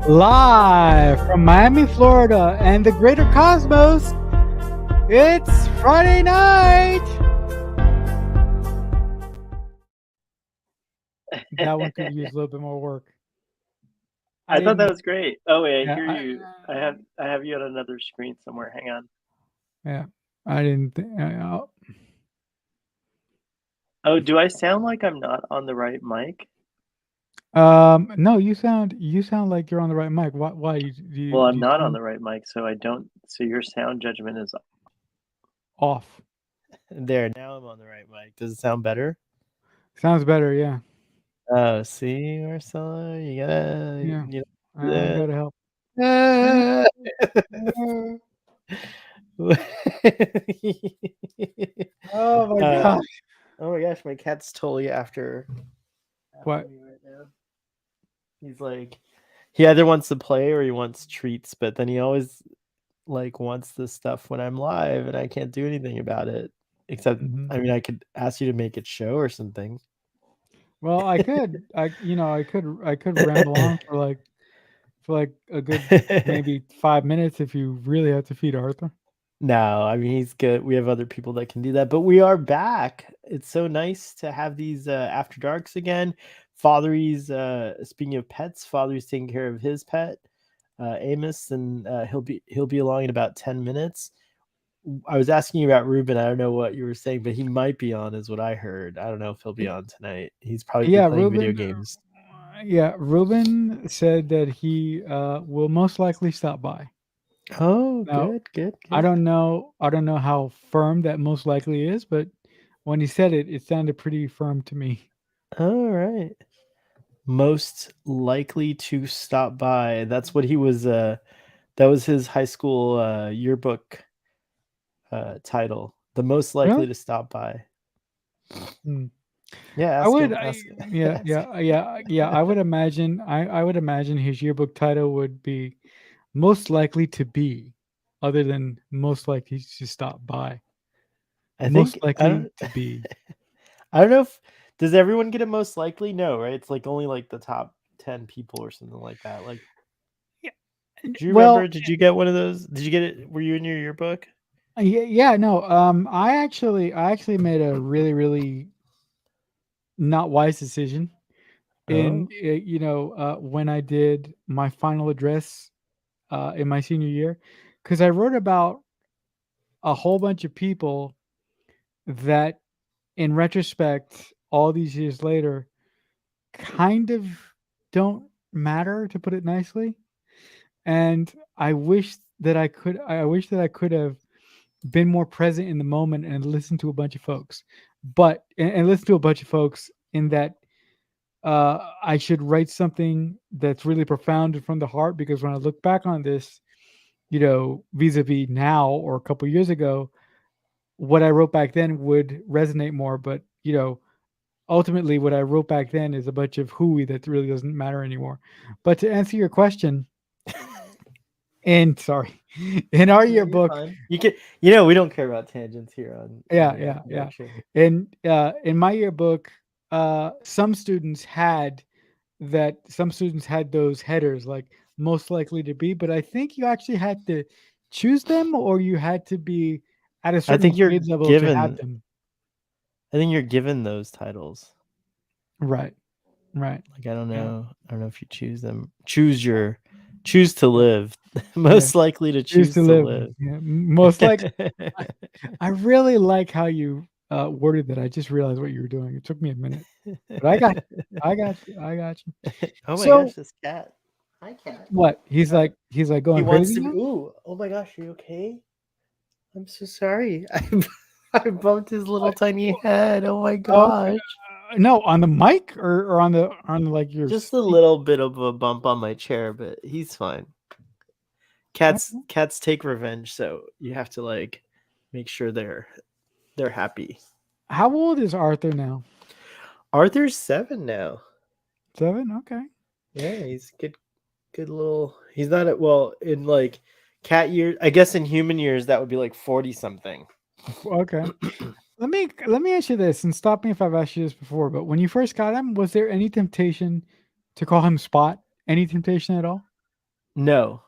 Live from Miami, Florida, and the greater cosmos, it's Friday night. That one could use a little bit more work. I thought that didn't. was great. Oh wait, I Yeah, hear you. I have you on another screen somewhere. Hang on. yeah. I didn't. Oh, do I sound like I'm not on the right mic? No. You sound like you're on the right mic. Why? Well, Do I'm you not on sound the right mic, so I don't. So your sound judgment is off? There, now I'm on the right mic. Does it sound better? Sounds better. Yeah. Oh, see, Marcella, you gotta, Yeah. you I know. gotta help. Oh my gosh. Oh my gosh, my cat's totally after What? me right now. He's like, he either wants to play or he wants treats, but then he always wants this stuff when I'm live, and I can't do anything about it. Except, I mean, I could ask you to make it show or something. Well, I could. I could ramble on for a good maybe 5 minutes if you really have to feed Arthur. No, I mean, he's good. We have other people that can do that, but we are back. It's so nice to have these after darks again. Father's speaking of pets, Father's taking care of his pet, Amos, and he'll be along in about 10 minutes. I was asking you about Ruben. I don't know what you were saying, but he might be on, is what I heard. I don't know if he'll be on tonight. He's probably Yeah, playing video Ruben. games. Yeah, Ruben said that he will most likely stop by. Oh, Now, good. I don't know how firm that most likely is, but when he said it, it sounded pretty firm to me. All right. Most likely to stop by. That's what he was. That was his high school yearbook title. The most likely Really? to stop by. Hmm. Yeah, I ask would. him. Ask, Yeah. I would imagine. I would imagine his yearbook title would be most likely to be, other than most likely to stop by. I Most think likely to be. I don't know if does everyone get a most likely? No, right? It's like only like the top 10 people or something like that. Like, Yeah. do you Well, remember? Did you get one of those? Did you get it? Were you in your yearbook? yeah. No. I actually made a really not wise decision in Oh, when I did my final address in my senior year, because I wrote about a whole bunch of people that, in retrospect, all these years later, kind of don't matter, to put it nicely. And I wish that I could have been more present in the moment and listened to a bunch of folks, and listen to a bunch of folks in that I should write something that's really profound and from the heart, because when I look back on this, vis-a-vis now or a couple years ago, what I wrote back then would resonate more. But ultimately, what I wrote back then is a bunch of hooey that really doesn't matter anymore. But to answer your question, and sorry, in our yearbook, you can. You know, we don't care about tangents here on. yeah. In my yearbook, some students had those headers, like most likely to be, but I think you actually had to choose them, or you had to be at a I certain think you're grade level to have given. them. I think you're given those titles. Right. Like, I don't Yeah. know. I don't know if you choose them. Choose to live. Yeah. Most likely to choose to live. Yeah. Most likely. I really like how you worded that. I just realized what you were doing. It took me a minute, but I got you. Oh my So gosh, this cat. Hi, cat. what? He's Uh, like He going wants crazy to. now? Ooh. Oh my gosh, are you okay? I'm so sorry. I bumped his little tiny head. Oh my Oh, gosh. no, on the mic, or on like your Just a little bit of a bump on my chair, but he's fine. Cats take revenge, so you have to make sure they're happy. How old is Arthur now? Arthur's 7 now. 7? Okay. Yeah, he's good little. He's not in cat years. I guess in human years that would be 40 something. Okay. Let me ask you this, and stop me if I've asked you this before, but when you first got him, was there any temptation to call him Spot? Any temptation at all? No.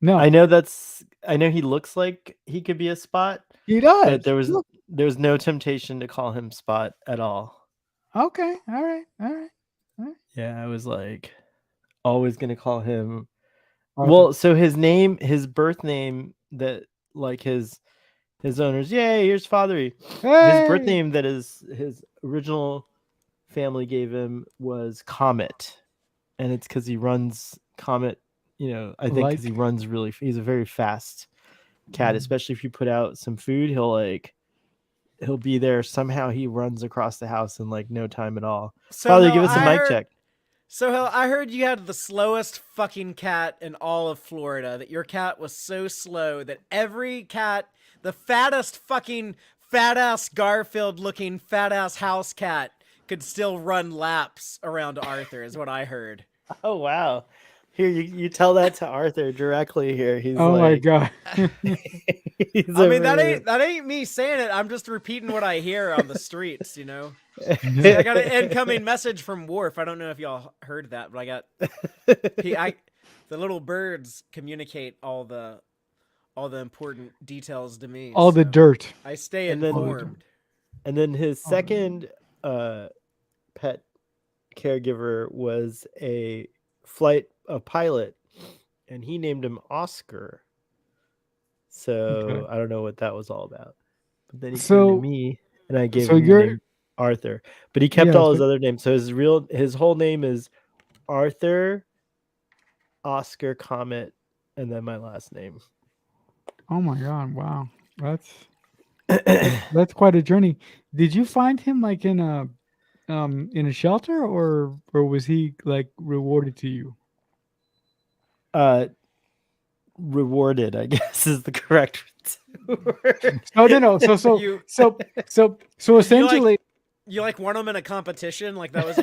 No, I know he looks like he could be a Spot, he does. but there was Look. no temptation to call him Spot at all. Okay, all right, all right. Yeah, I was like always gonna call him. Arthur. Well, so his birth name that like his owners, yay, here's Fathery. His birth Hey! name that his original family gave him was Comet, and it's because he runs Comet. I think because he Like- runs he's a very fast cat, especially if you put out some food, he'll be there. Somehow he runs across the house in like no time at all. Father, give us a mic check. So I heard you had the slowest fucking cat in all of Florida. That your cat was so slow that every cat, the fattest fucking fat ass Garfield looking fat ass house cat, could still run laps around Arthur. Is what I heard. Oh wow. Here, you tell that to Arthur directly here. He's Oh my like, god. he's I mean over here. that ain't me saying it. I'm just repeating what I hear on the streets. See, I got an incoming message from Worf. I don't know if y'all heard that, but I got the little birds communicate all the important details to me. All the so dirt. I stay And then- informed. And then his Oh. second pet caregiver was a pilot, and he named him Oscar. So Okay. I don't know what that was all about. But then he came So- to me, and I gave so him the you're- name Arthur. But he kept Yeah, all his so- other names. So his whole name is Arthur Oscar Comet, and then my last name. Oh my god! Wow, that's quite a journey. Did you find him like in a shelter, or was he like rewarded to you? Rewarded, I guess, is the correct word. No. So You- essentially, You like won them in a competition? Like that was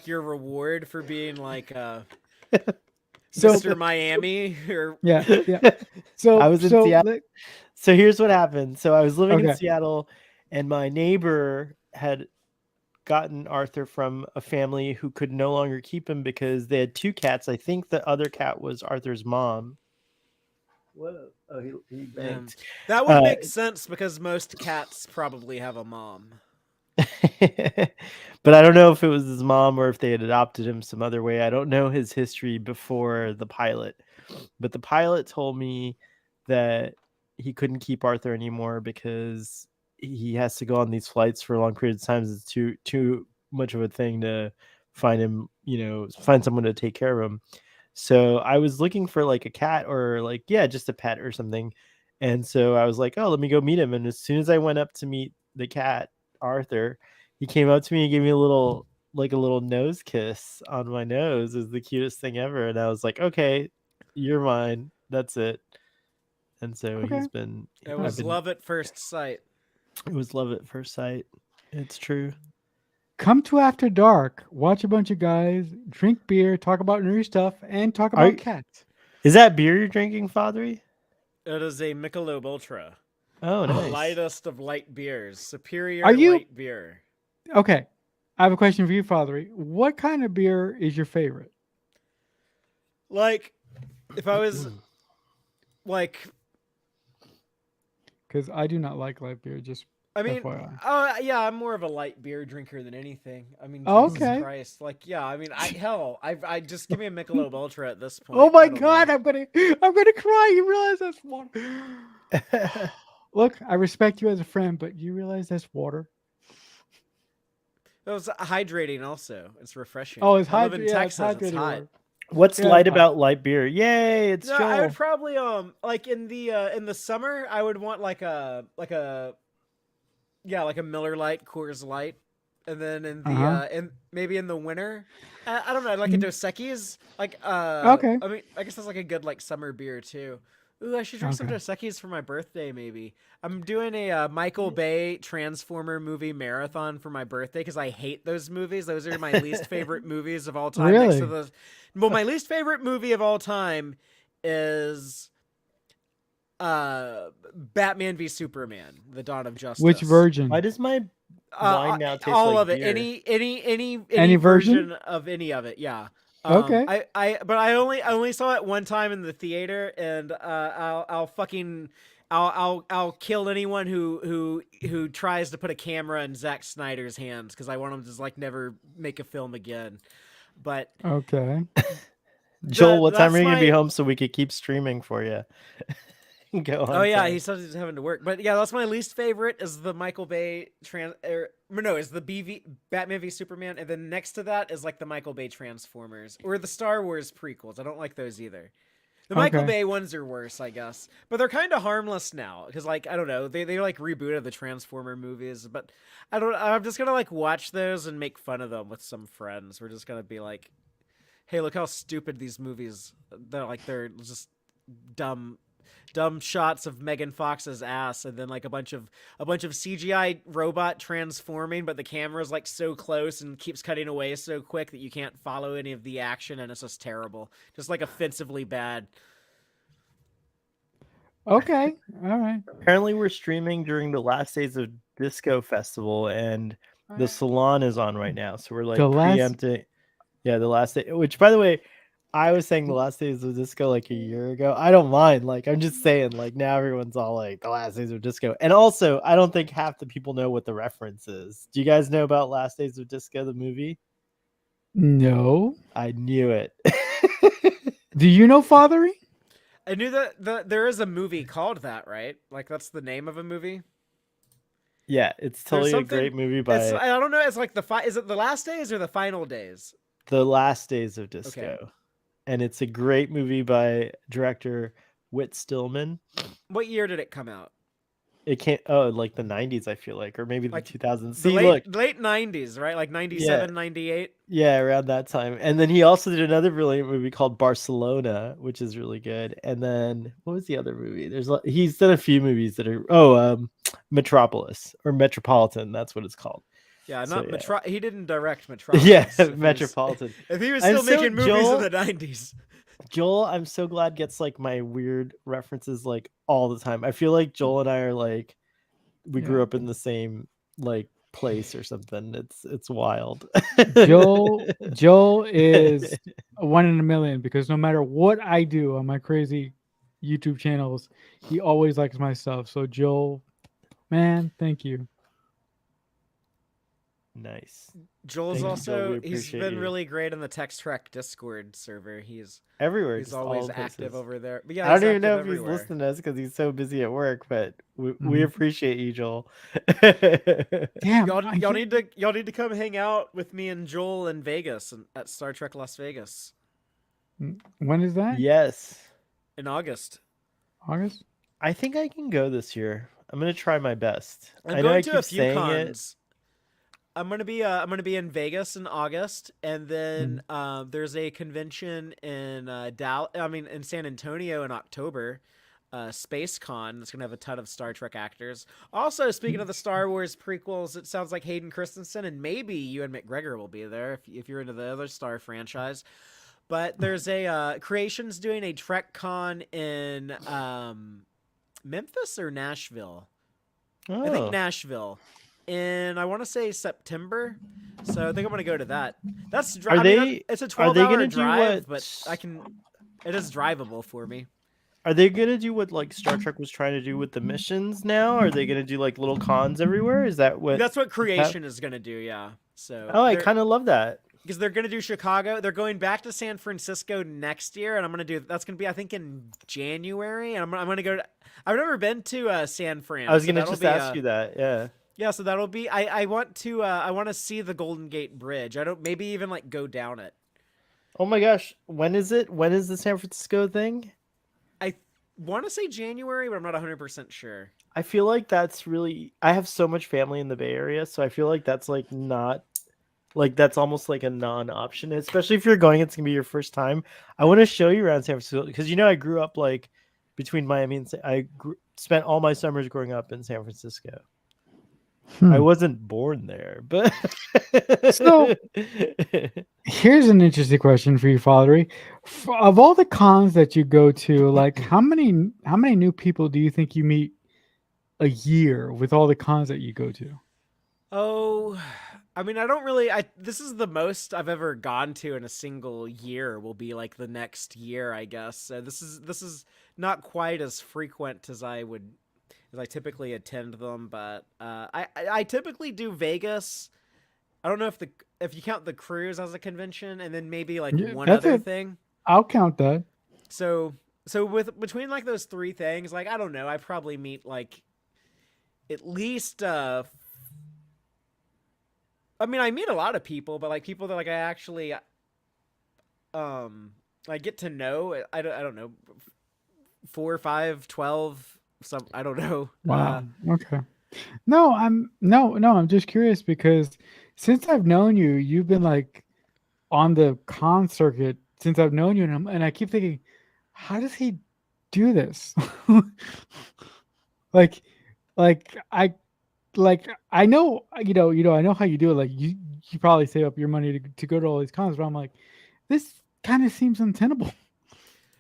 your reward for being like So- Mr. Miami or yeah. So I was in so Seattle. let- So here's what happened. So I was living in Okay. Seattle, and my neighbor had gotten Arthur from a family who could no longer keep him because they had two cats. I think the other cat was Arthur's mom. Whoa! Oh, he banged. that would Uh, make sense because most cats probably have a mom. But I don't know if it was his mom or if they had adopted him some other way. I don't know his history before the pilot. But the pilot told me that he couldn't keep Arthur anymore because he has to go on these flights for long periods of time. It's too much of a thing to find him, find someone to take care of him. So I was looking for like a cat or like, yeah, just a pet or something. And so I was like, oh, let me go meet him. And as soon as I went up to meet the cat, Arthur, he came up to me and gave me a little nose kiss on my nose. It was the cutest thing ever. And I was like, okay, you're mine. That's it. And so Okay. he's been. It was love at first sight. It was love at first sight. It's true. come to After Dark, watch a bunch of guys, drink beer, talk about nerdy stuff, and talk Are about you- cats. Is that beer you're drinking, Fathery? It is a Michelob Ultra, Oh, the nice. lightest of light beers, superior Are you- light beer. Okay, I have a question for you, Fathery. What kind of beer is your favorite? Like, if I was like, Because I do not like light beer. Just I mean, FYI. yeah, I'm more of a light beer drinker than anything. I mean, Oh, Jesus okay. Christ, like, yeah, I mean, I just give me a Michelob Ultra at this point. Oh I my don't god, know. I'm gonna cry. You realize that's water. Look, I respect you as a friend, but you realize that's water. It was hydrating. Also, it's refreshing. Oh, it's I live in hydrated. Yeah, it's Texas. It's hydrated hot. water. What's Yeah, light fine. about light beer? Yay, it's No, I Joel. would probably like in the summer I would want like a Miller Lite, Coors Light, and then in the Uh-huh. in maybe in the winter I don't know, like a Mhm. Dos Equis, like Okay. I mean, I guess that's like a good like summer beer too. Ooh, I should drink some Okay. Dos Equis for my birthday maybe. I'm doing a Michael Bay Transformer movie marathon for my birthday because I hate those movies. Those are my least favorite movies of all time. Next to Really? my least favorite movie of all time is Batman v Superman: The Dawn of Justice. Which version? Why does my wine now taste all like of it? beer? Any Any version? version of any of it? Yeah. Okay. But I only saw it one time in the theater, and I'll kill anyone who tries to put a camera in Zack Snyder's hands, because I want him to just like never make a film again. But Okay. Joel, what time that's are you gonna be my- home so we could keep streaming for you? Go on. Oh yeah, Ty. he says he's having to work. But yeah, that's my least favorite is the Michael Bay is the BV Batman v Superman, and then next to that is like the Michael Bay Transformers or the Star Wars prequels. I don't like those either. The Michael Okay. Bay ones are worse, I guess, but they're kind of harmless now because, like, I don't know, they like rebooted the Transformer movies, but I don't. I'm just gonna like watch those and make fun of them with some friends. We're just gonna be like, "Hey, look how stupid these movies. They're just dumb shots of Megan Fox's ass, and then like a bunch of CGI robot transforming, but the camera's like so close and keeps cutting away so quick that you can't follow any of the action, and it's just terrible, just like offensively bad." Okay. All right. Apparently, we're streaming during the last days of Disco Festival, and the salon is on right now. So we're like The last- preempting. Yeah, the last day. Which, by the way, I was saying the last days of Disco like a year ago. I don't mind. Like, I'm just saying, like, now everyone's all like the last days of Disco. And also, I don't think half the people know what the reference is. Do you guys know about Last Days of Disco, the movie? No. I knew it. Do you know Fathery? I knew that there is a movie called that, right? Like that's the name of a movie. Yeah, it's totally a something- great movie I by don't know. It's like is it the last days or the final days? The Last Days of Disco. And it's a great movie by director Whit Stillman. What year did it come out? It can't like the 90s, I feel like, or maybe the Like 2000s. The See, late look, 90s, right? Like 97, 98. yeah, around that time. And then he also did another brilliant movie called Barcelona, which is really good. And then what was the other movie? He's done a few movies that are Metropolis or Metropolitan. That's what it's called. Yeah, So, not He didn't direct Metropolis. Yeah, if he was- Metropolitan. If he was I'm still so- making movies Joel- in the 90s. Joel, I'm so glad gets like my weird references like all the time. I feel like Joel and I are like we grew Yeah. up in the same like place or something. It's wild. Joel is a 1 in a million because no matter what I do on my crazy YouTube channels, he always likes my stuff. So Joel, man, thank you. Nice. Joel's Thank you, also Joel. We he's appreciate been you. really great in the Text Trek Discord server. He's Everywhere. just always all active places. over there. But yeah, I he's don't even know if active he's everywhere. listening to us because he's so busy at work, but we Mhm. appreciate you, Joel. Damn, Y'all need to come hang out with me and Joel in Vegas at Star Trek Las Vegas When is that? Yes. in August. August? I think I can go this year. I'm gonna try my best. I'm I know going I to keep a few saying it. cons. I'm gonna be in Vegas in August, and then there's a convention in in San Antonio in October, Space Con. That's gonna have a ton of Star Trek actors. Also, speaking of the Star Wars prequels, it sounds like Hayden Christensen and maybe Ewan McGregor will be there if you're into the other Star franchise. But there's a Creations doing a Trek Con in Memphis or Nashville. Oh. I think Nashville. In I want to say September, so I think I'm gonna go to that. That's Are they- it's a are they 12-hour gonna do drive, what- but it is drivable for me. Are they gonna do what like Star Trek was trying to do with the missions now? Are they gonna do like little cons everywhere? Is that what? That's what Creation is gonna do, yeah. So Oh, I kind of love that. because they're gonna do Chicago. They're going back to San Francisco next year, and that's gonna be I think in January. And I'm gonna go to. I've never been to San Fran. I was so gonna that'll just be, ask you that. Yeah. Yeah, so that'll be. I want to see the Golden Gate Bridge. I don't maybe even like go down it. Oh my gosh, when is it? When is the San Francisco thing? I want to say January, but I'm not 100% sure. I feel like that's really. I have so much family in the Bay Area, so I feel like that's like not. Like that's almost like a non-option, especially if you're going. It's gonna be your first time. I want to show you around San Francisco because I grew up like between Miami and spent all my summers growing up in San Francisco. I wasn't born there, but So- Here's an interesting question for you, Fathery. Of all the cons that you go to, like how many new people do you think you meet a year with all the cons that you go to? Oh, I mean, I don't really. This is the most I've ever gone to in a single year. Will be like the next year, I guess. So this is not quite as frequent as I typically attend them. But I typically do Vegas. I don't know if you count the cruise as a convention, and then maybe like Yeah, one that's other it. thing. I'll count that. So with between like those three things, like I don't know, I probably meet like at least I mean, I meet a lot of people, but like people that like I actually I get to know. I don't know, 4, 5, 12, some I don't know. Wow. Okay. No, I'm just curious because since I've known you, you've been like on the con circuit since I've known you, and I keep thinking, how does he do this? like, like I know, I know how you do it. Like you probably save up your money to go to all these cons, but I'm like, this kind of seems untenable.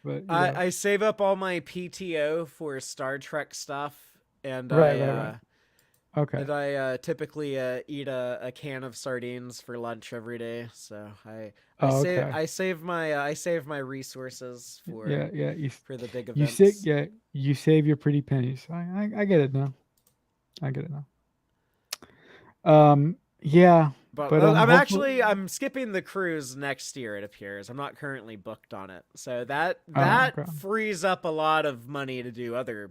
But I save up all my PTO for Star Trek stuff, and right. Okay. and I typically eat a can of sardines for lunch every day. So I Oh, save okay. I save my resources for Yeah. for the big You events. you save your pretty pennies. I get it now. I get it now. Yeah, But but hopefully, I'm skipping the cruise next year. It appears I'm not currently booked on it, so that oh, okay. frees up a lot of money to do other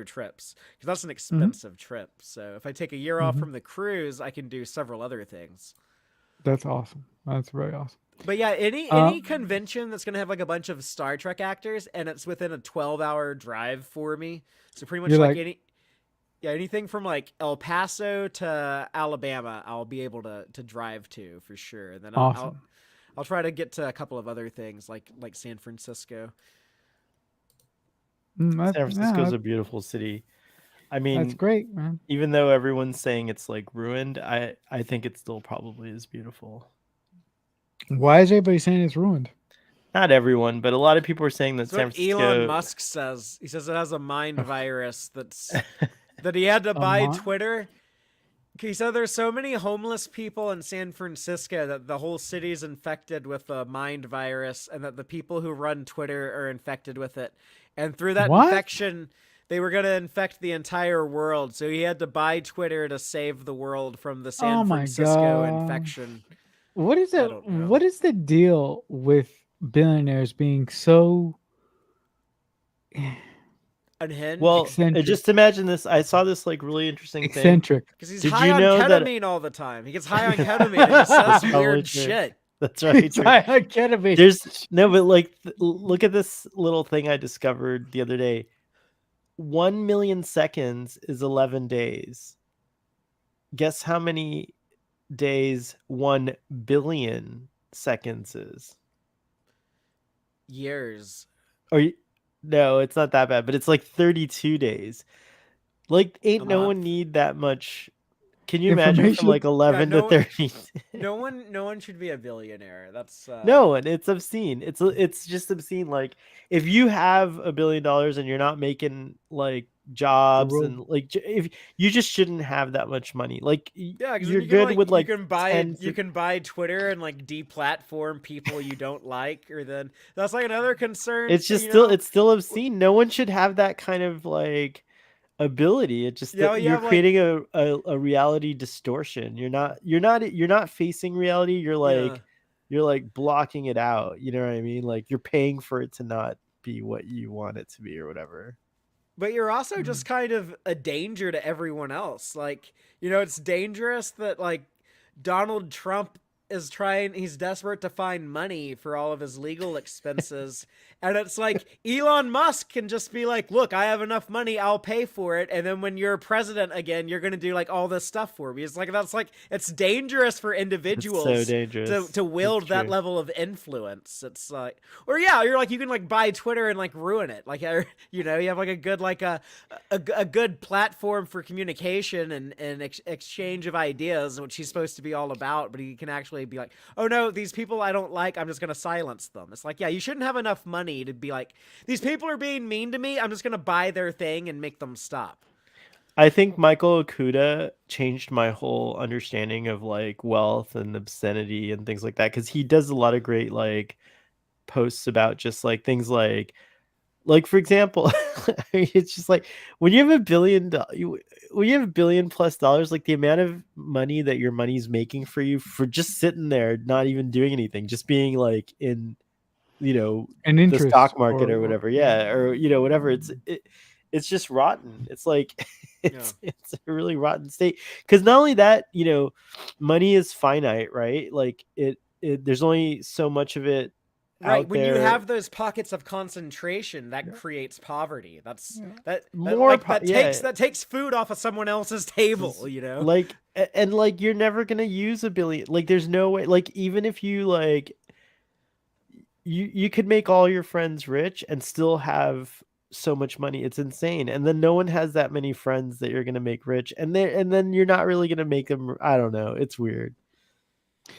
trips because that's an Mhm. expensive trip. So if I take a year off Mhm. from the cruise, I can do several other things. That's awesome. That's very awesome. But yeah, any Um, convention that's gonna have like a bunch of Star Trek actors and it's within a 12-hour drive for me, so pretty much you're like like, anything from like El Paso to Alabama, I'll be able to drive to for sure. And then awesome. I'll try to get to a couple of other things like San Francisco. San Francisco's Yeah, a beautiful city. I that's mean, great, man. even though everyone's saying it's like ruined, I think it still probably is beautiful. Why is everybody saying it's ruined? Not everyone, but a lot of people are saying that That's San what Elon Francisco. Musk says. He says it has a mind virus that he had to buy Mon- Twitter. He said there's so many homeless people in San Francisco that the whole city's infected with a mind virus, and that the people who run Twitter are infected with it. And through that What? infection, they were going to infect the entire world. So he had to buy Twitter to save the world from the Oh San my Francisco god. infection. What is I it? don't know. What is the deal with billionaires being so Unhinged. Well, eccentric? just imagine this. I saw this like really interesting thing. Eccentric. Because he's Did high you on know that- ketamine all the time. He gets high on ketamine and just says Probably weird true. shit. That's right. It's like, I can't imagine. There's no, but like, look at this little thing I discovered the other day. 1 million seconds is 11 days. Guess how many days 1 billion seconds is? Years. No, it's not that bad, but it's like 32 days. Like, ain't A no month. one need that much. Can you imagine from Information? like 11 no- to 30? No one should be a billionaire. That's No, and it's obscene. It's just obscene. Like, if you have $1 billion and you're not making like jobs world- and like if you just shouldn't have that much money. Like, yeah. Because you're good with like you can buy 10 you can buy Twitter and like deplatform people you don't like, or then that's like another concern. It's just you still know? it's still obscene. No one should have that kind of like ability. It just Yeah, well, you you're have, like- creating a reality distortion. You're not facing reality. Yeah. You're like blocking it out. You know what I mean? Like, you're paying for it to not be what you want it to be or whatever. But you're Mm. also just kind of a danger to everyone else. Like, it's dangerous that like Donald Trump he's desperate to find money for all of his legal expenses. And it's like Elon Musk can just be like, look, I have enough money, I'll pay for it. And then when you're president again, you're going to do like all this stuff for me. It's like, it's dangerous for It's individuals so dangerous. to wield It's that true. level of influence. It's like, or yeah, you're like, you can like buy Twitter and like ruin it. Like, you have like a good, like a good platform for communication and exchange of ideas, which he's supposed to be all about. But he can actually be like, oh no, these people I don't like, I'm just going to silence them. It's like, yeah, you shouldn't have enough money to be like, these people are being mean to me, I'm just going to buy their thing and make them stop. I think Michael Okuda changed my whole understanding of like wealth and obscenity and things like that, because he does a lot of great like posts about just like things like for example, I mean, it's just like when you have when you have $1 billion plus, like the amount of money that your money's making for you for just sitting there, not even doing anything, just being like in, An the interest stock market or or whatever. Yeah, or whatever. It's just rotten. It's like it's a really rotten state. Because not only that, money is finite, right? Like there's only so much of it Right, out when you there. have those pockets of concentration, that creates poverty. That's Yeah. that More like po- that yeah. takes food off of someone else's table, Like and like you're never gonna use $1 billion. Like there's no way. Like even if you like you could make all your friends rich and still have so much money. It's insane. And then no one has that many friends that you're gonna make rich, and then you're not really gonna make them. I don't know. It's weird.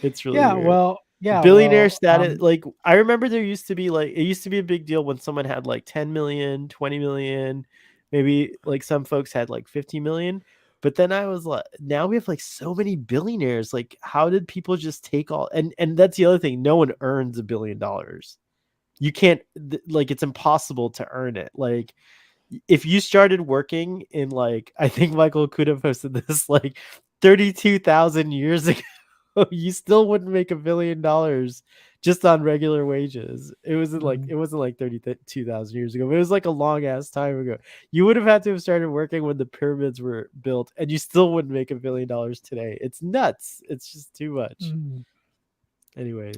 It's really weird. Billionaire status. Like I remember there used to be like it used to be a big deal when someone had like 10 million, 20 million, maybe like some folks had like 50 million. But then I was like, now we have like so many billionaires. Like, how did people just take all? And that's the other thing. No one earns $1 billion. You can't like it's impossible to earn it. Like if you started working in like I think Michael could have posted this like 32,000 years ago, you still wouldn't make $1 billion just on regular wages. It wasn't like 32,000 years ago, but it was like a long ass time ago. You would have had to have started working when the pyramids were built, and you still wouldn't make $1 billion today. It's nuts. It's just too much. Anyways,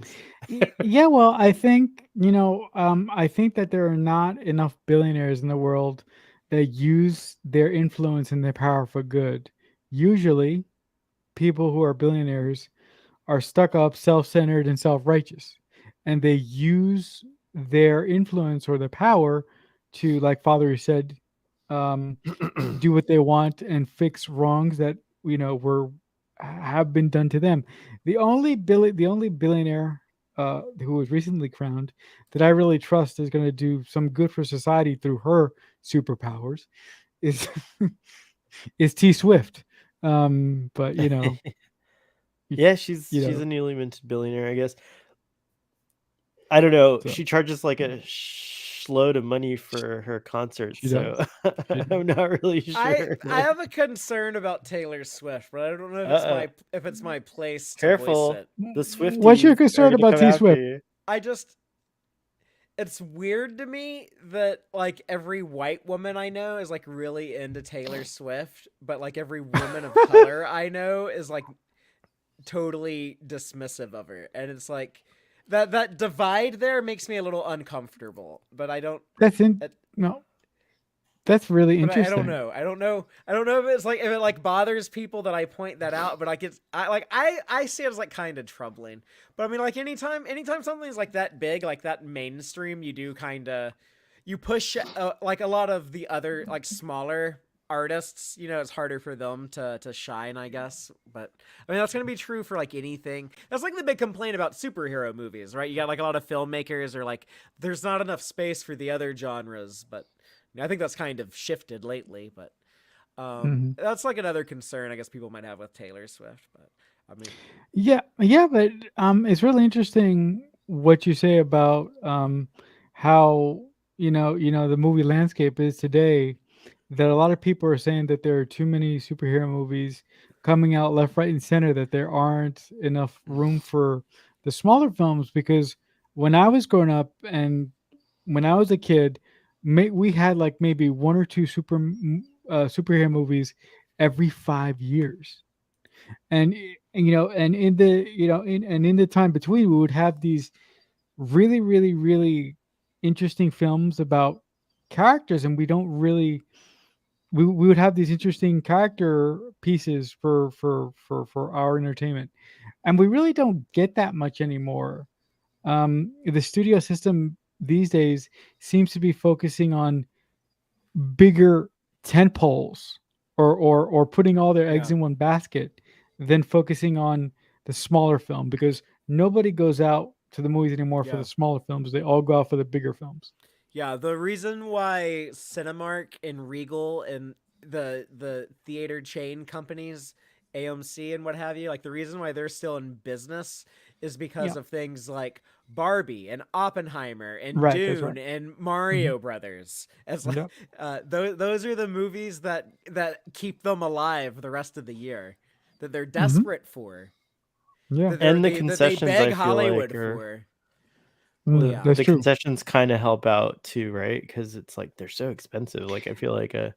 yeah, well, I think I think that there are not enough billionaires in the world that use their influence and their power for good. Usually, people who are billionaires are stuck up, self-centered, and self-righteous, and they use their influence or their power to, like Father said, do what they want and fix wrongs that were have been done to them. The only billionaire who was recently crowned that I really trust is going to do some good for society through her superpowers is is T Swift. But yeah, she's a newly minted billionaire, I guess. I don't know. So. She charges like a load of money for her concerts, so I'm not really sure. I have a concern about Taylor Swift, but I don't know if it's my place to Careful. voice it. The Swifties. What's your concern about T Swift? It's weird to me that like every white woman I know is like really into Taylor Swift, but like every woman of color I know is like totally dismissive of her, and it's like that divide there makes me a little uncomfortable. But I don't. That's really interesting. I don't know if it's like if it like bothers people that I point that out, but like I see it as like kind of troubling. But I mean, like anytime something's like that big, like that mainstream, you do kind of you push like a lot of the other like smaller artists, it's harder for them to shine, I guess. But I mean, that's gonna be true for like anything. That's like the big complaint about superhero movies, right? You got like a lot of filmmakers are like, there's not enough space for the other genres, but I think that's kind of shifted lately. But that's like another concern I guess people might have with Taylor Swift. But I mean, yeah, but it's really interesting what you say about how the movie landscape is today. That a lot of people are saying that there are too many superhero movies coming out left, right, and center, that there aren't enough room for the smaller films. Because when I was growing up and when I was a kid, we had like maybe one or two superhero movies every 5 years. And in the time between, we would have these really, really, really interesting films about characters, and we don't really we would have these interesting character pieces for our entertainment, and we really don't get that much anymore. The studio system these days seems to be focusing on bigger tent poles, or putting all their eggs in one basket, than focusing on the smaller film, because nobody goes out to the movies anymore for the smaller films. They all go out for the bigger films. Yeah, the reason why Cinemark and Regal and the theater chain companies, AMC and what have you, like the reason why they're still in business is because Yeah. of things like Barbie and Oppenheimer and Right, that's Dune right. and Mario Brothers. As like, Yep. those are the movies that keep them alive the rest of the year, that they're Mhm. desperate for, Yeah. that they're And the that they concessions, beg I feel like, Hollywood are for. Mm, Yeah. that's the true. concessions kind of help out too, right? Because it's like they're so expensive. Like I feel like a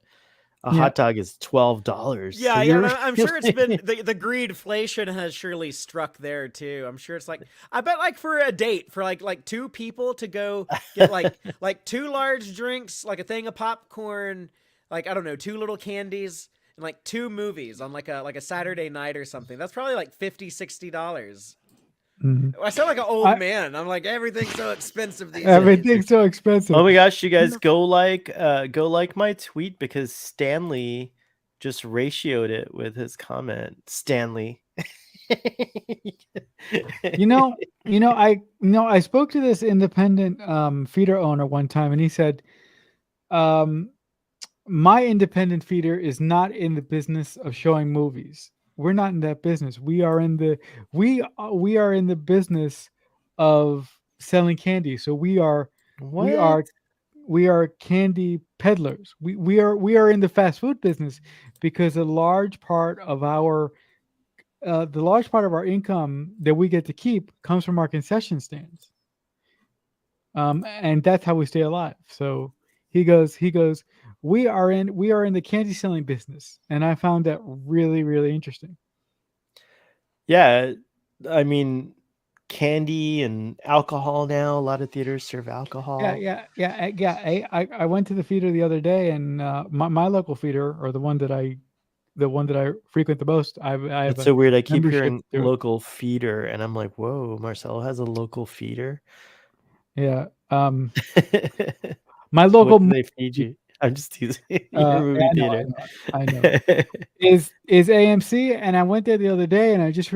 Yeah. hot dog is $12. Yeah, So yeah, you're and I'm sure it's been really- the greedflation has surely struck there too. I'm sure it's like, I bet like for a date for like two people to go get like two large drinks, like a thing of popcorn, like I don't know, two little candies, and like two movies on like a Saturday night or something. That's probably like $50-$60. Mhm. I sound like an old I- man. I'm like, everything's so expensive these days. Everything's so expensive. Oh my gosh, you guys go like my tweet because Stanley just ratioed it with his comment. Stanley. You know, I spoke to this independent feeder owner one time, and he said, my independent feeder is not in the business of showing movies. We're not in that business. We are in the business of selling candy. So we are candy peddlers. We are in the fast food business because the large part of our income that we get to keep comes from our concession stands. And that's how we stay alive. So he goes, we are in the candy selling business. And I found that really, really interesting. Yeah, I mean, candy and alcohol now. A lot of theaters serve alcohol. I went to the feeder the other day, and my local feeder, or the one that I frequent the most, I have It's so weird. I keep membership hearing to it. local feeder, and I'm like, whoa, Marcelo has a local feeder. Yeah. My local What do they feed you? I'm just teasing. Your movie I know, theater. I know. is AMC, and I went there the other day, and I just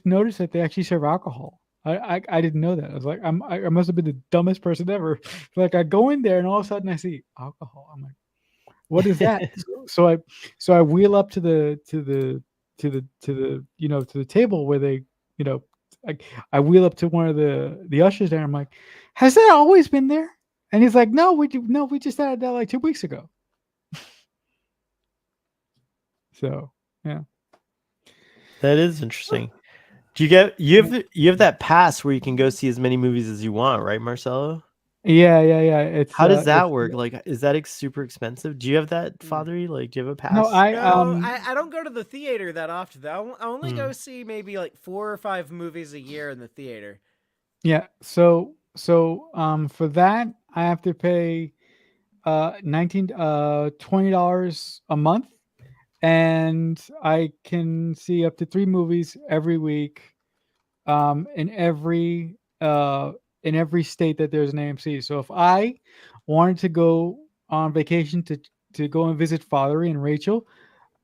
noticed that they actually serve alcohol. I didn't know that. I was like, I must have been the dumbest person ever. Like I go in there, and all of a sudden I see alcohol. I'm like, what is that? so I wheel up to the table where they, I wheel up to one of the ushers there. I'm like, has that always been there? And he's like, no, we just added that like 2 weeks ago. So yeah. That is interesting. Do you have that pass where you can go see as many movies as you want, right, Marcelo? Yeah. It's How does that work? Like, is that super expensive? Do you have that, Fathery? Like, do you have a pass? No, I don't go to the theater that often. Though. I only go see maybe like 4 or 5 movies a year in the theater. Yeah. So for that I have to pay $20 a month, and I can see up to 3 movies every week, in every state that there's an AMC. So if I wanted to go on vacation to go and visit Fathery and Rachel,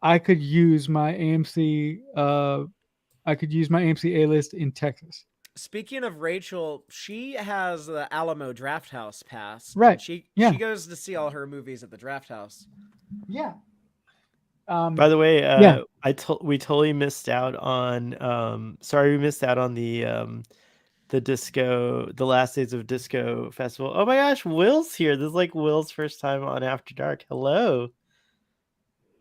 I could use my AMC A list in Texas. Speaking of Rachel, she has the Alamo Drafthouse pass. Right. She Yeah. goes to see all her movies at the Drafthouse. Yeah. By the way, yeah. we totally missed out on sorry, we missed out on the Last Days of Disco festival. Oh my gosh, Will's here. This is like Will's first time on After Dark. Hello.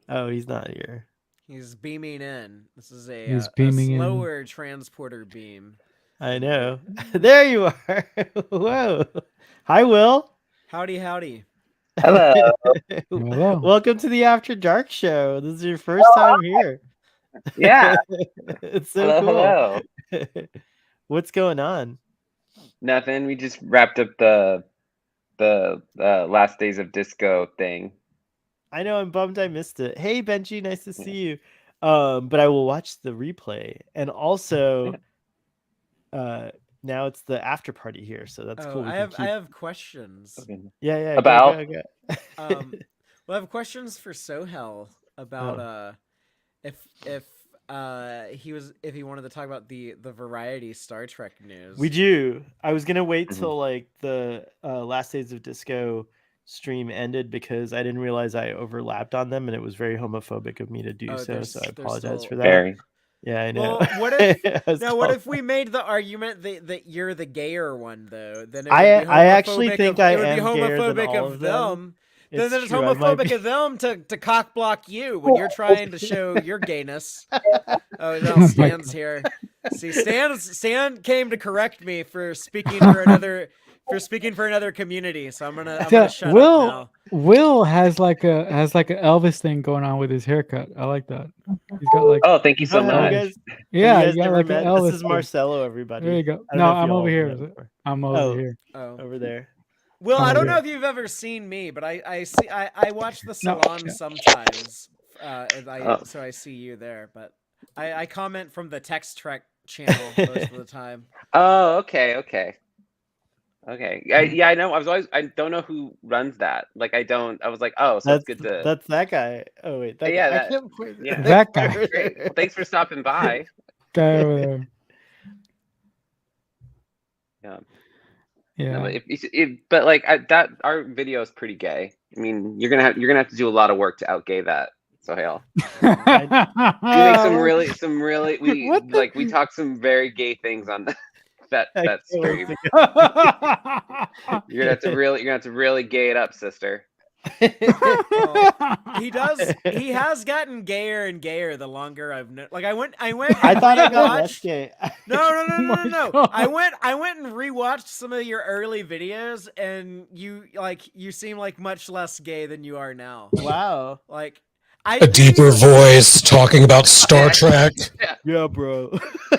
Oh, he's not here. He's beaming in. This is He's a beaming in. slower transporter beam. I know. There you are. Whoa. Hi, Will. Howdy, howdy. Hello. Hello. Welcome to the After Dark show. This is your first time here. Yeah. It's so Hello. cool. What's going on? Nothing. We just wrapped up the Last Days of Disco thing. I know, I'm bummed I missed it. Hey Benji, nice to see you. But I will watch the replay. And also now it's the after party here, so that's cool. I have questions. Okay. Yeah. About? Go. Well, I have questions for Sohel about if he wanted to talk about the variety Star Trek news. We do. I was gonna wait till like the Last Days of Disco stream ended because I didn't realize I overlapped on them, and it was very homophobic of me to do Oh, so. there's- So I there's apologize still- for that. Very. Yeah, I know. Well, what if I was now? What called- if we made the argument that you're the gayer one though? Then it I would be actually homophobic think of, I it would be am gayer than homophobic all of of them. them. Then it's true, I might homophobic be- of them to cock block you when you're trying to show your gayness. Oh, now Stan's here. See, Stan came to correct me for speaking for another community. So I'm gonna shut Will up now. Will has like a Elvis thing going on with his haircut. I like that. He's got like Oh, thank you so Have you much. guys, yeah, have you guys you got never like an met? Elvis This is thing. Marcelo, everybody. There you go. I don't No, know if I'm you all over have here. met before. I'm over Oh. here. Oh. Over there. Will, I Oh, don't yeah. know if you've ever seen me, but I watch the No. salon sometimes. Oh. So I see you there, but I comment from the Text Trek channel most of the time. Oh, okay. Yeah, I know. I don't know who runs that. Like, I was like, oh, so it's good to. That's that guy. Oh wait, that Yeah, guy. I that- can't put yeah. That guy. Great. Well, thanks for stopping by. Guy over there. Yeah. Yeah. No, but like that, our video is pretty gay. I mean, you're gonna have to do a lot of work to outgay that. So Hale, we make some really What the- we talk some very gay things on that I can't wait stream. to You're gonna have to really gay it up, sister. He has gotten gayer and gayer the longer I've known. Like I went. I thought I got less rewatched. gay. No. my God. I went and rewatched some of your early videos, and you seem like much less gay than you are now. Wow. Like A deeper voice talking about Star Trek. Yeah, bro.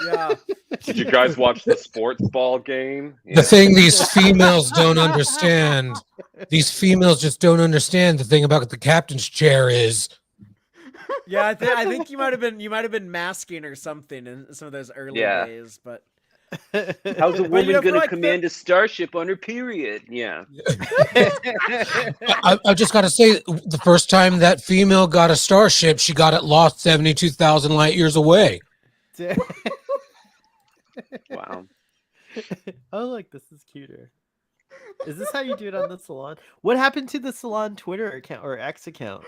Yeah. Did you guys watch the sports ball game? The thing these females don't understand, these females just don't understand the thing about the captain's chair is Yeah, I think you might have been masking or something in some of those early Yeah. days, but How's a woman know, for gonna like command a starship on her period? Yeah. I just got to say, the first time that female got a starship, she got it lost 72,000 light years away. Wow. Oh, like this is cuter. Is this how you do it on the salon? What happened to the salon Twitter account or X account?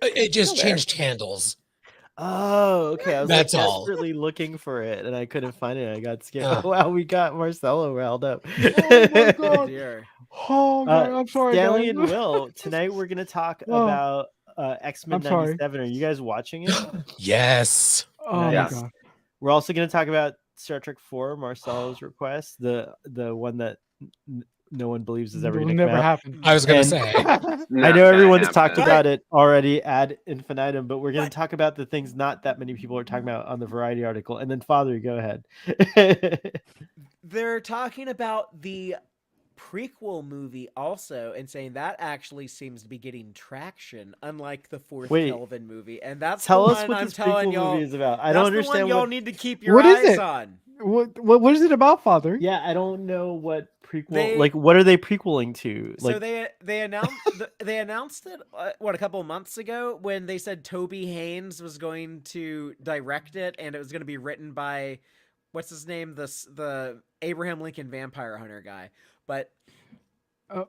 It just changed handles. Oh, okay. I was That's like all. desperately looking for it and I couldn't find it. I got scared. Yeah. Wow, we got Marcelo riled up. Oh my God. dear. Oh God, I'm sorry, Stanley guys. and Will, tonight we're gonna talk Oh. about X-Men I'm sorry. 97. Are you guys watching it? Yes. Oh Yes. my God. We're also gonna talk about Star Trek 4, Marcelo's request, the one that no one believes is ever Will gonna never come out. happen. I was going to And- say. I Not know gonna everyone's talked happen. about it already ad infinitum, but we're going to talk about the things not that many people are talking about on the Variety article. And then, Father, go ahead. They're talking about the prequel movie also and saying that actually seems to be getting traction, unlike the fourth Wait. Kelvin movie. And that's Tell the us one what I'm this telling prequel y'all. movie is about. I That's don't the one understand y'all what. need to keep your What is eyes it? on. What is it about, Father? Yeah, I don't know what prequel. They- like, what are they prequeling to? So Like, they announced it a couple of months ago when they said Toby Haynes was going to direct it and it was going to be written by what's his name, the Abraham Lincoln Vampire Hunter guy. But Oh.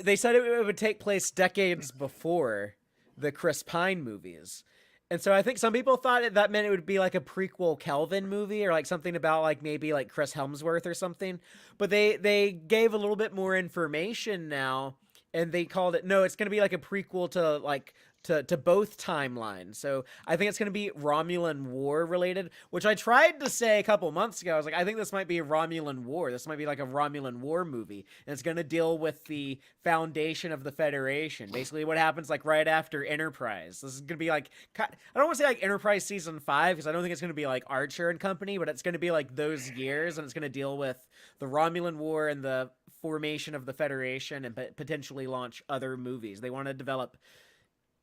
they said it would take place decades before the Chris Pine movies. And so I think some people thought that meant it would be like a prequel Kelvin movie or like something about like maybe like Chris Hemsworth or something. But they gave a little bit more information now and they called it, no, it's going to be like a prequel to like to both timelines. So I think it's going to be Romulan War related, which I tried to say a couple months ago. I was like, I think this might be a Romulan War. This might be like a Romulan War movie. And it's going to deal with the foundation of the Federation. Basically what happens like right after Enterprise. This is going to be like, I don't want to say like Enterprise season 5 because I don't think it's going to be like Archer and company, but it's going to be like those years and it's going to deal with the Romulan War and the formation of the Federation and potentially launch other movies. They want to develop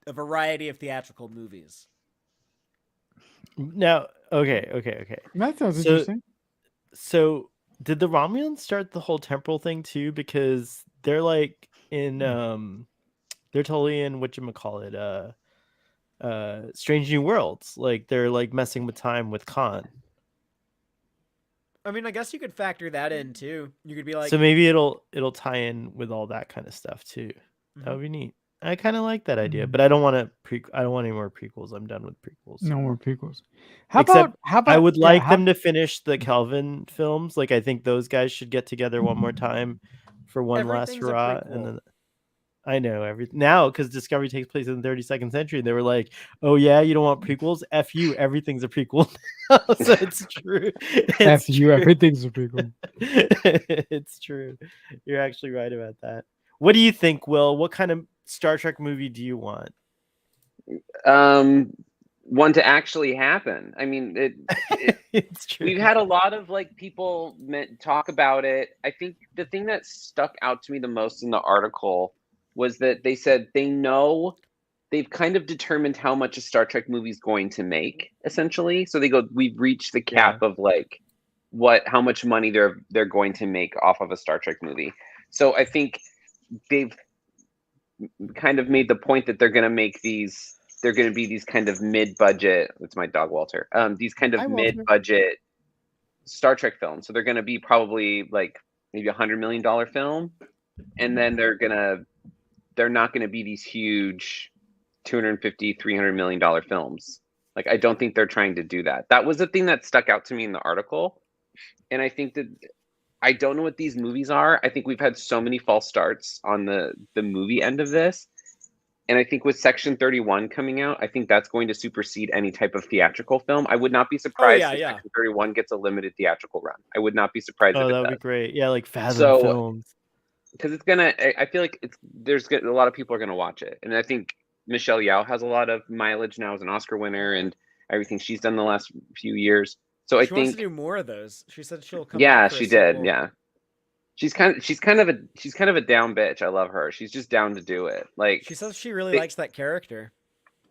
a variety of theatrical movies. now, okay. That sounds So- interesting. So, did the Romulans start the whole temporal thing too? Because they're like in, they're totally in whatchamacallit, Strange New Worlds. Like they're like messing with time with Khan. I mean, I guess you could factor that in too. You could be like, so maybe it'll tie in with all that kind of stuff too. That Mhm. would be neat. I kind of like that idea, Mhm. but I don't want I don't want any more prequels. I'm done with prequels. No more prequels. How Except about how about I would yeah, like how- them to finish the Kelvin films. Like I think those guys should get together one more time for one last Everything's a hurrah, prequel. and then I know everything now because Discovery takes place in the 32nd century. They were like, "Oh yeah, you don't want prequels? F you, everything's a prequel." So it's true. It's F you, true. everything's a prequel. It's true. You're actually right about that. What do you think, Will? What kind of Star Trek movie do you want? One to actually happen. I mean, It's true. we've had a lot of like people talk about it. I think the thing that stuck out to me the most in the article was that they said they know they've kind of determined how much a Star Trek movie is going to make, essentially. So they go, we've reached the cap of like how much money they're going to make off of a Star Trek movie. So I think they've kind of made the point that they're going to make these. They're going to be these kind of mid-budget. It's my dog Walter. These kind of Hi, Walter. mid-budget Star Trek films. So they're going to be probably like maybe $100 million film, and then they're not going to be these huge $250, $300 million films. Like I don't think they're trying to do that. That was the thing that stuck out to me in the article, and I think that I don't know what these movies are. I think we've had so many false starts on the movie end of this. And I think with Section 31 coming out, I think that's going to supersede any type of theatrical film. I would not be surprised if Section 31 gets a limited theatrical run. I would not be surprised if it that would does. be great. Yeah, like Fathom So- Films. Because it's gonna. I feel like a lot of people are gonna watch it, and I think Michelle Yeoh has a lot of mileage now as an Oscar winner and everything she's done the last few years. So I she wants think to do more of those. She said she'll come. yeah, back for a she did. sequel. Yeah, she's kind of a down bitch. I love her. She's just down to do it. Like She says she really likes that character.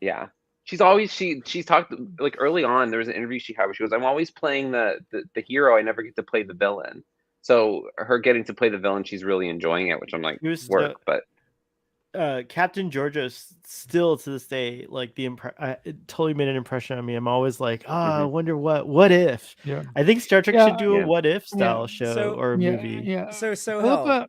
yeah, she's talked like early on. There was an interview she had where she goes, "I'm always playing the hero. I never get to play the villain." So her getting to play the villain, she's really enjoying it, which I'm like, work. But Captain Georgia still to this day, like it totally made an impression on me. I'm always like, I wonder what if. Yeah. I think Star Trek should do a what if style show So- or movie. Yeah. So Philippa,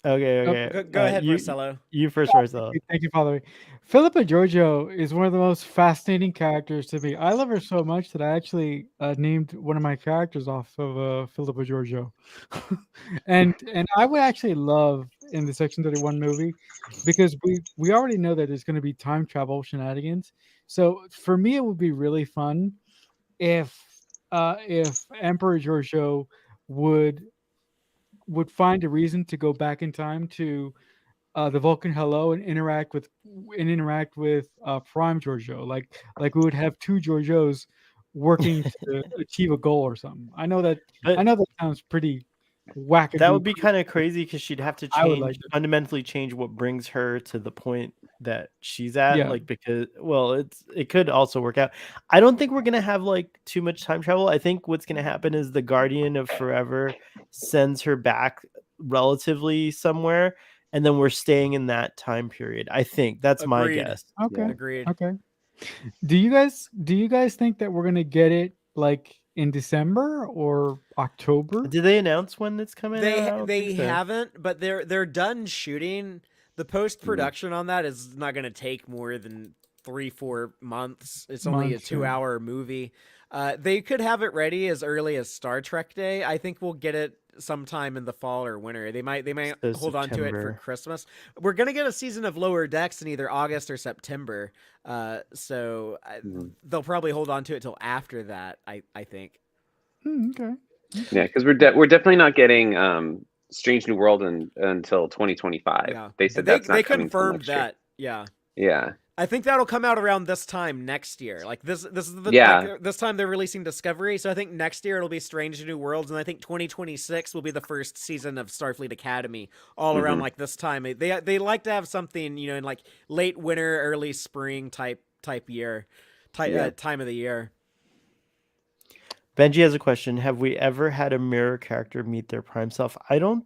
Okay. Go ahead, Marcelo. You first, Marcelo. Thank you, Father. Philippa Giorgio is one of the most fascinating characters to me. I love her so much that I actually named one of my characters off of Philippa Giorgio. and I would actually love in the Section 31 movie because we already know that there's going to be time travel shenanigans. So for me, it would be really fun if Emperor Giorgio would find a reason to go back in time to the Vulcan Hello and interact with Prime Giorgio. Like we would have two Giorgios working to achieve a goal or something. I know that sounds pretty wacky. That would be kind of crazy because she'd have to I would like fundamentally change what brings her to the point that she's at. Yeah. Like because it could also work out. I don't think we're gonna have like too much time travel. I think what's gonna happen is the Guardian of Forever sends her back relatively somewhere, and then we're staying in that time period. I think that's my Agreed. guess. Okay. Agreed. Okay. Do you guys think that we're gonna get it like in December or October? Did they announce when it's coming out? I don't They think so. haven't, but they're done shooting. The post production on that is not going to take more than 3-4 months. It's only a Months, yeah. 2-hour movie. They could have it ready as early as Star Trek Day. I think we'll get it sometime in the fall or winter. They might So hold on to it for September. Christmas. We're gonna get a season of Lower Decks in either August or September. So they'll probably hold on to it till after that. I think. Okay. yeah, because we're definitely not getting Strange New World until 2025. Yeah. They said they that's not coming till confirmed next year. that. Yeah. Yeah. I think that'll come out around this time next year. Like this is the this time they're releasing Discovery, so I think next year it'll be Strange New Worlds, and I think 2026 will be the first season of Starfleet Academy, all around like this time. They like to have something, in like late winter, early spring type year, time of the year. Benji has a question. Have we ever had a mirror character meet their prime self? I don't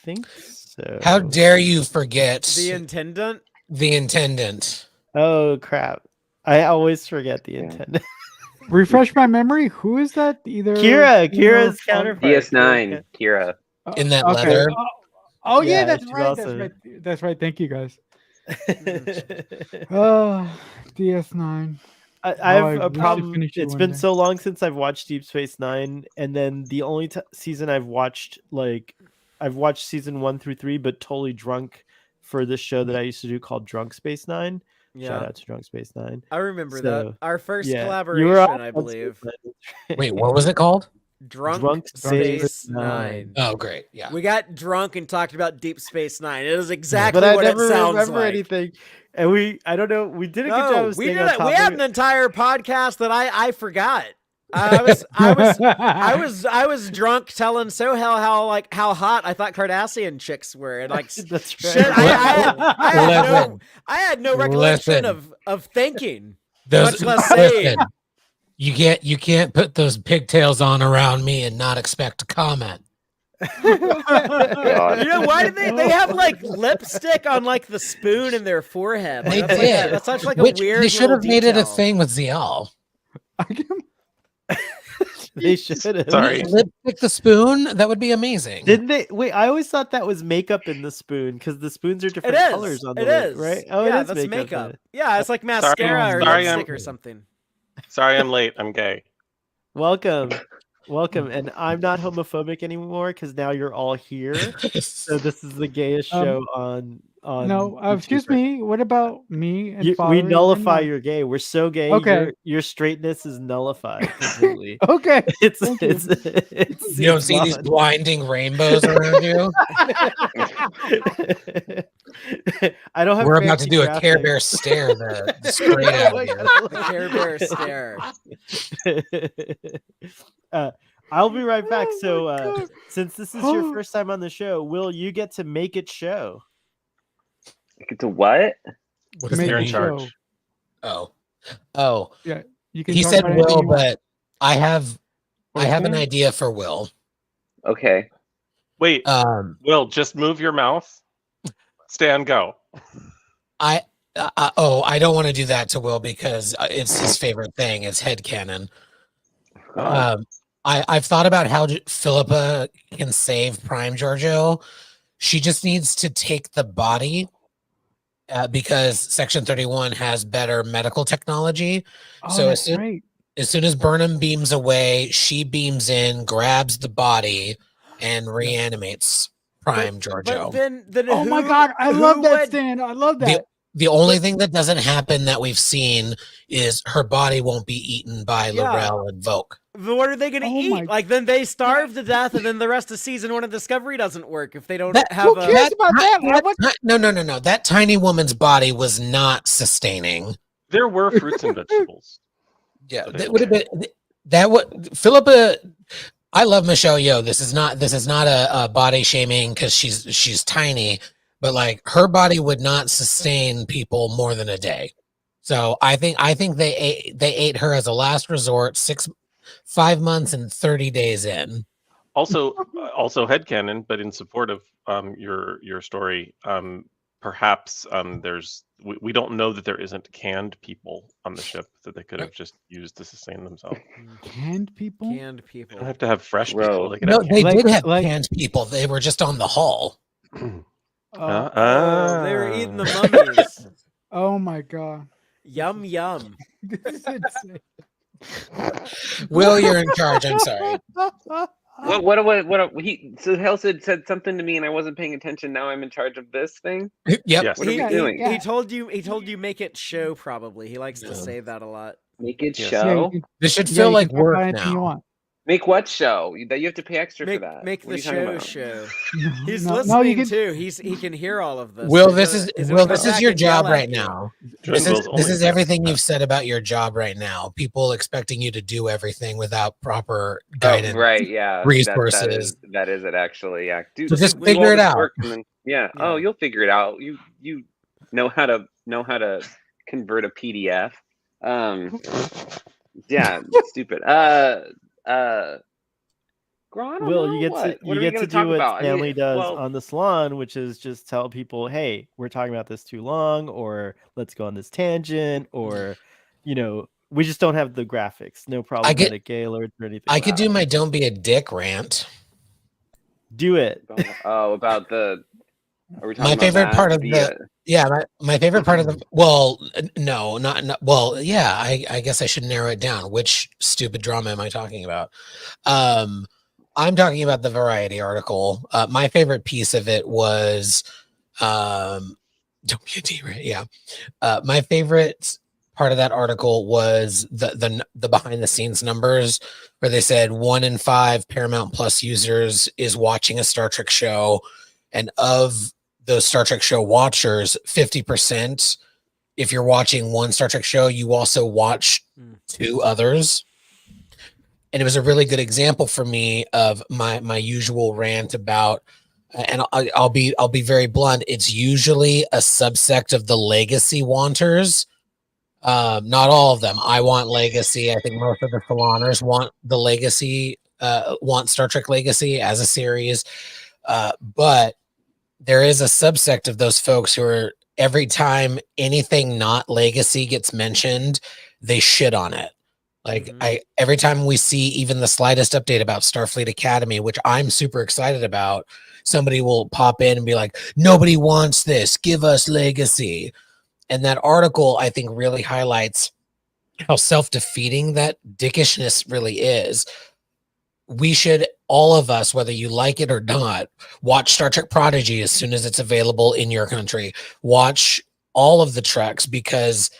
think so. How dare you forget The Intendant? the Intendant? Oh crap! I always forget the intendant. Refresh my memory. Who is that? Either Kira's counterpart. DS9, Kira. In that leather. Oh yeah, Yeah, that's she's right. awesome. That's right. That's right. Thank you guys. I Oh, DS9. have I a wish to problem. finish it It's one been day. so long since I've watched Deep Space Nine, and then the only season I've watched, I've watched season 1 through 3, but totally drunk for this show that I used to do called Drunk Space Nine. Shout out to Drunk Space Nine. I remember So, that. Our first yeah, you collaboration, were on I Drunk believe. Space Nine. Wait, what was it called? Drunk Space Nine. Oh, great. Yeah. We got drunk and talked about Deep Space Nine. It is exactly But I what never it sounds remember like. anything. And I don't know. We did a good job No, of we staying did on it. top We of had it. an entire podcast that I forgot. I was drunk telling Sohel how hot I thought Cardassian chicks were, and like That's right. shit. I had no recollection Listen. of thinking. Those, Much less saying. listen, you can't put those pigtails on around me and not expect to comment. God. You know why do they have like lipstick on like the spoon in their forehead? Like, They that's did. Like that's such like a Which weird. they should have little made it a detail. thing with Zial. They should have. Sorry. Lipstick the spoon? That would be amazing. Didn't they? Wait, I always thought that was makeup in the spoon because the spoons are It different is. colors on the It lid, is. right? Oh, yeah, it is that's makeup. makeup. then. Yeah, it's like mascara or sorry, lipstick I'm- or something. Sorry, I'm late. I'm gay. Welcome. And I'm not homophobic anymore because now you're all here. So this is the gayest show on. No, YouTube excuse right me. What about me and We Father? nullify your gay. We're so gay. Okay. Your straightness is nullified completely. Okay. it's Thank you. it's You don't see these gone. blinding rainbows around you? I don't have. We're about to fancy do a Care graphics. Bear stare the straight out of here. The Care Bear stare. I'll be right back. Oh So, my God. since this is your first time on the show, Will, you get to make it show. Get to what? What does Make that You're in it mean? charge. show. Oh, You can he talk said about anything Will, you want. but I have an Okay. idea for Will. Okay. Wait, Will, just move your mouth. Stan, go. I don't want to do that to Will because it's his favorite thing. It's headcanon. I've thought about how Philippa can save Prime Giorgio. She just needs to take the body because Section 31 has better medical technology. Oh, so that's right. as soon as Burnham beams away, she beams in, grabs the body, and reanimates Prime Giorgio. But then Oh my who- God, I who love that, would- Stan. I love that. The only thing that doesn't happen that we've seen is her body won't be eaten by Yeah. Laurel and Voke. But what are they going to Oh my- eat? Like then they starve to death, and then the rest of season 1 of Discovery doesn't work if they don't That- have Who a. cares about that? No. That tiny woman's body was not sustaining. There were fruits and vegetables. Yeah, Okay. that would have been that. What Philippa? I love Michelle Yeoh. This is not a body shaming because she's tiny, but like her body would not sustain people more than a day. So I think they ate her as a last resort. 5 months and 30 days in. Also headcanon, but in support of your story, perhaps we don't know that there isn't canned people on the ship that they could have just used to sustain themselves. Canned people? Canned They people. don't have to have fresh Bro. people. They could No, have they Like- did have like- canned people. They were just on the hull. Oh, they were eating the mummies. Oh my God. Yum yum. This is insane. Will, you're in charge. I'm sorry. So Helsed said something to me and I wasn't paying attention. Now I'm in charge of this thing. Yep. Yes. What are we Yeah, doing? yeah. He told you make it show probably. He likes to say that a lot. Make it Yes. Yeah, show. you can- This should yeah, feel you like can talk about work anything you now. want. Make what show? That you have to pay extra Make for that. make What are the you talking show about? show. No, He's no, listening no, you can, too. He can hear all of this. Will, He's this gonna- is he's Will, gonna this come is back your and yell job at right you. now. Join This Will's is only everything business. you've said about your job right now. People expecting you to do everything without proper Oh, guidance. right, yeah. resources. That is it actually. Yeah. So just do figure all it this out. work and then- yeah. Oh, Yeah. you'll figure it out. You know how to convert a PDF. Yeah, stupid. Girl, I don't Will, know you get what. to What you are we get gonna to talk do what about? I mean, Stanley does well, on the salon, which is just tell people, "Hey, we're talking about this too long," or "Let's go on this tangent," or We just don't have the graphics. No problematic gay alerts or anything. I could like do that. my "Don't be a dick" rant. Do it. About the. Are we talking My about favorite that? part of my favorite part of the no, not well, yeah, I guess I should narrow it down. Which stupid drama am I talking about? I'm talking about the Variety article. My favorite piece of it was don't be a D-ray, yeah. My favorite part of that article was the behind the scenes numbers where they said 1 in 5 Paramount Plus users is watching a Star Trek show, and of those Star Trek show watchers, 50%, if you're watching one Star Trek show, you also watch 2 others. And it was a really good example for me of my usual rant about, and I'll be very blunt. It's usually a subsect of the legacy wanters. Not all of them. I want Legacy. I think most of the Saloners want the Legacy, want Star Trek Legacy as a series. But there is a subsect of those folks who are, every time anything not Legacy gets mentioned, they shit on it. Like every time we see even the slightest update about Starfleet Academy, which I'm super excited about, somebody will pop in and be like, nobody wants this, give us Legacy. And that article, I think, really highlights how self-defeating that dickishness really is. We should, all of us, whether you like it or not, watch Star Trek Prodigy as soon as it's available in your country. Watch all of the Treks, because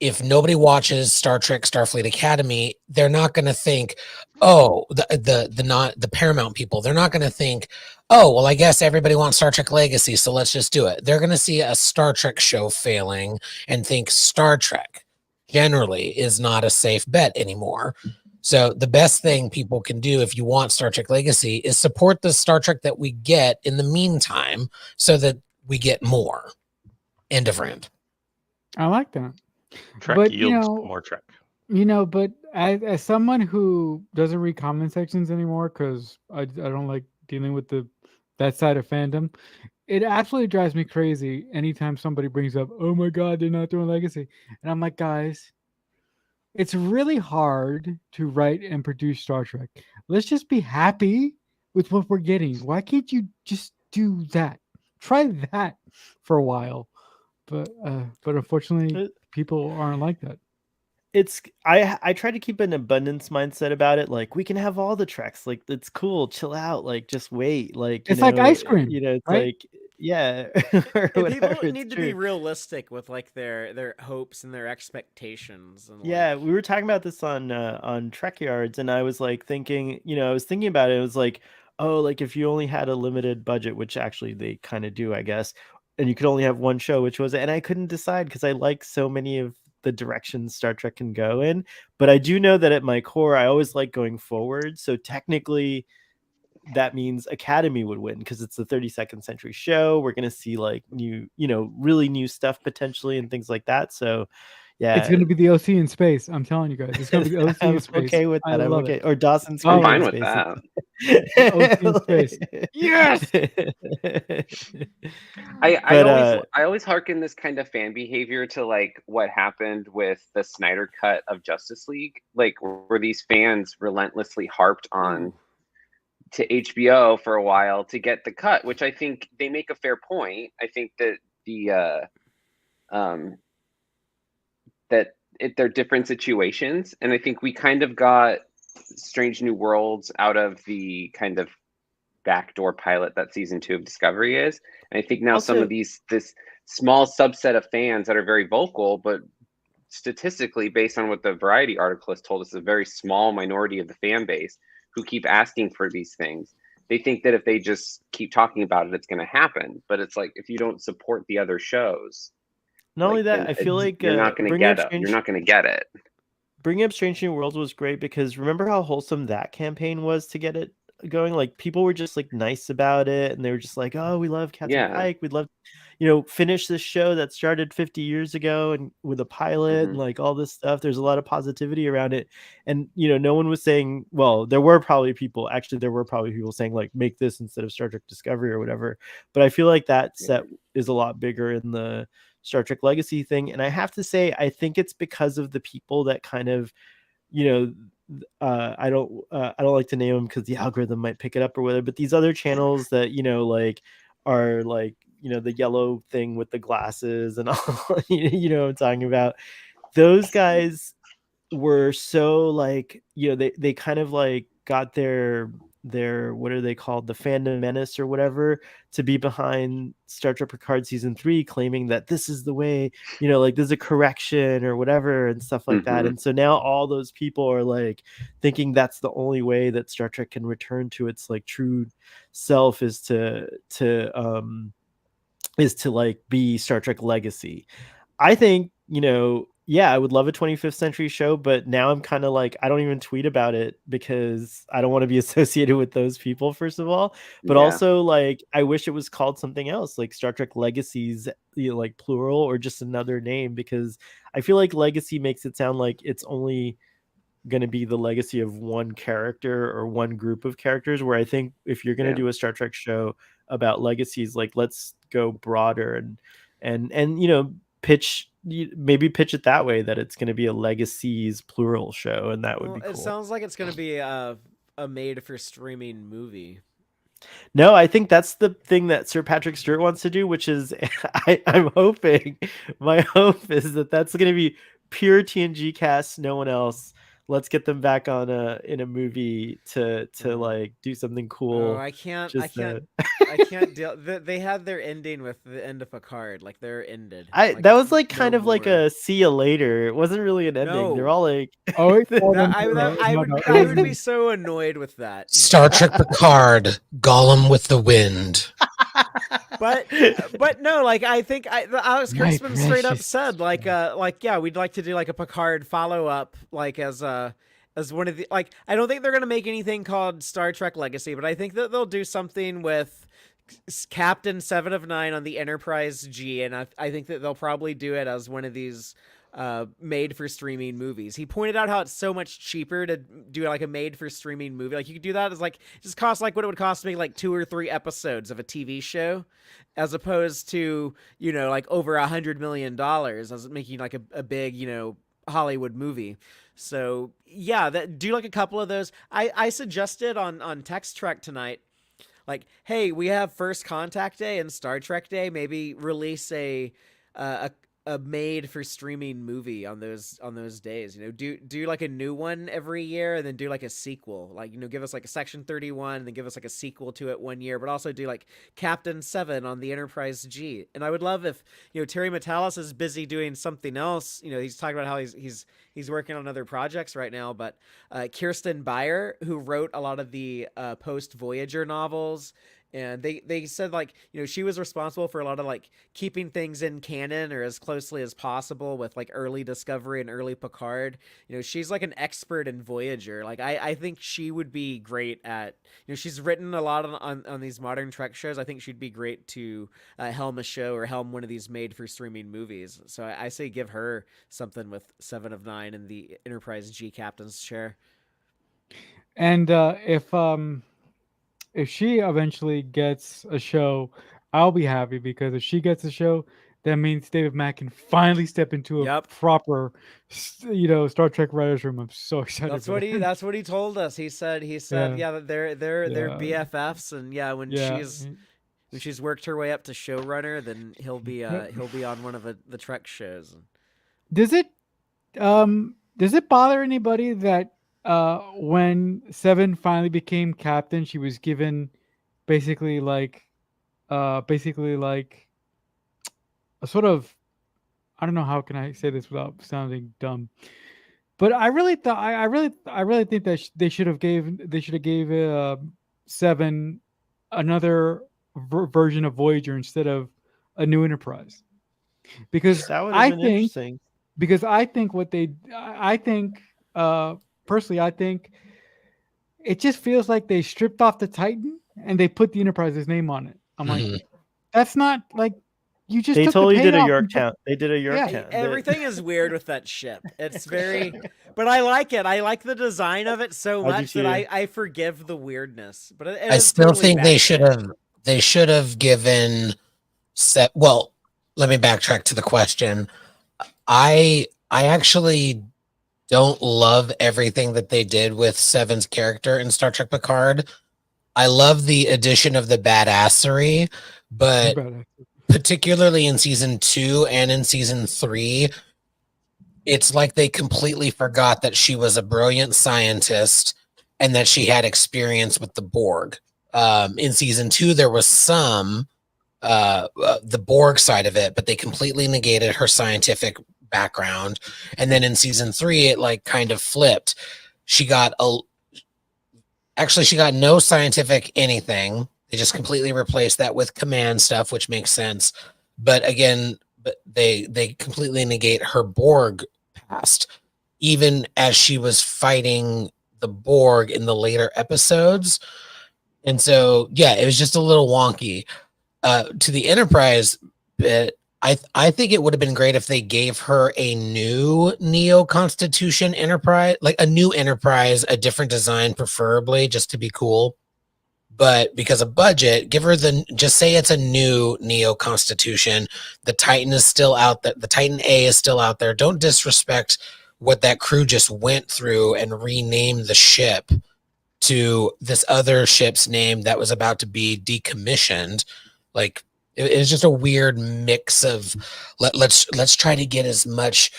if nobody watches Star Trek Starfleet Academy, they're not going to think, oh, the Paramount people, they're not going to think, oh, well, I guess everybody wants Star Trek Legacy, so let's just do it. They're going to see a Star Trek show failing and think Star Trek generally is not a safe bet anymore. So the best thing people can do if you want Star Trek Legacy is support the Star Trek that we get in the meantime so that we get more. End of rant. I like that. Trek But, yields more Trek. But as someone who doesn't read comment sections anymore because I don't like dealing with that side of fandom, it absolutely drives me crazy anytime somebody brings up, oh my God, they're not doing Legacy. And I'm like, guys, it's really hard to write and produce Star Trek. Let's just be happy with what we're getting. Why can't you just do that? Try that for a while. But unfortunately, people aren't like that. It's I try to keep an abundance mindset about it. Like, we can have all the Treks. Like, it's cool. Chill out. Like, just wait. Like, it's like ice cream. It's right? like, yeah. People need to be realistic with like their hopes and their expectations. And yeah, we were talking about this on Trek Yards, and I was like thinking, I was thinking about it. It was like, oh, like if you only had a limited budget, which actually they kind of do, I guess, and you could only have one show, which was, and I couldn't decide because I like so many of the directions Star Trek can go in. But I do know that at my core, I always like going forward. So technically, that means Academy would win because it's the 32nd century show. We're going to see like new, really new stuff potentially and things like that. So yeah, it's going to be the OC in space. I'm telling you guys, it's going to be the OC in space. Okay with that. I'm okay. It. Or Dawson's I'm Creek fine in with space. that. OC in space. Yes. I always hearken this kind of fan behavior to like what happened with the Snyder cut of Justice League, like where these fans relentlessly harped on to HBO for a while to get the cut, which I think they make a fair point. I think that they're different situations, and I think we kind of got Strange New Worlds out of the kind of backdoor pilot that season 2 of Discovery is. And I think now Also, some of this small subset of fans that are very vocal, but statistically, based on what the Variety article has told us, a very small minority of the fan base who keep asking for these things. They think that if they just keep talking about it, it's going to happen. But it's like, if you don't support the other shows, not only that, I feel like you're not going to get it. You're not going to get it. Bringing up Strange New Worlds was great because remember how wholesome that campaign was to get it going? Like, people were just like nice about it, and they were just like, oh, we love Captain Pike, we'd love finish this show that started 50 years ago and with a pilot and like all this stuff. There's a lot of positivity around it, and no one was saying, well, there were probably people saying like, make this instead of Star Trek Discovery or whatever, but I feel like that set is a lot bigger in the Star Trek Legacy thing. And I have to say, I think it's because of the people that kind of, I don't like to name them because the algorithm might pick it up or whatever, but these other channels that, like are like, the yellow thing with the glasses and all, what I'm talking about. Those guys were so like, they kind of like got their what are they called, the fandom menace or whatever, to be behind Star Trek Picard season 3, claiming that this is the way, like there's a correction or whatever and stuff like that. And so now all those people are like thinking that's the only way that Star Trek can return to its like true self, is to like be Star Trek Legacy. I think, yeah, I would love a 25th century show, but now I'm kind of like, I don't even tweet about it because I don't want to be associated with those people, first of all. But also, like, I wish it was called something else, like Star Trek Legacies, like plural, or just another name, because I feel like Legacy makes it sound like it's only going to be the legacy of one character or one group of characters, where I think if you're going to do a Star Trek show about legacies, like, let's go broader and maybe pitch it that way, that it's going to be a legacies plural show, and that would be cool. It sounds like it's going to be a made for streaming movie. No, I think that's the thing that Sir Patrick Stewart wants to do, which is I'm hoping, my hope is that that's going to be pure TNG cast, no one else. Let's get them back on in a movie to like do something cool. I can't deal. They had their ending with the end of Picard, like they're ended. That was like kind of like a see you later. It wasn't really an ending. No. They're all like, I would be so annoyed with that. Star Trek Picard, Gollum with the wind. But no, like I think Alex Kurtzman straight up said like yeah, we'd like to do like a Picard follow up, like as one of the, like, I don't think they're gonna make anything called Star Trek Legacy, but I think that they'll do something with Captain 7 of 9 on the Enterprise G, and I think that they'll probably do it as one of these made for streaming movies. He pointed out how it's so much cheaper to do like a made for streaming movie. Like you could do that as like, it just costs like what it would cost to make like 2 or 3 episodes of a TV show, as opposed to, like over $100 million as making like a big, Hollywood movie. So yeah, do like a couple of those. I suggested on Text Trek tonight, like, hey, we have First Contact Day and Star Trek Day. Maybe release a made for streaming movie on those days. Do like a new one every year, and then do like a sequel. Like, give us like a Section 31, and then give us like a sequel to it one year. But also do like Captain 7 on the Enterprise G. And I would love if Terry Matalas is busy doing something else. He's talking about how he's working on other projects right now. But Kirsten Beyer, who wrote a lot of the post Voyager novels, and they said like, she was responsible for a lot of like keeping things in canon or as closely as possible with like early Discovery and early Picard. She's like an expert in Voyager. Like I think she would be great at, she's written a lot on these modern Trek shows. I think she'd be great to helm a show or helm one of these made for streaming movies. So I say give her something with 7 of 9 in the Enterprise G captain's chair. And if she eventually gets a show, I'll be happy, because if she gets a show, that means David Mack can finally step into a proper, Star Trek writers' room. I'm so excited. That's what he told us. He said that they're BFFs, and when she's worked her way up to showrunner, then he'll be on one of the Trek shows. Does it bother anybody that when 7 finally became captain, she was given basically like a sort of, I don't know how can I say this without sounding dumb, but I really think that they should have gave 7 another version of Voyager instead of a new Enterprise, because that would have been interesting. Because I think personally, I think it just feels like they stripped off the Titan and they put the Enterprise's name on it. I'm like, that's not like, you just. They took totally the did a payoff. Yorktown. They did a Yorktown. Everything is weird with that ship. It's very, but I like it. I like the design of it so much that I forgive the weirdness. But I still think they should have given let me backtrack to the question. I actually don't love everything that they did with Seven's character in Star Trek Picard. I love the addition of the badassery, but particularly in season 2 and in season 3, it's like they completely forgot that she was a brilliant scientist and that she had experience with the Borg. In season 2, there was some the Borg side of it, but they completely negated her scientific background. And then in season 3, it like kind of flipped. She got no scientific anything. They just completely replaced that with command stuff, which makes sense. But again, they completely negate her Borg past, even as she was fighting the Borg in the later episodes. And so, yeah, it was just a little wonky. To the Enterprise bit, I think it would have been great if they gave her a new Neo Constitution Enterprise, like a new Enterprise, a different design, preferably, just to be cool. But because of budget, give her just say it's a new Neo Constitution. The Titan is still out there. The Titan A is still out there. Don't disrespect what that crew just went through and rename the ship to this other ship's name that was about to be decommissioned. Like, it was just a weird mix of let's try to get as much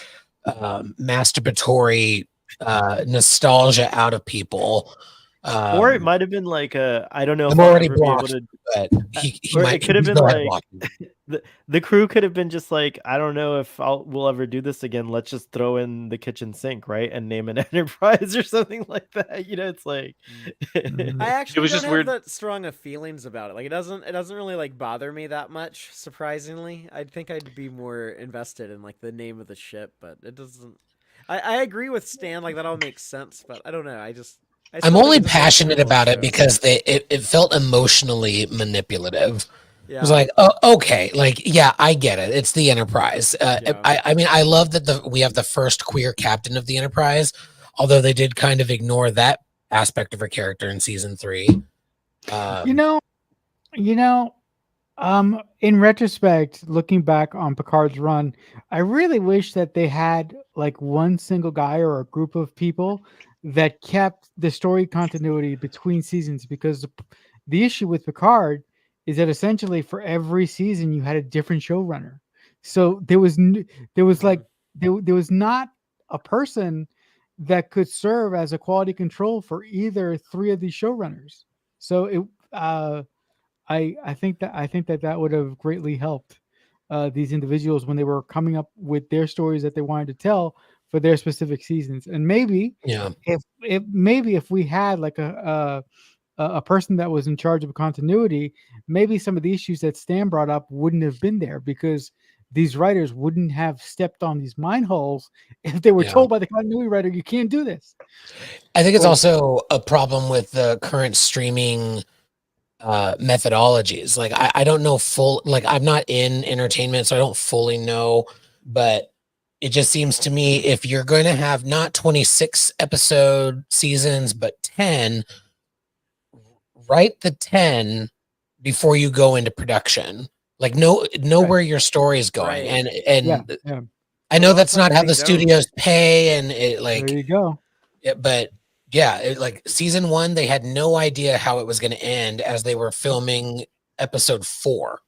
masturbatory nostalgia out of people. Or it might have been like I don't know if I'm I'll already ever be able blocked, to. but It could have he's been already like blocked. the crew could have been just like, I don't know if we'll ever do this again. Let's just throw in the kitchen sink, right, and name an Enterprise or something like that. You know, it's like I actually was don't just have weird. that strong of feelings about it. Like it doesn't really like bother me that much. Surprisingly, I think I'd be more invested in like the name of the ship, but it doesn't. I agree with Stan. Like that all makes sense, but I don't know. I'm I'm only passionate about it because it felt emotionally manipulative. Yeah. It was like, oh, okay, like, yeah, I get it. It's the Enterprise. Yeah. I mean, I love that we have the first queer captain of the Enterprise, although they did kind of ignore that aspect of her character in season 3. In retrospect, looking back on Picard's run, I really wish that they had like one single guy or a group of people that kept the story continuity between seasons, because the issue with Picard is that essentially for every season you had a different showrunner. So there was not a person that could serve as a quality control for either 3 of these showrunners. So I think that would have greatly helped these individuals when they were coming up with their stories that they wanted to tell for their specific seasons. And maybe if we had like a person that was in charge of continuity, maybe some of the issues that Stan brought up wouldn't have been there, because these writers wouldn't have stepped on these mine holes if they were told by the continuity writer, you can't do this. I think it's also a problem with the current streaming methodologies. Like I don't know I'm not in entertainment, so I don't fully know, but it just seems to me if you're going to have not 26 episode seasons but 10, write the 10 before you go into production. Like know where your story is going. Right. And I know that's not how the studios pay, and it like there you go. But yeah, like season 1, they had no idea how it was going to end as they were filming episode 4.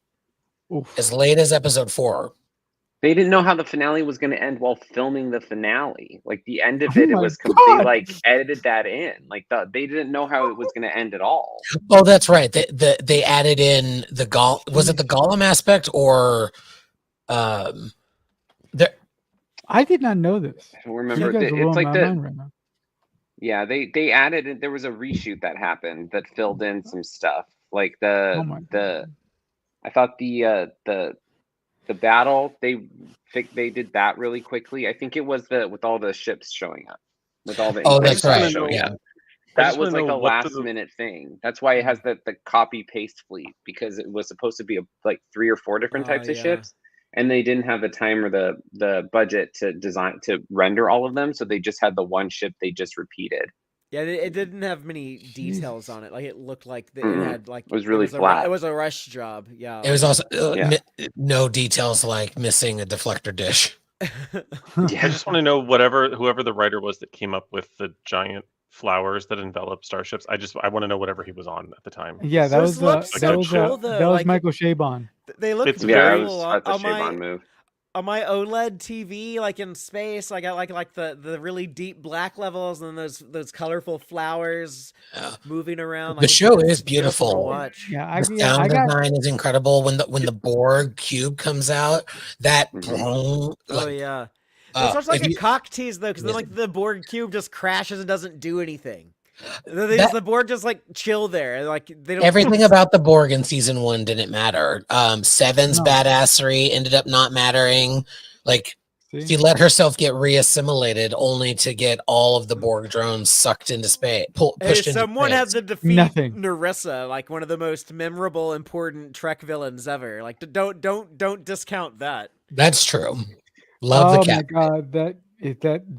Oof. As late as episode 4. They didn't know how the finale was going to end while filming the finale. Like the end of Oh it, it my was God. they like edited that in. Like they didn't know how it was going to end at all. Oh, that's right. They added in the was it the Gollum aspect or there? I did not know this. I don't remember. You guys are It's blowing like my mind right now. Yeah, they added. There was a reshoot that happened that filled in some stuff. Like Oh my I thought the battle they did that really quickly. I think it was with all the ships showing up, with all the that's Inquisitors right. showing Yeah. up. That was like a what last minute thing. That's why it has the copy paste fleet, because it was supposed to be like 3 or 4 different types of ships, and they didn't have the time or the budget to render all of them, so they just had the one ship they just repeated. Yeah, it didn't have many details Jesus. on it. Like it looked like it Mhm. had like It was really it flat. was a rush job. Yeah. It was also Yeah. no details like missing a deflector dish. I just want to know whoever the writer was that came up with the giant flowers that envelop starships. I want to know whatever he was on at the time. Yeah, that Those was look so that was cool, though, that was like- Michael Chabon. They look It's Yeah, very- beautiful that's a on Chabon my move. on my OLED TV, like in space. I got like the really deep black levels and then those colorful flowers Yeah. moving around. The Like, show it's is beautiful. to watch. Yeah, The sound I got design is incredible when the Borg cube comes out. That Mhm. Oh yeah. It's such like if a you- cock tease though, because then like the Borg cube just crashes and doesn't do anything. The Borg just like chill there, like they don't. everything about the Borg in season 1 didn't matter. Seven's No. badassery ended up not mattering. Like see? she let herself get reassimilated only to get all of the Borg drones sucked into space, Hey, pushed into someone had space. to defeat Nothing. Narissa, like one of the most memorable, important Trek villains ever. Like, don't discount that. That's true. Love Oh the cat. my god,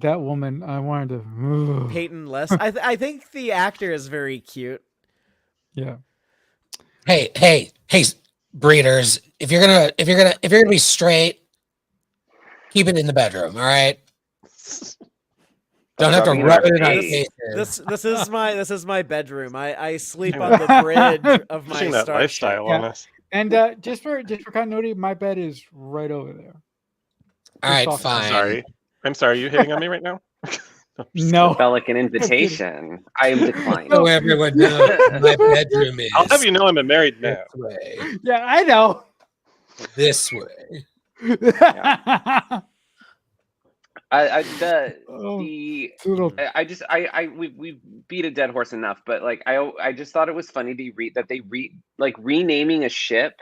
that woman, I wanted to. Peyton List. I think the actor is very cute. Yeah. Hey, breeders! If you're gonna be straight, keep it in the bedroom. All right. Don't have to Rubbing rub our it in our face. faces. This is my bedroom. I sleep on the bridge of my Pushing that starship. lifestyle on Yeah. us. And just for continuity, my bed is right over there. All right, Just fine. I'm sorry. You hitting on me right now? No. Felt like an invitation. I am declining. So everyone knows my bedroom is I'll have you know I'm a married man. this way. Yeah, I know. This way. Oh, The little I just we beat a dead horse enough, but like I just thought it was funny to read that like renaming a ship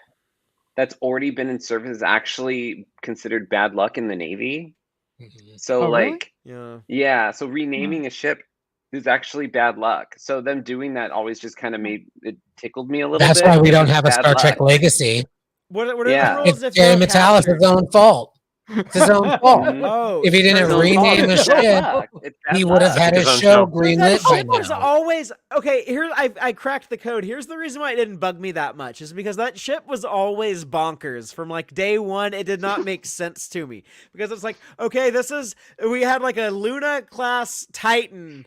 that's already been in service is actually considered bad luck in the Navy. So Oh, really? like Yeah. so renaming a ship is actually bad luck. So them doing that always just kind of made it tickled me a little That's bit. why we because don't it's have a bad Star Trek luck. legacy. What are Yeah. the rules It's if Jerry you're Metalis' captured? own fault. It's his own fault. Mhm. Oh, If he didn't It's his own fault. rename a It's bad ship, luck. It's bad he would have luck. had his His own show show. that greenlit by ship was now. always okay. Here, I cracked the code. Here's the reason why it didn't bug me that much is because that ship was always bonkers from like day one. It did not make sense to me because it's like, okay, we had like a Luna class Titan,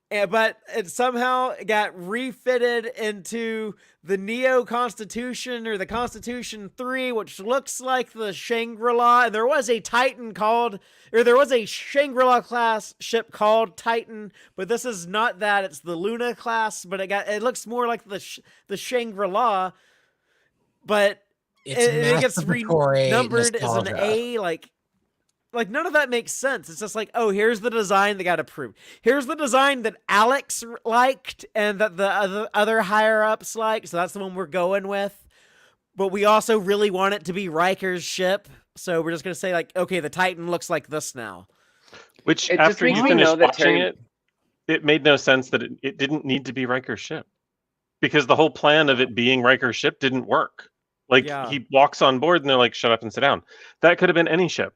but it somehow got refitted into the Neo Constitution or the Constitution 3, which looks like the Shangri-La. And there was a Shangri-La class ship called Titan, but this is not that. It's the Luna class, but it looks more like the Shangri-La, but It's it gets masturbatory renumbered as an nostalgia. A, like none of that makes sense. It's just like, oh, here's the design that got approved. Here's the design that Alex liked and that the other higher ups liked. So that's the one we're going with. But we also really want it to be Riker's ship. So we're just going to say like, okay, the Titan looks like this now. Which It just after makes you me finished know that watching Terry- it made no sense that it didn't need to be Riker's ship. Because the whole plan of it being Riker's ship didn't work. Like Yeah. he walks on board and they're like, shut up and sit down. That could have been any ship.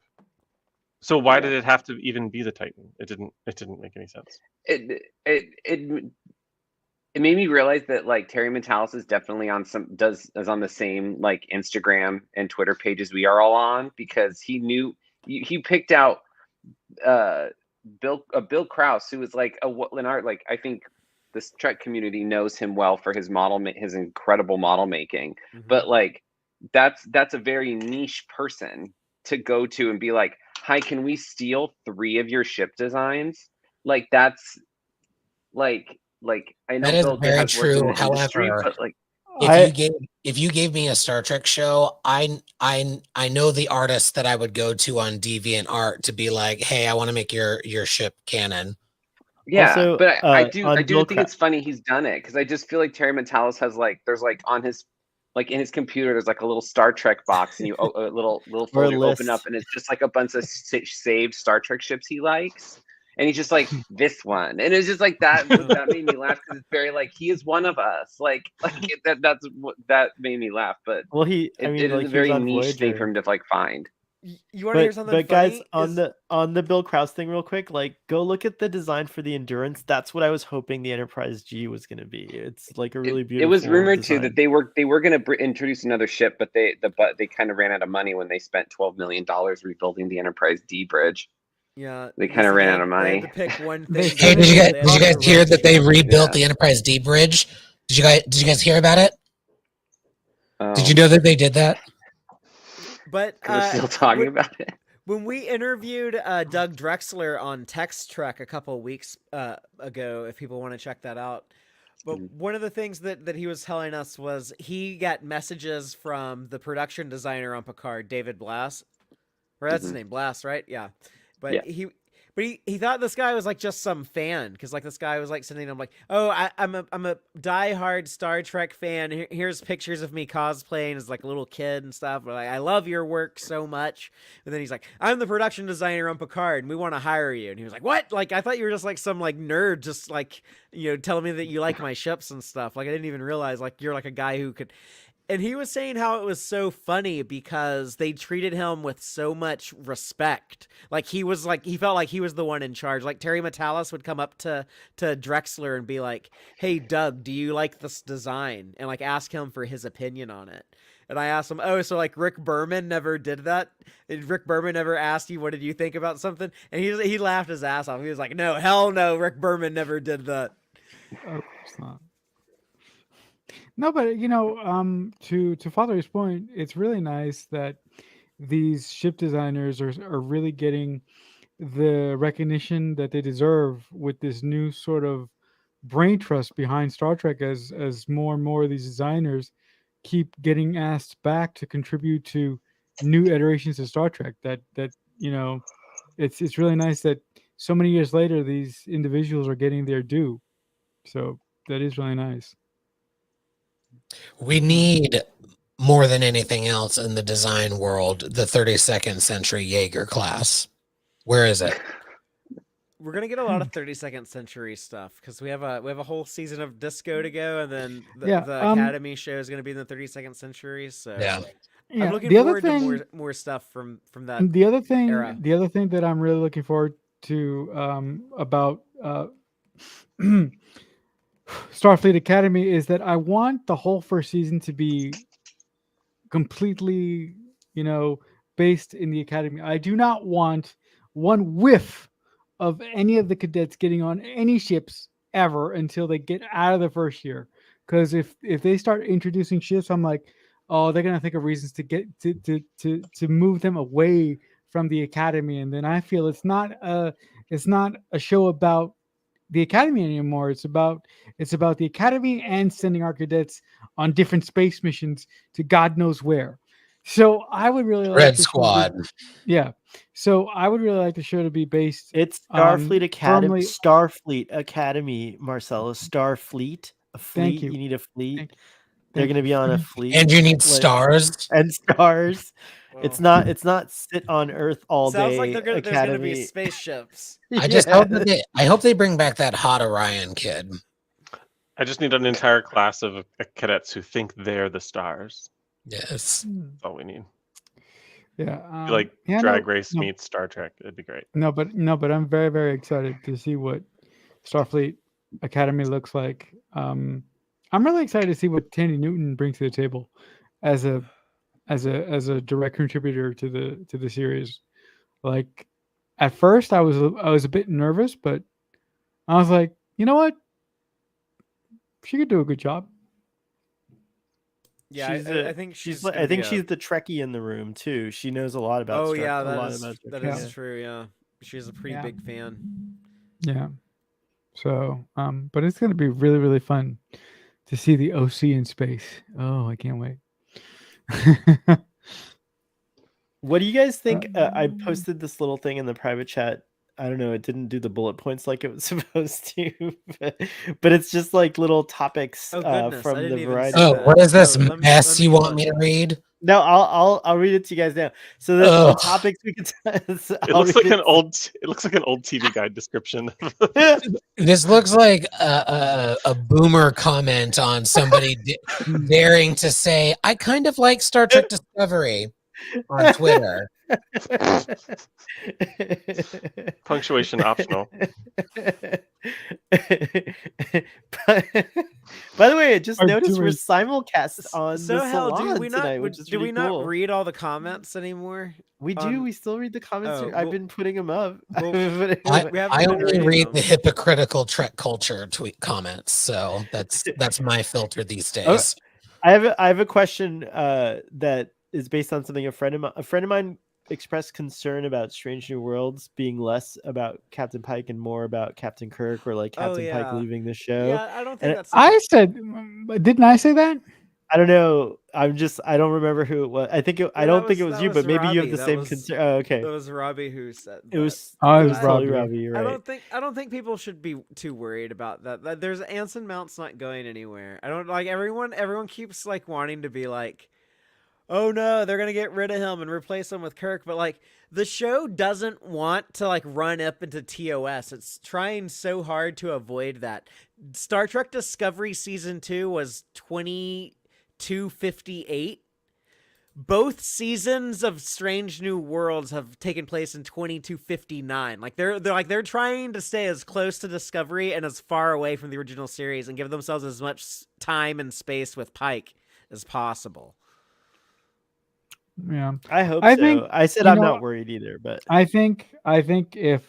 So why did it have to even be the Titan? It didn't make any sense. It made me realize that like Terry Metalis is definitely is on the same like Instagram and Twitter pages we are all on, because he picked out Bill Krause, who was like I think this Trek community knows him well for his his incredible model making, but like that's a very niche person to go to and be like, hi, can we steal 3 of your ship designs? Like that's like I know That is Bill very has worked in true. the industry, However, but like if you gave me a Star Trek show, I know the artist that I would go to on DeviantArt to be like, hey, I want to make your ship canon. yeah, Also, but I on do Bill think it's funny he's done it, because I just feel like Terry Metalis has there's on his in his computer there's a little Star Trek box, and a little Or a folder you open list. up, and it's just a bunch of saved Star Trek ships he likes, and he's just like, this one, and it's just like that made me laugh, because it's very he is one of us, that made me laugh, but Well, he it was is a very on niche thing for Voyager. him to find. You want to hear something But guys, funny? on the Bill Krause thing, real quick, like go look at the design for the Endurance. That's what I was hoping the Enterprise G was going to be. It's like a really It beautiful. was rumored too design. that they were going to introduce another ship, but they kind of ran out of money when they spent $12 million rebuilding the Enterprise D bridge. Yeah, They kinda listen, ran they out of had- They had money. to pick one They thing. said Hey, did you it- guys They did you had guys to hear that they rotate. rebuilt Yeah. the Enterprise D bridge? Did you guys hear about it? Did you Oh, know that they did that? But we're still talking about it. when we interviewed Doug Drexler on Text Trek a couple of weeks ago, if people want to check that out. But one of the things that he was telling us was he got messages from the production designer on Picard, David Blass. Or that's his Mhm. name, Blass, right? Yeah. But Yeah. he thought this guy was like just some fan because like this guy was like sending him like, oh, I'm a diehard Star Trek fan. Here's pictures of me cosplaying as like a little kid and stuff. But like, I love your work so much. And then he's like, I'm the production designer on Picard, and we want to hire you. And he was like, what? Like I thought you were just like some like nerd, just like telling me that you like my ships and stuff. Like I didn't even realize like you're like a guy who could. And he was saying how it was so funny because they treated him with so much respect. Like he felt like he was the one in charge. Like Terry Metalis would come up to Drexler and be like, "Hey Doug, do you like this design?" And like ask him for his opinion on it. And I asked him, "Oh, so like Rick Berman never did that? Rick Berman never asked you what did you think about something?" And he laughed his ass off. He was like, "No, hell no, Rick Berman never did that." Of course not. No, but to Father's point, it's really nice that these ship designers are really getting the recognition that they deserve with this new sort of brain trust behind Star Trek as more and more of these designers keep getting asked back to contribute to new iterations of Star Trek. It's really nice that so many years later these individuals are getting their due. So that is really nice. We need more than anything else in the design world the 32nd century Jaeger class. Where is it? We're gonna get a lot of 32nd century stuff because we have a whole season of Disco to go, and then the Academy show is gonna be in the 32nd century. So Yeah. I'm looking the other forward thing, to more stuff from that. the other thing, era. the other thing that I'm really looking forward to about Starfleet Academy is that I want the whole first season to be completely, based in the Academy. I do not want one whiff of any of the cadets getting on any ships ever until they get out of the first year. Because if they start introducing ships, I'm like, oh, they're gonna think of reasons to get to move them away from the Academy, and then I feel it's not a show about the Academy anymore. It's about the Academy and sending our cadets on different space missions to God knows where. So I would really like Red the show to Squad. yeah. So I would really like the show to be based. It's Starfleet Academy. firmly- Starfleet Academy, Marcellus. Starfleet. A fleet. Thank you. You need a fleet. Thank- They're thank going to you. be on a fleet. And you need like- stars. and stars. It's Well, not sit on Earth all sounds day. like there's gonna Academy. be spaceships. I just hope that I hope they bring back that hot Orion kid. I just need an entire class of cadets who think they're the stars. Yes. That's all we need. Yeah. Like yeah, Drag no, Race no. meets Star Trek. It'd be great. No, but I'm very, very excited to see what Starfleet Academy looks like. I'm really excited to see what Tandy Newton brings to the table as a direct contributor to the series. Like at first I was a bit nervous, but I was like, you know what? She could do a good job. Yeah, I think she's. I think she's the Trekkie in the room too. She knows a lot about. Oh Star, yeah, a lot that is about that Trek. is true. Yeah, she's a pretty Yeah. big fan. Yeah. So, but it's gonna be really, really fun to see the OC in space. Oh, I can't wait. What do you guys think? I posted this little thing in the private chat. I don't know. It didn't do the bullet points like it was supposed to, but it's just like little topics Oh, goodness, I from didn't the even variety. see Oh, that. what is this Oh, let me- mess let me you pull want it. me to read? No, I'll read it to you guys now. So the Ugh. topics we could. It looks like an old. It looks like an old TV guide description. This looks like a boomer comment on somebody daring to say, "I kind of like Star Trek Discovery" on Twitter. Punctuation optional. By the way, I just Our noticed we're viewers- simulcast on So the hell, do salon we not? tonight, which is Do really we not cool. read all the comments anymore? We do. We still read the comments. Oh, I've well- been putting them up. well, I, We haven't I been only reading read them. the hypocritical Trek culture tweet comments, so that's my filter these days. I have a question that is based on something a friend of mine expressed concern about Strange New Worlds being less about Captain Pike and more about Captain Kirk, or like Oh, Captain Pike yeah. leaving the show. Yeah, I don't think And that's. I said, didn't I say that? I don't know. I don't remember who it was. I think I don't think it was that you, but maybe you have Robbie. the That same was- concern. Oh, okay. It was Robbie who said It was. Oh, it it was was totally Robbie. Robbie. You're right. I don't think people should be too worried about that. There's Anson Mount's not going anywhere. I don't like everyone keeps like wanting to be like, oh no, they're gonna get rid of him and replace him with Kirk, but like the show doesn't want to like run up into TOS. It's trying so hard to avoid that. Star Trek Discovery season 2 was 2258. Both seasons of Strange New Worlds have taken place in 2259. Like they're trying to stay as close to Discovery and as far away from the original series and give themselves as much time and space with Pike as possible. Yeah. I hope I so. think, I said you I'm know, not worried either, but I think if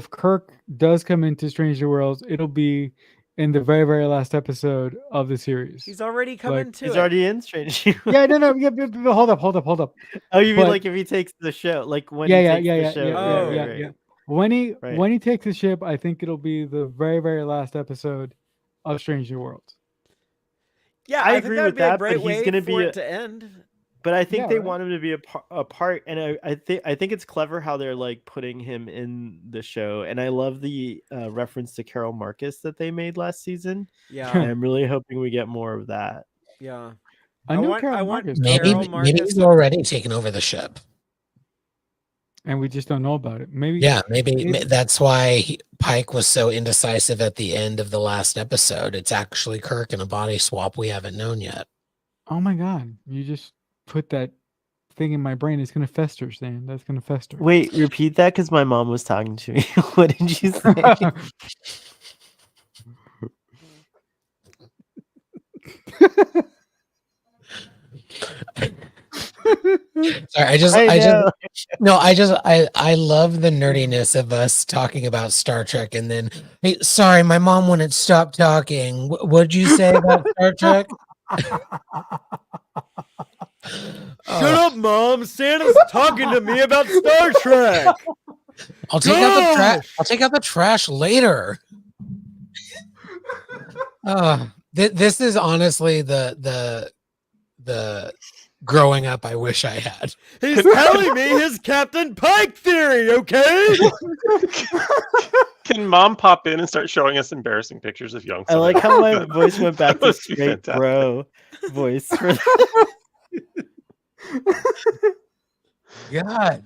Kirk does come into Strange New Worlds, it'll be in the very, very last episode of the series. He's already coming Like, to he's it. already in Strange New Yeah, no, yeah, but hold up. Oh, you mean But- like if he takes the show, like when Yeah, he takes the show? Oh, yeah. When he Right. takes the ship, I think it'll be the very, very last episode of Strange New Worlds. Yeah, I think agree that'd with be a that, great but he's way gonna for be it to end. But I think Yeah, they right. want him to be a part, and I think it's clever how they're like putting him in the show, and I love the reference to Carol Marcus that they made last season, Yeah, and I'm really hoping we get more of that. yeah. I know want- Carol I want Marcus, Maybe Carol maybe Marcus he's to- already taken over the ship. and we just don't know about it. Maybe. Yeah, maybe It- that's why Pike was so indecisive at the end of the last episode. It's actually Kirk in a body swap we haven't known yet. Oh my God! You just put that thing in my brain. It's gonna fester, Stan. That's gonna fester. Wait, repeat that because my mom was talking to me. What did you say? Sorry, I just know. I love the nerdiness of us talking about Star Trek, and then hey, sorry, my mom wouldn't stop talking. What'd you say about Star Trek? Shut up, Mom! Santa's talking to me about Star Trek. I'll take out the trash. Gosh! I'll take out the trash later. This is honestly the growing up I wish I had. He's telling me his Captain Pike theory. Okay. Can Mom pop in and start showing us embarrassing pictures of young? I like how my Sonic? voice went back That to would be straight fantastic. bro voice. For God.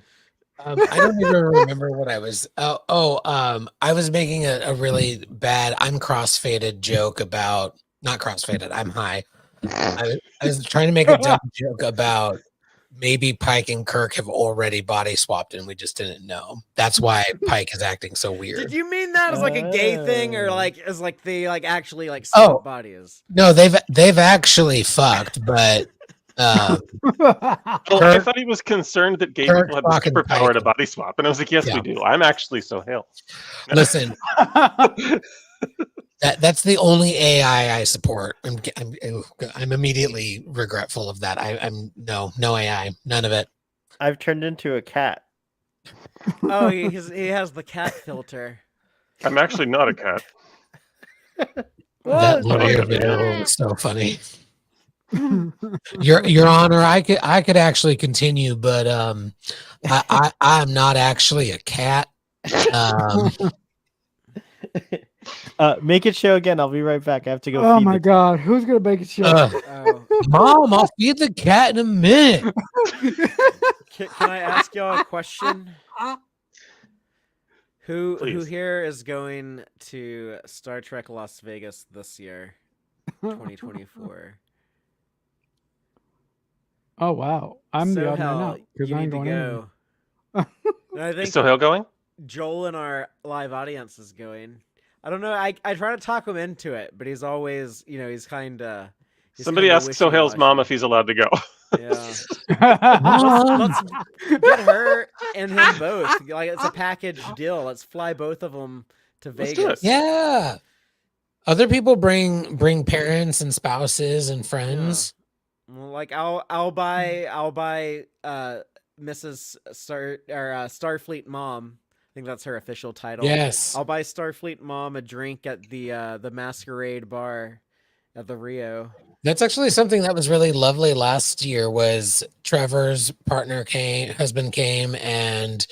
I don't even remember what I was. I was making a really bad. I'm crossfaded joke about not crossfaded. I'm high. I was trying to make a dumb joke about maybe Pike and Kirk have already body swapped and we just didn't know. That's why Pike is acting so weird. Did you mean that as like a gay thing, or Oh. like as like they like actually like Oh. swap bodies? No, they've actually fucked, but Well, I Kirk- thought he was concerned that gay Kirk people had the fucking superpower Pike. to body swap, and I was like, "Yes, Yeah. we do. I'm actually so hale." listen, that's the only AI I support. I'm immediately regretful of that. I'm no AI, none of it. I've turned into a cat. Oh, he has the cat filter. I'm actually not a cat. That Laurier video was so funny. Your Honor, I could actually continue, but I'm not actually a cat. Make it show again. I'll be right back. I have to go. Oh feed my the- God! Who's gonna make it show? Oh. Mom, I'll feed the cat in a minute. Can I ask y'all a question? Who Please. here is going to Star Trek Las Vegas this year, 2024? Oh wow, I'm the odd man Sohel, out because you I need ain't to going anywhere. go. And I Is think Sohail going? Joel in our live audience is going. I don't know. I try to talk him into it, but he's always, he's kind of. Somebody ask Sohail's mom if he's allowed to go. Yeah. Mom! Let's get her and him both. Like it's a package deal. Let's fly both of them to Let's do it. Vegas. Yeah. Other people bring parents and spouses and friends. Well, like I'll buy Mrs. Starfleet Mom. I think that's her official title. Yes. I'll buy Starfleet Mom a drink at the Masquerade bar at the Rio. That's actually something that was really lovely last year was Trevor's husband came and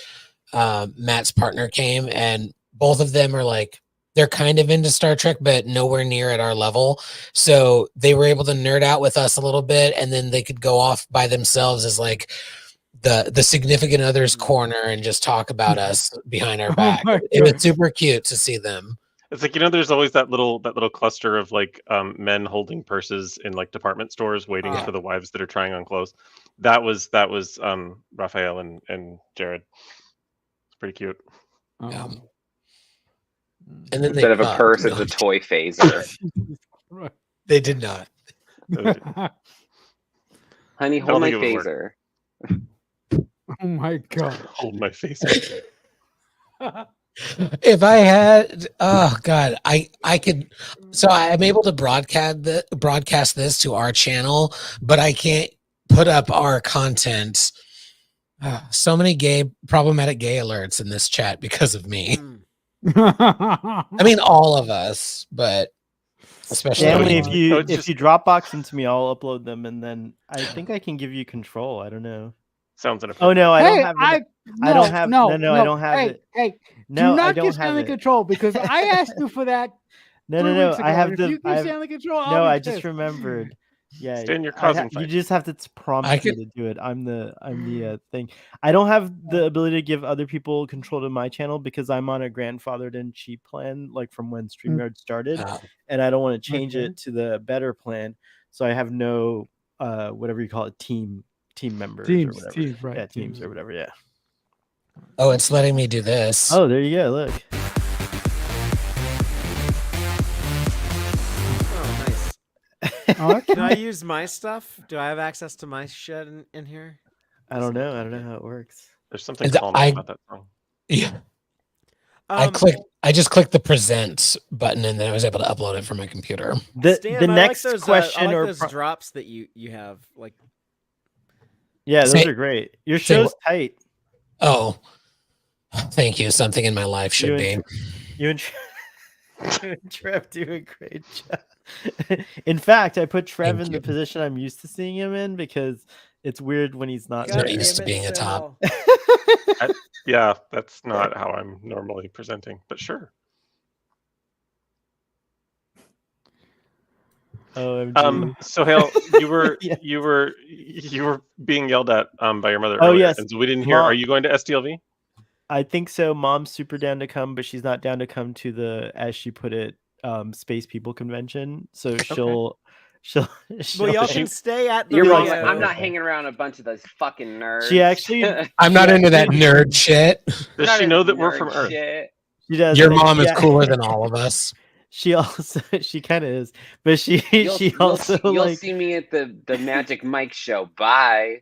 Matt's partner came, and both of them are like, they're kind of into Star Trek, but nowhere near at our level. So they were able to nerd out with us a little bit, and then they could go off by themselves as like the significant other's corner and just talk about us behind our back. my It was God. super cute to see them. It's like, there's always that little cluster of like men holding purses in like department stores waiting Ah. for the wives that are trying on clothes. That was Raphael and Jared. It's pretty cute. Um, And then Instead of a fucked. purse, it's a toy phaser. They did not. Honey, don't hold my think it would work. phaser. oh my God. Hold my face. If I had, oh God, I could. So I'm able to broadcast this to our channel, but I can't put up our content. So many problematic gay alerts in this chat because of me. I mean, all of us, but especially Stanley, me. if you No, if it's you Dropbox them to me, I'll upload them, and then I think I can give you control. I don't know. Sounds inappropriate. Oh no, I don't Hey, have. I don't have- no, I don't have hey, it. Hey, No, do I not don't give have Stanley it. control because I asked you for that. No, 3 no, weeks no. ago, I have and if you the. give I have, Stanley control, I'll no, be I just pissed. remembered. Yeah, Stan, you're causing you fight. just have to prompt I me could- to do it. I'm the thing. I don't have the ability to give other people control to my channel because I'm on a grandfathered in cheap plan, like from when StreamYard started, and I don't want to change Okay. it to the better plan. So I have no whatever you call it, team members or Teams, whatever. teams, right? Yeah, teams or whatever. Yeah. Oh, it's letting me do this. Oh, there you go. Look. Oh, nice. Oh, that's Can I nice. use my stuff? Do I have access to my shit in here? I don't know. I don't know how it works. There's something And calming I- about that song. Yeah. Um, I just clicked the present button and then I was able to upload it from my computer. Stan, The I next like those, question I like or those drops that you have. Like, yeah, those Say- are great. Your say show's tight. Oh, thank you. Something in my life should be. You and you and Trev do a great job. In fact, I put Trev Thank in you. the position I'm used to seeing him in because it's weird when he's not He's not there. used to being a top. Yeah, that's not how I'm normally presenting, but sure. OMG. Sohail, you were Yeah. you were being yelled at by your mother Oh, earlier, yes. and so we didn't hear. Mom- Are you going to STLV? I think so. Mom's super down to come, but she's not down to come to the, as she put it, Space People Convention. So she'll well, y'all She- can stay at the Your mom's Rio. like, I'm not hanging around a bunch of those fucking nerds. She actually- I'm not Yeah. into that nerd shit. Does Not she into know that we're nerd from Earth? shit. she does. Your but mom is yeah, cooler than all of us. She also she kind of is, but she also you'll like see me at the Magic Mike show. Bye.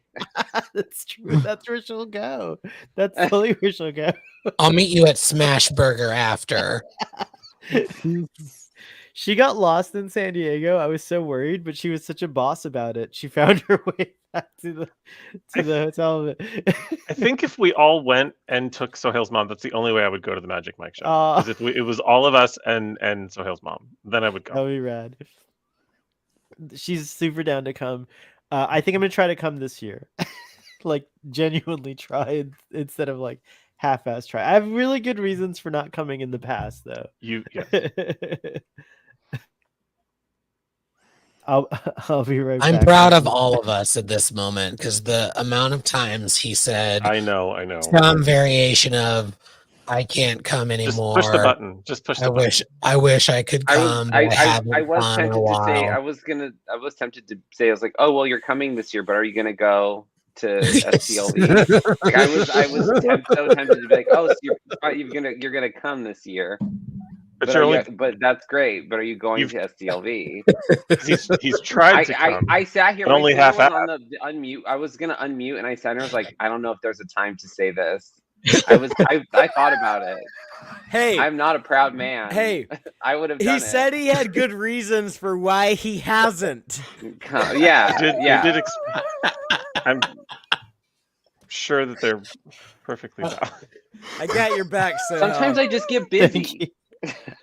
that's true. That's where she'll go. That's totally where she'll go. I'll meet you at Smash Burger after. She got lost in San Diego. I was so worried, but she was such a boss about it. She found her way back to the hotel. I think if we all went and took Sohail's mom, that's the only way I would go to the Magic Mike show. Aw. Is if it was all of us and Sohail's mom, then I would That go. would be rad. She's super down to come. I think I'm gonna try to come this year. Like genuinely try instead of like half-ass try. I have really good reasons for not coming in the past though. I'll be right back. I'm proud of all of us at this moment because the amount of times he said I know. some variation of, I can't come Just anymore. push the button. Just push the I button. wish I could I come. was but I haven't I was come in a tempted to say while. I was tempted to say I was like, oh well, you're coming this year, but are you gonna go to STLV? Like I was so tempted to be like, oh, so you're gonna come this year, But you're only but that's great. But are you going You've- to STLV? he's tried to come. I sat here but only right when I half was on the unmute. I was gonna unmute, and I sat there. I was like, I don't know if there's a time to say this. I thought about it. Hey, I'm not a proud man. hey, I would have done he it. said he had good reasons for why he hasn't. Yeah. I'm sure that they're perfectly valid. I got your back, so Sometimes I just get busy.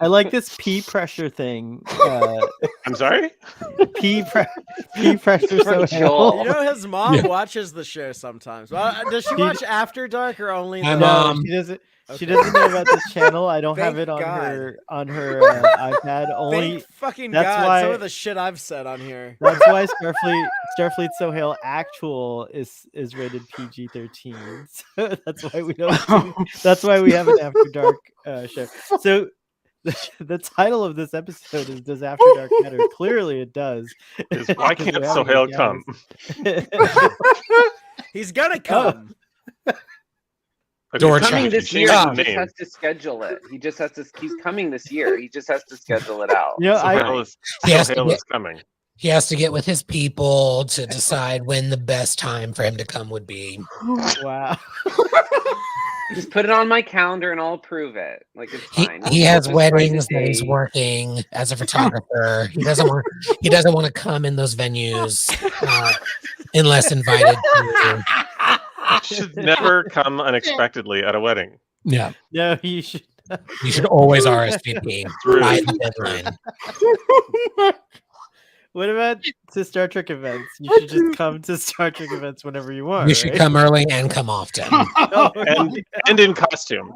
I like this pee pressure thing. I'm sorry? Pee pressure. From So Joel. You know, his mom watches the show sometimes. Well, does she watch After Dark or only? My the- mom. she doesn't. She Okay. doesn't know about this channel. I don't have Thank it on God. her iPad. Only Thank fucking that's God! why- Some of the shit I've said on here. that's why Starfleet Sohail Actual is rated PG-13. So that's why we don't. That's why we have an After Dark show. So the title of this episode is "Does After Dark Matter?" Clearly, it does. Is why Because can't we're having Sohail a come? guest. He's gonna come. But Door he's Coming check. this changing year, the he just name. has to schedule it. He's coming this year. He just has to schedule it out. You know, He has to Sohail get- is coming. He has to get with his people to decide when the best time for him to come would be. wow. Just put it on my calendar and I'll approve it. Like it's fine. He We'll has just write the weddings that he's date. working as a photographer. He doesn't want to come in those venues unless invited to. Should never come unexpectedly at a wedding. Yeah, No, you should. you should always RSVP True. by the deadline. What about to Star Trek events? You should just come to Star Trek events whenever you want. You should right? come early and come often. Oh, And in costume,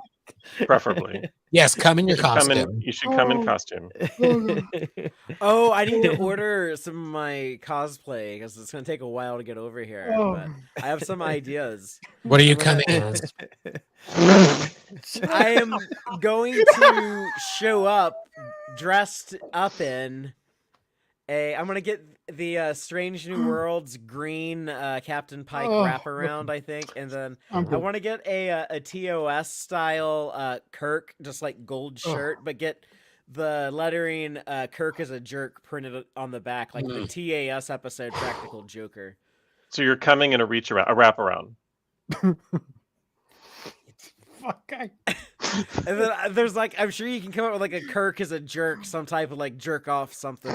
preferably. Yes, come in your You should come in, costume. you should come in costume. Oh, I need to order some of my cosplay because it's gonna take a while to get over here. But I have some ideas. What are you coming as? I am going to show up dressed up in I'm gonna get the Strange New Worlds green Captain Pike Oh. wraparound, I think, and then I'm I good. want to get a TOS style Kirk, just like gold Oh. shirt, but get the lettering Kirk is a jerk printed on the back, like the TAS episode Practical Joker. So you're coming in a wraparound. Fuck. And then there's like, I'm sure you can come up with like a Kirk is a jerk, some type of like jerk off something.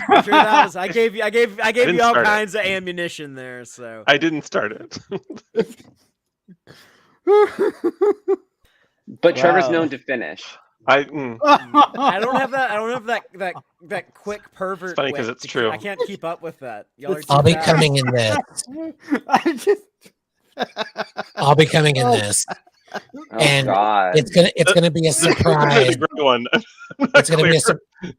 I'm sure that was. I gave you didn't all start it. kinds of ammunition there. So I didn't start it. But Trevor's Wow. known to finish. I I don't have that quick pervert. It's funny 'cause wit it's to true. I can't keep up with that. Y'all are I'll too be fast. coming in this. I just. I'll be coming in this. Oh And God. It's gonna be a surprise. The gray one. It's gonna be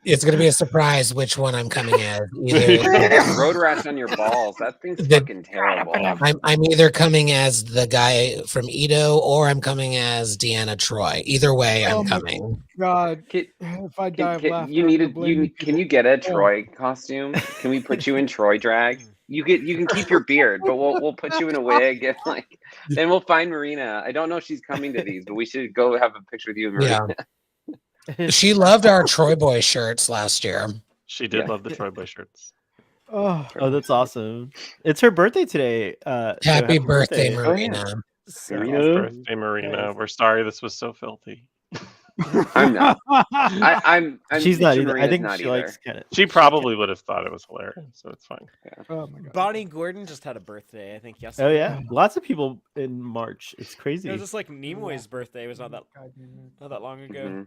it's gonna be a surprise which one I'm coming as. Either Road rash on your balls. That thing's The- fucking terrible. I'm either coming as the guy from Edo or I'm coming as Deanna Troy. Either way, Oh I'm my coming. God. Can, If I die of laughter, you I'm need gonna blame you. can you get a Troy costume? Can we put you in Troy drag? You can keep your beard, but we'll put you in a wig and then we'll find Marina. I don't know if she's coming to these, but we should go have a picture with you and Marina. Yeah. She loved our Troy Boy shirts last year. She did Yeah. love the Troy Boy shirts. Oh, Oh, that's awesome. It's her birthday today. So Happy birthday, Oh, Marina. Happy Marina. birthday, Marina. We're sorry this was so filthy. I'm not. I'm She's not sure either. I Marina's think not she either. likes kind of. She probably would have thought it was hilarious, so it's fine. oh my God. Bonnie Gordon just had a birthday, I think yesterday. Oh yeah, lots of people in March. It's It crazy. was just like Nimoy's birthday was not that long ago. Mhm.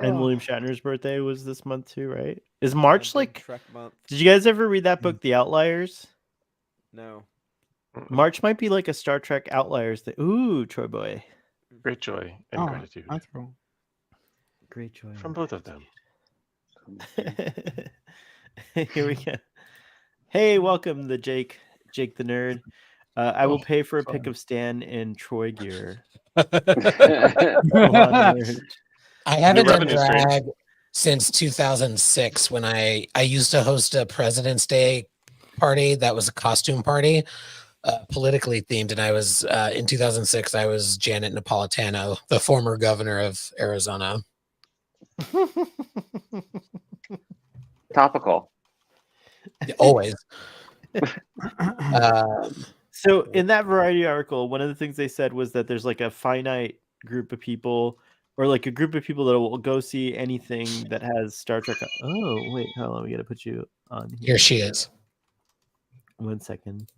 And William Shatner's birthday was this month too, right? Is March Big like? Trek month? Did you guys ever read that book, The Outliers? No. March might be like a Star Trek Outliers thing. Ooh, Troy Boy. Great joy and Oh, gratitude that's cool. Great joy. from both of them. Here we go. Hey, welcome the Jake the nerd. I will pay for a pic of Stan in Troy gear. Full on merch. I haven't done revenue stream. drag since 2006 when I used to host a President's Day party that was a costume party, politically themed, and I was in 2006 I was Janet Napolitano, the former governor of Arizona. Topical. Always. So in that Variety article, one of the things they said was that there's like a finite group of people, or like a group of people that will go see anything that has Star Trek. Oh wait, hold on, we got to put you on here. Here she is. 1 second.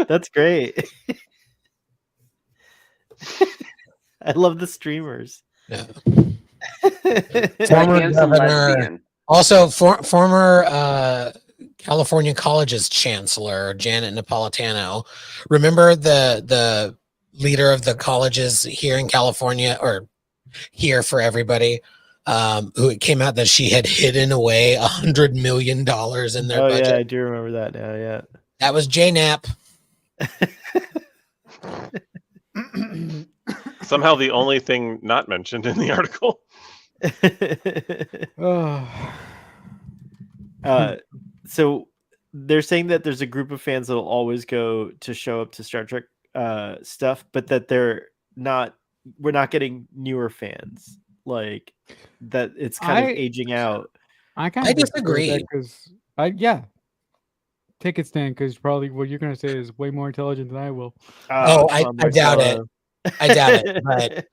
That's great. I love the streamers. Yeah. Former Former governor. lesbian. Also, former California College's chancellor, Janet Napolitano. Remember the leader of the colleges here in California, or here for everybody, who it came out that she had hidden away $100 million in their Oh budget. yeah, I do remember that now. Yeah. That was JNAP. Somehow the only thing not mentioned in the article. So they're saying that there's a group of fans that'll always go to show up to Star Trek stuff, but that we're not getting newer fans, like that it's kind of aging out. I kind I of disagree. because take it, Stan, because probably what you're gonna say is way more intelligent than I will. I doubt it. I doubt it.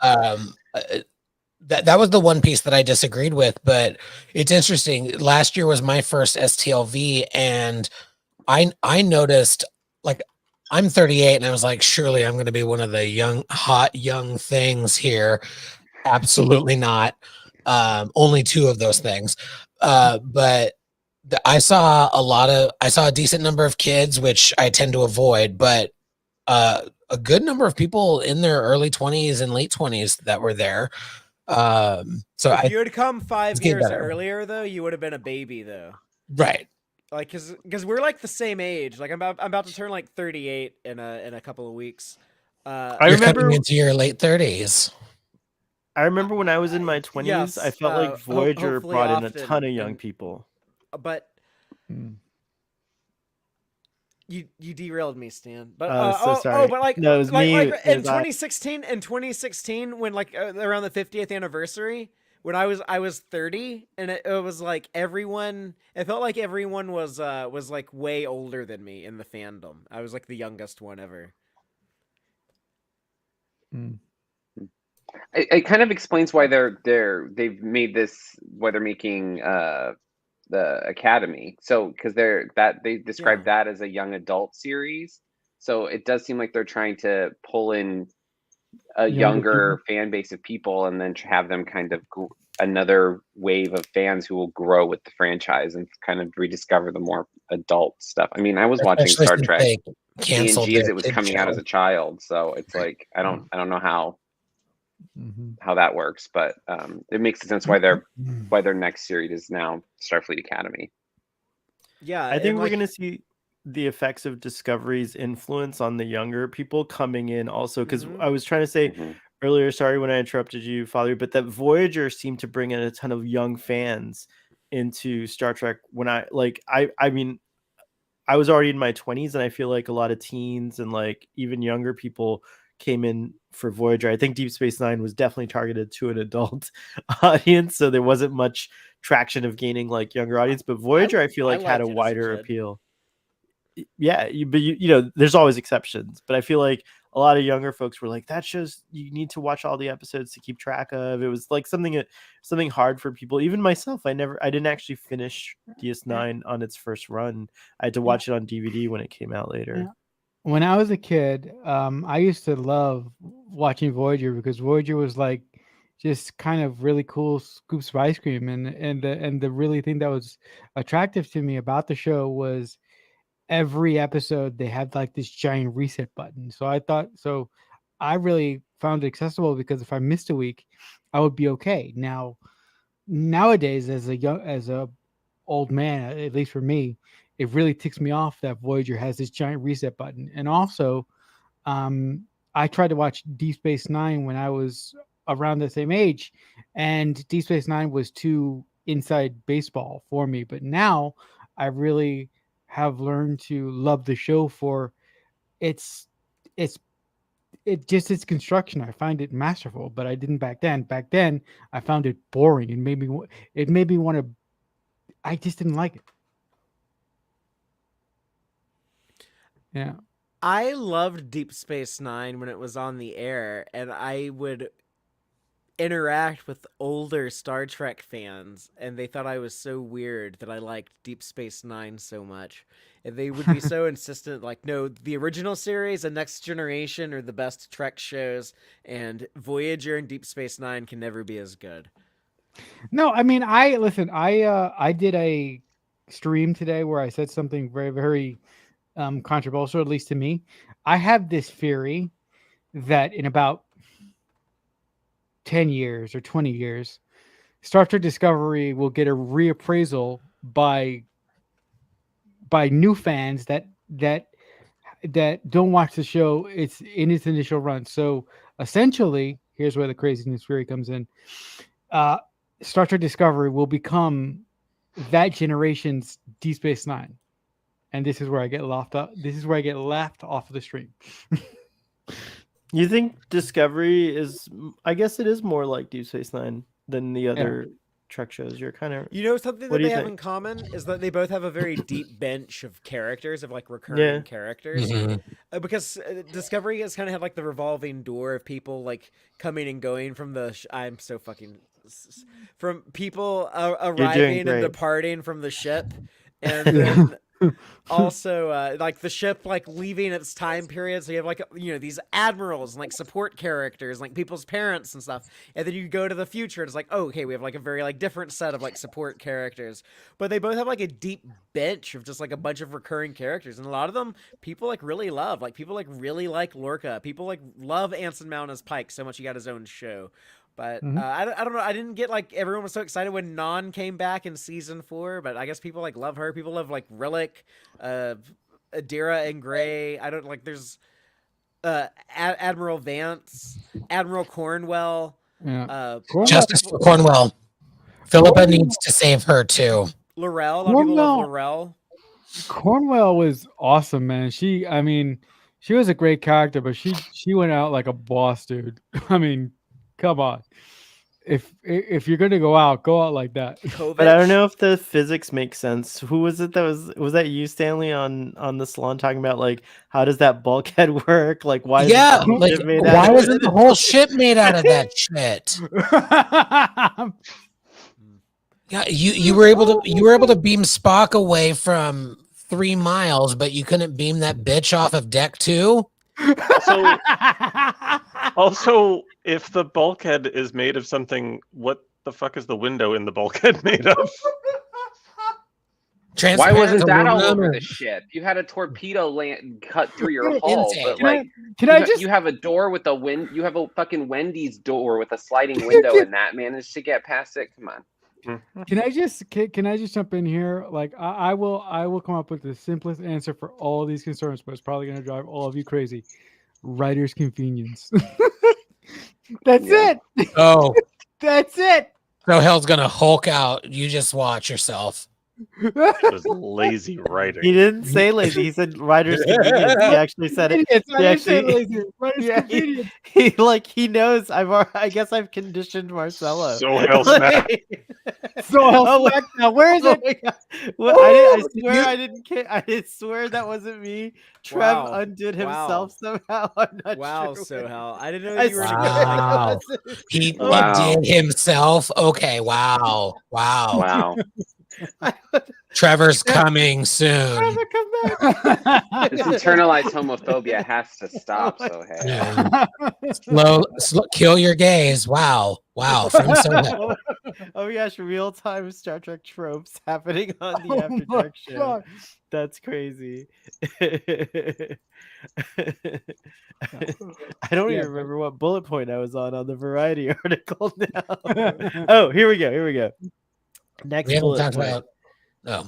But that was the one piece that I disagreed with. But it's interesting. Last year was my first STLV, and I noticed, like, I'm 38, and I was like, surely I'm going to be one of the hot young things here. Absolutely not. Only two of those things. But I saw a decent number of kids, which I tend to avoid, but a good number of people in their early 20s and late 20s that were there. So if you had come 5 getting years better. earlier, though, you would have been a baby, though. right. Like, because we're like the same age. Like, I'm about to turn like 38 in a couple of weeks. I You're remember coming into your late 30s. I remember when I was in my 20s, Yes, I felt like Voyager hopefully brought in a often, ton of young and- people. But Hmm. you derailed me, Stan. But So sorry. but like No, it was like, me, like it in was I. 2016, when like around the 50th anniversary, when I was 30, and it was like everyone. It felt like everyone was like way older than me in the fandom. I was like the youngest one ever. It kind of explains why they've made this, why they're making the Academy. So because they describe that as a young adult series. So it does seem like they're trying to pull in a younger fan base of people, and then have them kind of another wave of fans who will grow with the franchise and kind of rediscover the more adult stuff. I mean, I was watching Especially Star since Trek they canceled TNG as their it was kid coming out show. as a child, so it's like I don't know how that works, but it makes sense why their next series is now Starfleet Academy. Yeah, I think and, we're like, going to see the effects of Discovery's influence on the younger people coming in also, because I was trying to say Mhm. earlier, sorry when I interrupted you, Father, but that Voyager seemed to bring in a ton of young fans into Star Trek when I mean, I was already in my 20s, and I feel like a lot of teens and like even younger people came in for Voyager. I think Deep Space Nine was definitely targeted to an adult audience, so there wasn't much traction of gaining like younger audience, but Voyager I feel I like had a liked it as a wider kid. appeal. Yeah, but you know, there's always exceptions, but I feel like a lot of younger folks were like, that shows you need to watch all the episodes to keep track of. It was like something hard for people. Even myself, I didn't actually finish DS9 on its first run. I had to watch it on DVD when it came out later. Yeah. When I was a kid, I used to love watching Voyager because Voyager was like just kind of really cool scoops of ice cream, and the really thing that was attractive to me about the show was every episode they had like this giant reset button. So I really found it accessible because if I missed a week, I would be okay. Nowadays, as a old man, at least for me, it really ticks me off that Voyager has this giant reset button. And also, I tried to watch Deep Space Nine when I was around the same age, and Deep Space Nine was too inside baseball for me. But now I really have learned to love the show for its its its construction. I find it masterful, but I didn't back then. Back then, I found it boring. It made me want to. I just didn't like it. Yeah. I loved Deep Space Nine when it was on the air, and I would interact with older Star Trek fans, and they thought I was so weird that I liked Deep Space Nine so much. And they would be so insistent, like, no, the original series and Next Generation are the best Trek shows, and Voyager and Deep Space Nine can never be as good. No, I mean, I did a stream today where I said something very, very controversial, at least to me. I have this theory that in about 10 years or 20 years, Star Trek Discovery will get a reappraisal by new fans that don't watch the show it's in its initial run. So essentially, here's where the craziness theory comes in. Star Trek Discovery will become that generation's Deep Space Nine. And this is where I get laughed up. This is where I get laughed off of the stream. You think Discovery is? I guess it is more like Deep Space Nine than the other Trek shows. You're kind of. You know, something What that do they you have think? in common is that they both have a very deep bench of characters, of like recurring characters. Mhm. Because Discovery has kind of had like the revolving door of people like coming and going from the. I'm so fucking. From people arriving and great. departing from the ship, and then also like the ship like leaving its time period. So you have like these admirals and like support characters, like people's parents and stuff. And then you go to the future, and it's like, oh, okay, we have like a very like different set of like support characters. But they both have like a deep bench of just like a bunch of recurring characters, and a lot of them people like really love. Like people like really like Lorca. People like love Anson Mount as Pike so much he got his own show. But I don't know. I didn't get like everyone was so excited when Non came back in season 4. But I guess people like love her. People love like Rillick, Adira and Gray. I don't like. There's Admiral Vance, Admiral Cornwell. Yeah. Justice for Cornwell. Philippa needs to save her too. Laurel. A lot of people love Cornwell. Laurel. Cornwell was awesome, man. She was a great character, but she went out like a boss, dude. I mean, come on. If you're gonna go out like that. But I don't know if the physics make sense. Who was it that was that you, Stanley, on the salon talking about like how does that bulkhead work? Like why? Yeah, is the like ship made out why of wasn't it? the whole ship made out of that shit? Yeah, you were able to beam Spock away from 3 miles, but you couldn't beam that bitch off of deck 2. Also, if the bulkhead is made of something, what the fuck is the window in the bulkhead made of? Why wasn't that all aluminum over or- the ship? You had a torpedo cut through your hull, Insane. but Can I- like Can I just you have a door with a wind. You have a fucking Wendy's door with a sliding window, and that managed to get past it. Come on. can I just jump in here? Like I will come up with the simplest answer for all these concerns, but it's probably gonna drive all of you crazy. Writer's convenience. That's Yeah. it. Oh, That's it. so hell's gonna Hulk out. You just watch yourself. It was lazy writing. He didn't say lazy. He said writer's convenience. He actually said it. Idiots. I He didn't say actually- lazy. Writer's Yeah, convenience. he knows. I guess I've conditioned Marcelo. So hell smack. So hell Oh, smack now. Where is Oh it? my God. Well, I swear You- I didn't. I did swear that wasn't me. Trev Wow. undid Wow. himself somehow. I'm not Wow, sure. so hell. I didn't know I you were. swear Wow. that wasn't- He Wow. did himself. Okay, wow. Wow. Trevor's coming soon. Trevor, come back. This internalized homophobia has to stop. Oh my So hey. Yeah. Slow, kill your gays. Wow. From so hell. Oh my gosh, real time Star Trek tropes happening on the Oh After my Dark show. God. That's crazy. I don't Yeah, even remember what bullet point I was on the Variety article now. Oh, here we go. Next We haven't bullet talked point. about. No,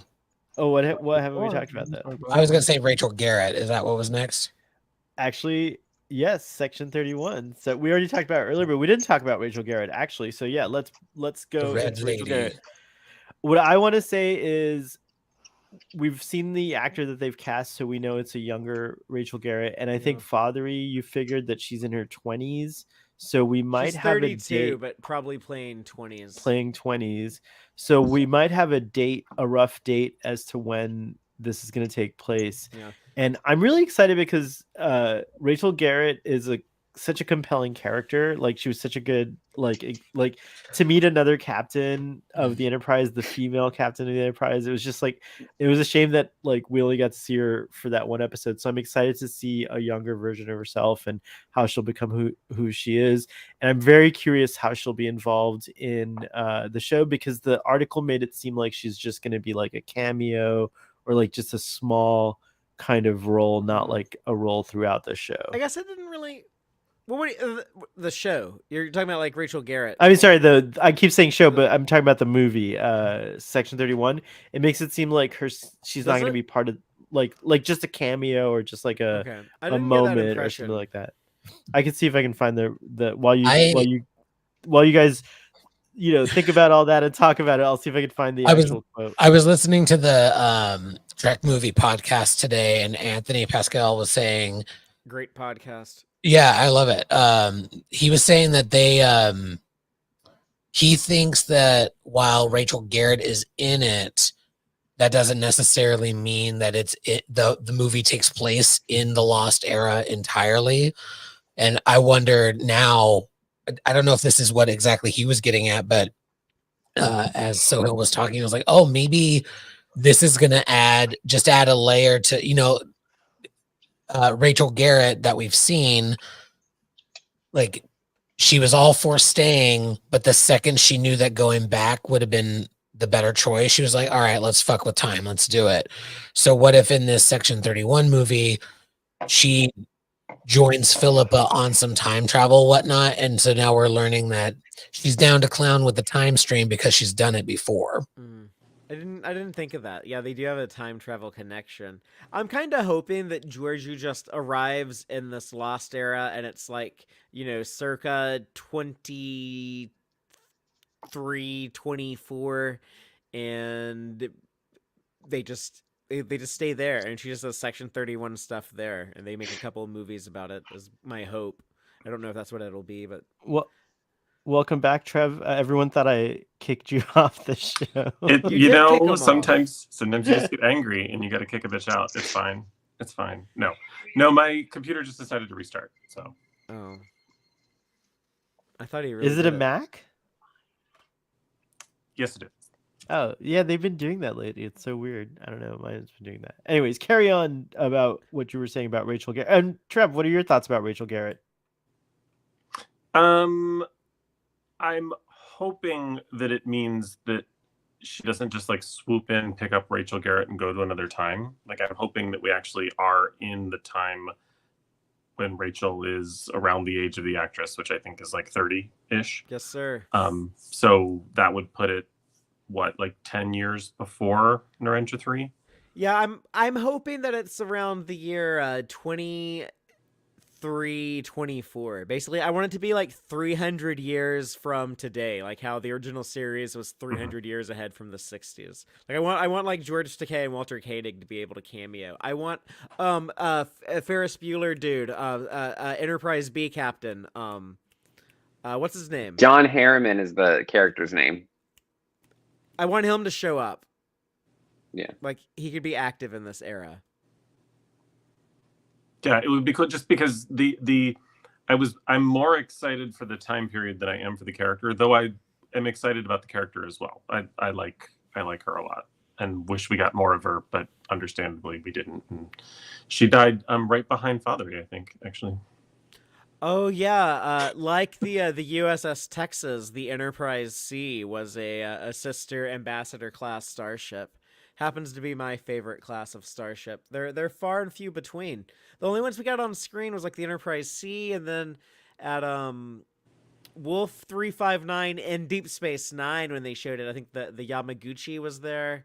Oh, what haven't we talked about that? I was gonna say Rachel Garrett. Is that what was next? Actually, Yes, Section 31. So we already talked about it earlier, but we didn't talk about Rachel Garrett actually. So yeah, let's The go Red into Rachel Lady. Garrett. What I want to say is we've seen the actor that they've cast, so we know it's a younger Rachel Garrett. And I think Fathery, you figured that she's in her 20s, so we might She's have a 32, date but probably playing 20s. playing 20s. So we might have a rough date as to when this is going to take place. Yeah. And I'm really excited because Rachel Garrett is such a compelling character. Like she was such a good like to meet another captain of the Enterprise, the female captain of the Enterprise. It was just like it was a shame that like we only got to see her for that one episode. So I'm excited to see a younger version of herself and how she'll become who she is. And I'm very curious how she'll be involved in the show because the article made it seem like she's just going to be like a cameo or like just a small kind of role, not like a role throughout the show. I guess it didn't really. Well, the show? You're talking about like Rachel Garrett. I mean, sorry, I keep saying show, but I'm talking about the movie, Section 31. It makes it seem like she's not going to be part of like just a cameo or just like Okay. I a didn't get that moment or impression. something like that. I can see if I can find the while you guys think about all that and talk about it. I'll see if I can find the actual quote. I was listening to the Trek movie podcast today, and Anthony Pascal was saying, Great podcast. yeah, I love it. He was saying that he thinks that while Rachel Garrett is in it, that doesn't necessarily mean that the movie takes place in the Lost Era entirely. And I wonder now, I don't know if this is what exactly he was getting at, but as Sohail was talking, I was like, oh, maybe this is going to add a layer to, Rachel Garrett that we've seen. Like she was all for staying, but the second she knew that going back would have been the better choice, she was like, all right, let's fuck with time. Let's do it. So what if in this Section 31 movie, she joins Philippa on some time travel, whatnot. And so now we're learning that she's down to clown with the time stream because she's done it before. I didn't think of that. Yeah, they do have a time travel connection. I'm kind of hoping that Georgiou just arrives in this Lost Era and it's like, circa 23, 24, and they just stay there, and she just does Section 31 stuff there, and they make a couple of movies about it. Is my hope. I don't know if that's what it'll be, but welcome back, Trev. Everyone thought I kicked you off the show. Sometimes you just get angry and you got to kick a bitch out. It's fine. It's fine. No, my computer just decided to restart. So. Oh. I thought he really. Is it a Mac? Yes, it is. Oh, yeah, they've been doing that lately. It's so weird. I don't know. Mine's been doing that. Anyways, carry on about what you were saying about Rachel Garrett. And Trev, what are your thoughts about Rachel Garrett? I'm hoping that it means that she doesn't just like swoop in, pick up Rachel Garrett and go to another time. Like I'm hoping that we actually are in the time when Rachel is around the age of the actress, which I think is like 30-ish. Yes, sir. So that would put it like 10 years before Narendra 3? Yeah, I'm hoping that it's around the year 23, 24. Basically, I want it to be like 300 years from today, like how the original series was 300 years ahead from the 60s. Like I want like George Takei and Walter Koenig to be able to cameo. I want Ferris Bueller dude, Enterprise B captain. What's his name? John Harriman is the character's name. I want him to show up. Yeah. Like he could be active in this era. Yeah, it would be cool just because I'm more excited for the time period than I am for the character, though I am excited about the character as well. I like her a lot and wish we got more of her, but understandably we didn't. And she died right behind Fathery, I think, actually. Oh yeah, like the USS Texas, the Enterprise C was a sister ambassador class starship. Happens to be my favorite class of starship. They're far and few between. The only ones we got on screen was like the Enterprise C, and then at Wolf 359 and Deep Space Nine when they showed it. I think the Yamaguchi was there,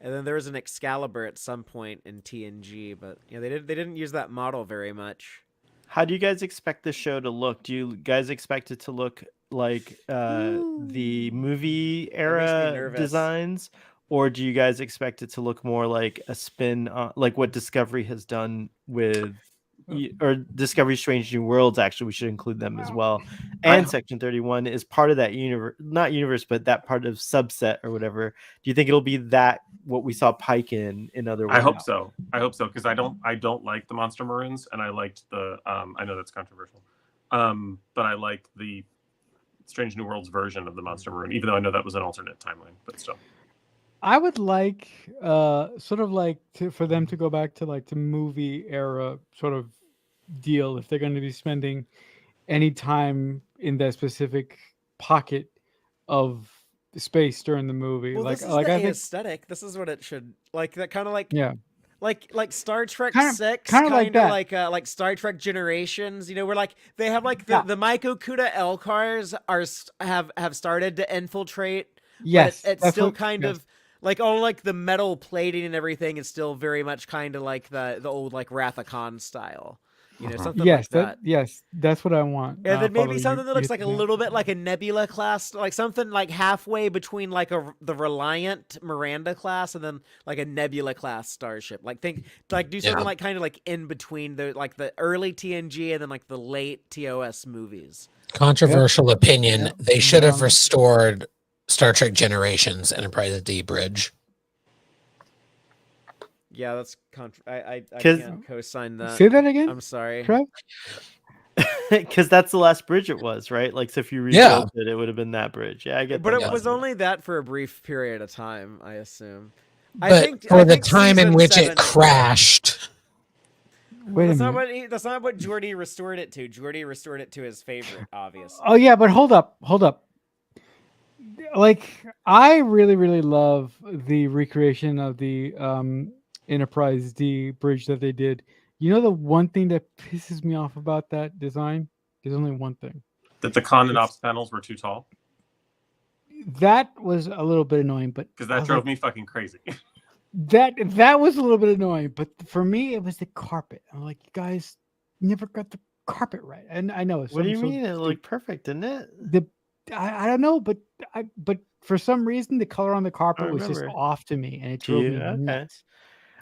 and then there was an Excalibur at some point in TNG, but they didn't use that model very much. How do you guys expect the show to look? Do you guys expect it to look like the movie era nervous. designs, or do you guys expect it to look more like a spin on like what Discovery has done with or Discovery Strange New Worlds? Actually, we should include them as well. And Section 31 is part of that universe, not universe, but that part of subset or whatever. Do you think it'll be that what we saw Pike in other I words? hope so. I hope so because I don't like the Monster Maroons, and I liked the I know that's controversial, but I like the Strange New Worlds version of the Monster Maroon, even though I know that was an alternate timeline, but still. I would like sort of like for them to go back to like the movie era sort of deal if they're going to be spending any time in that specific pocket of space during the movie. Well, like this is like the I think aesthetic. This is what it should like. That kind of like yeah. like Star Trek Kinda- 6, kinda like that. like Star Trek Generations. You know, where like they have like Yeah. the Maiko Kuda Elcars have started to infiltrate. Yes. but it's that's still what- kind yes. of like all like the metal plating and everything is still very much kind of like the old like Wrath of Khan style. You know, something Yes, like that. yes, that's what I want. And then Father, maybe you- something that you looks hit like a the nail. little bit like a Nebula class, like something like halfway between like the Reliant Miranda class and then like a Nebula class starship. Like do something Yeah. like kind of like in between the like the early TNG and then like the late TOS movies. Controversial opinion. Yep. They should have Um, restored Star Trek Generations Enterprise D bridge. Yeah, that's I 'Cause- can't co-sign that. Say that again, I'm sorry. Trev? Because that's the last bridge it was, right? Like, so if you Yeah. rebuilt it, it would have been that bridge. Yeah, I get But that. it was Yeah. only that for a brief period of time, I assume. But for the time in which it crashed, Wait a That's minute. not that's not what Geordi restored it to. Geordi restored it to his favorite, obviously. Oh yeah, but hold up. Like I really love the recreation of the Enterprise D bridge that they did. You know the one thing that pisses me off about that design? There's only one thing. That the con and ops panels were too tall That was a little bit annoying, but because I that was drove like, me fucking crazy. that was a little bit annoying, but for me it was the carpet. I'm like, you guys never got the carpet right. And I know it's What do you something so mean? It stupid. looked perfect, didn't it? I don't know, but for some reason the color on the carpet was just remember. off to me, and it Do drove you? me Okay. nuts.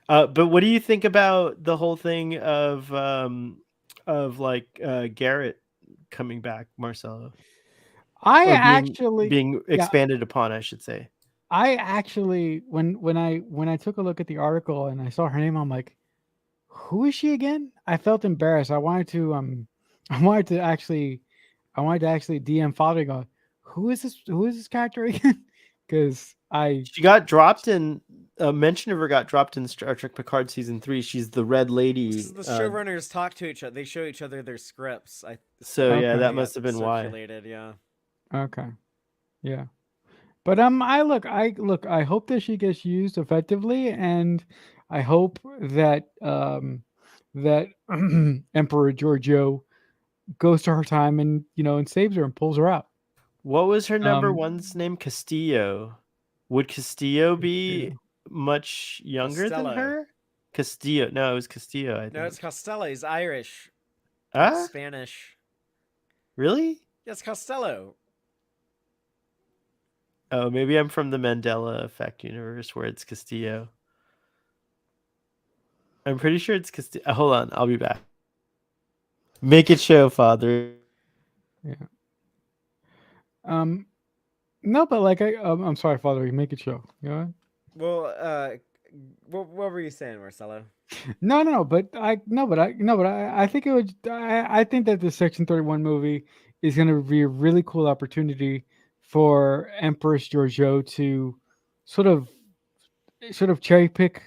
But what do you think about the whole thing of like Garrett coming back, Marcelo? I Or being, actually, being expanded upon, I should say. I actually, when I took a look at the article and I saw her name, I'm like, who is she again? I felt embarrassed. I wanted to actually DM Father and go, who is this character again? Because She got dropped in. A mention of her got dropped in Star Trek Picard season 3. She's the Red Lady. The showrunners talk to each other. They show each other their scripts. So yeah, Okay. that must have been why. Circulated, yeah. okay, yeah. But I hope that she gets used effectively, and I hope that that Emperor Giorgio goes to her time and and saves her and pulls her out. What was her number Um, one's name? Castillo. Would Castillo be much younger Costello. than her? Castillo. No, it was Castillo. I think. No, it's Costello. He's Irish. Ah, Spanish. really? Yes, Costello. Oh, maybe I'm from the Mandela Effect universe where it's Castillo. I'm pretty sure it's Castillo. Hold on, I'll be back. Make it show, Father. No, but like I'm sorry, Father. You make it show. You know? Well, what were you saying, Marcelo? No, but I think it would. I think that the Section 31 movie is going to be a really cool opportunity for Empress Giorgio to sort of cherry pick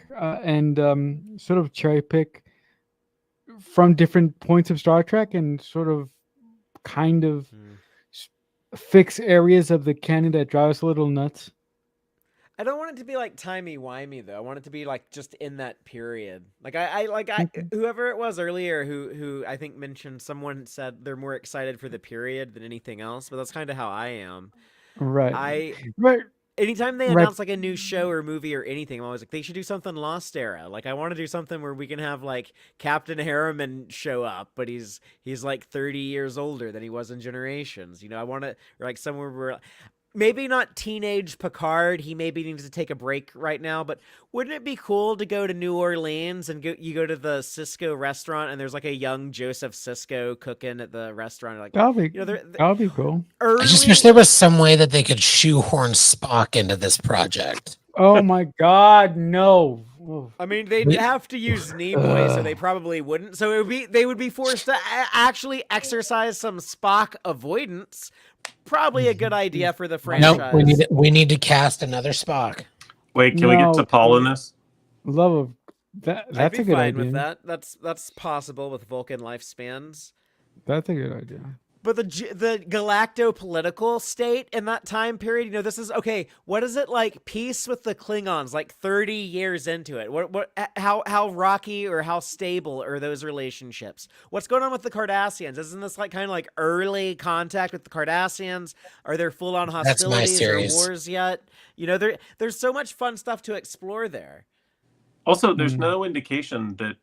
from different points of Star Trek and sort of kind of fix areas of the canon that drive us a little nuts. I don't want it to be like timey-wimey though. I want it to be like just in that period. Like whoever it was earlier who I think mentioned, someone said they're more excited for the period than anything else, but that's kind of how I am. Right. I But anytime they Right. announce like a new show or movie or anything, I'm always like, they should do something Lost era. Like I want to do something where we can have like Captain Harriman show up, but he's like 30 years older than he was in Generations. You know, I want to, or like somewhere where maybe not teenage Picard. He maybe needs to take a break right now, but wouldn't it be cool to go to New Orleans and you go to the Cisco restaurant and there's like a young Joseph Cisco cooking at the restaurant? Like, That'll be you know, they're that'll be cool. early. I just wish there was some way that they could shoehorn Spock into this project. Oh my God, no. Oof. I mean, they'd have to use Nimoy, so they probably wouldn't. So it would be they would be forced to actually exercise some Spock avoidance. Probably a good idea for the franchise. No, we need to cast another Spock. Wait, can we get No, T'Pol in this? Love of that. I'd That's be a good fine idea. with that. That's possible with Vulcan lifespans. That's a good idea. But the galacto-political state in that time period, you know, this is okay. What is it like? Peace with the Klingons, like 30 years into it. How rocky or how stable are those relationships? What's going on with the Cardassians? Isn't this like kind of like early contact with the Cardassians? Are there full-on That's my hostilities or series. wars yet? You know, there's so much fun stuff to explore there. Also, there's Hmm. no indication that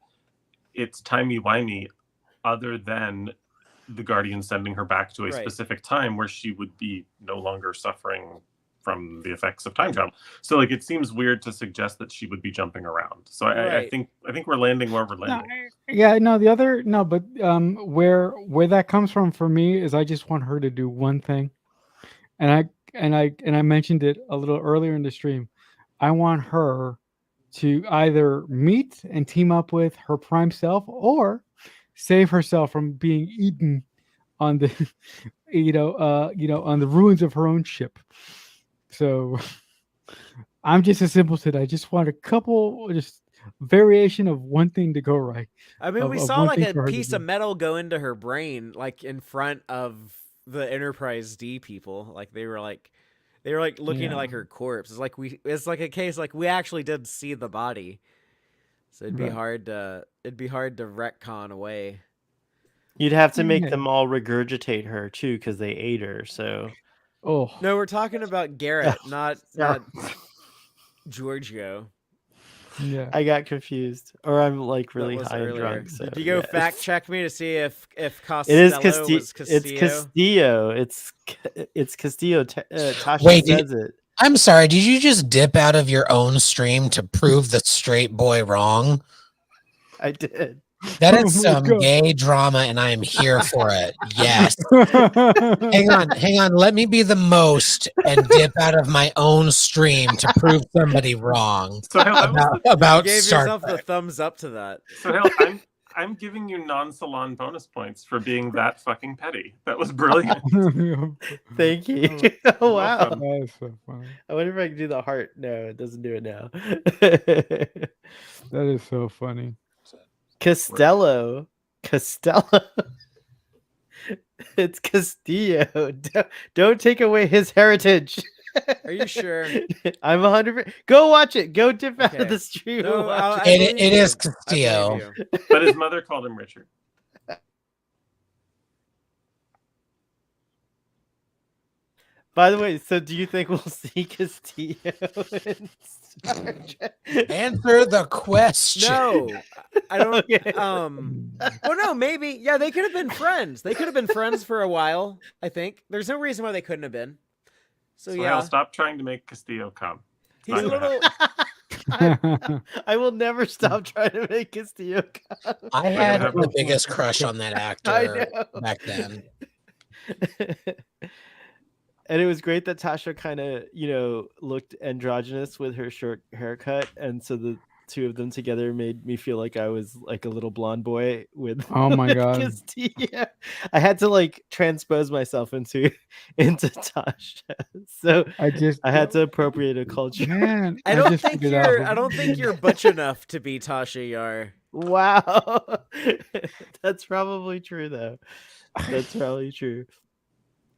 it's timey-wimey other than the Guardian sending her back to a Right. specific time where she would be no longer suffering from the effects of time travel. So like it seems weird to suggest that she would be jumping around. So I Right. think we're landing where we're No, landing. yeah, no, the other no, but where that comes from for me is I just want her to do one thing, and I mentioned it a little earlier in the stream. I want her to either meet and team up with her prime self or save herself from being eaten on the on the ruins of her own ship. So I'm just a simpleton. I just want a couple just variation of one thing to go right. I mean, Of- we of saw one like thing a for her to piece do. of metal go into her brain, like in front of the Enterprise D people. Like they were like looking at like Yeah. her corpse. It's like a case like we actually did see the body. So it'd be Right. hard to retcon away. You'd have to make Yeah. them all regurgitate her too because they ate her. So Oh, No, we're talking about Garrett, not Sorry. Giorgio. yeah. I got confused, or I'm like That really was high and earlier. drunk. So Did you go yeah. fact check me to see if It Costello is was Castillo? It's Castillo. It's Castillo. Tasha Wait, says it. I'm sorry, did you just dip out of your own stream to prove the straight boy wrong? I did. That Oh is my some God. gay drama, and I am here for it. Yes. Hang on. Let me be the most and dip out of my own stream to prove somebody wrong So Hale, You about gave Star yourself the Trek. thumbs up to that. I'm giving you non-salon bonus points for being that fucking petty. That was brilliant. Thank you. Oh wow. welcome. That's so funny. I wonder if I can do the heart. No, it doesn't do it now. That is so funny. Costello. It's Castillo. Don't take away his heritage. Are you sure? I'm 100%. Go watch it. Go dip out Okay. of the stream. and No, watch I It believe is you. I Castillo. believe you. But his mother called him Richard. By the way, so do you think we'll see Castillo in Star Trek? Answer the question. No, I don't. Okay. Well, no, maybe. Yeah, they could have been friends. They could have been friends for a while. I think there's no reason why they couldn't have been. So So yeah, Hale, stop trying to make Castillo come. he's a not gonna little. I will never stop trying to make Castillo come. I had have the a- biggest crush on that I actor know. back then. And it was great that Tasha kind of, looked androgynous with her short haircut, and so the two of them together made me feel like I was like a little blonde boy with. Oh my with God. Castillo. I had to like transpose myself into Tasha, so I had to appropriate a culture. Man, I don't just think figured out you're. who- I don't think you're butch enough to be Tasha Yar. Wow, that's probably true though. That's probably true.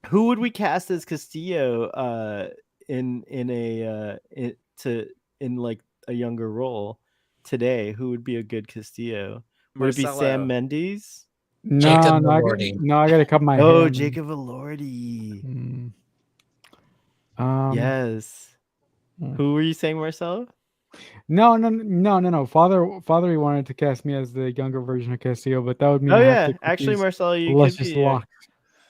Who would we cast as Castillo in like a younger role today? Who would be a good Castillo? Would it be Marcelo. Sam Mendes? No, Jacob no, Elordi. I gotta cut my hair. Oh, man. Jacob Elordi. Mm. Yes. Who were you saying, Marcelo? No. Father wanted to cast me as the younger version of Castillo, but that would mean Oh I have yeah, to cut actually, these Marcelo, you could luscious be. locks.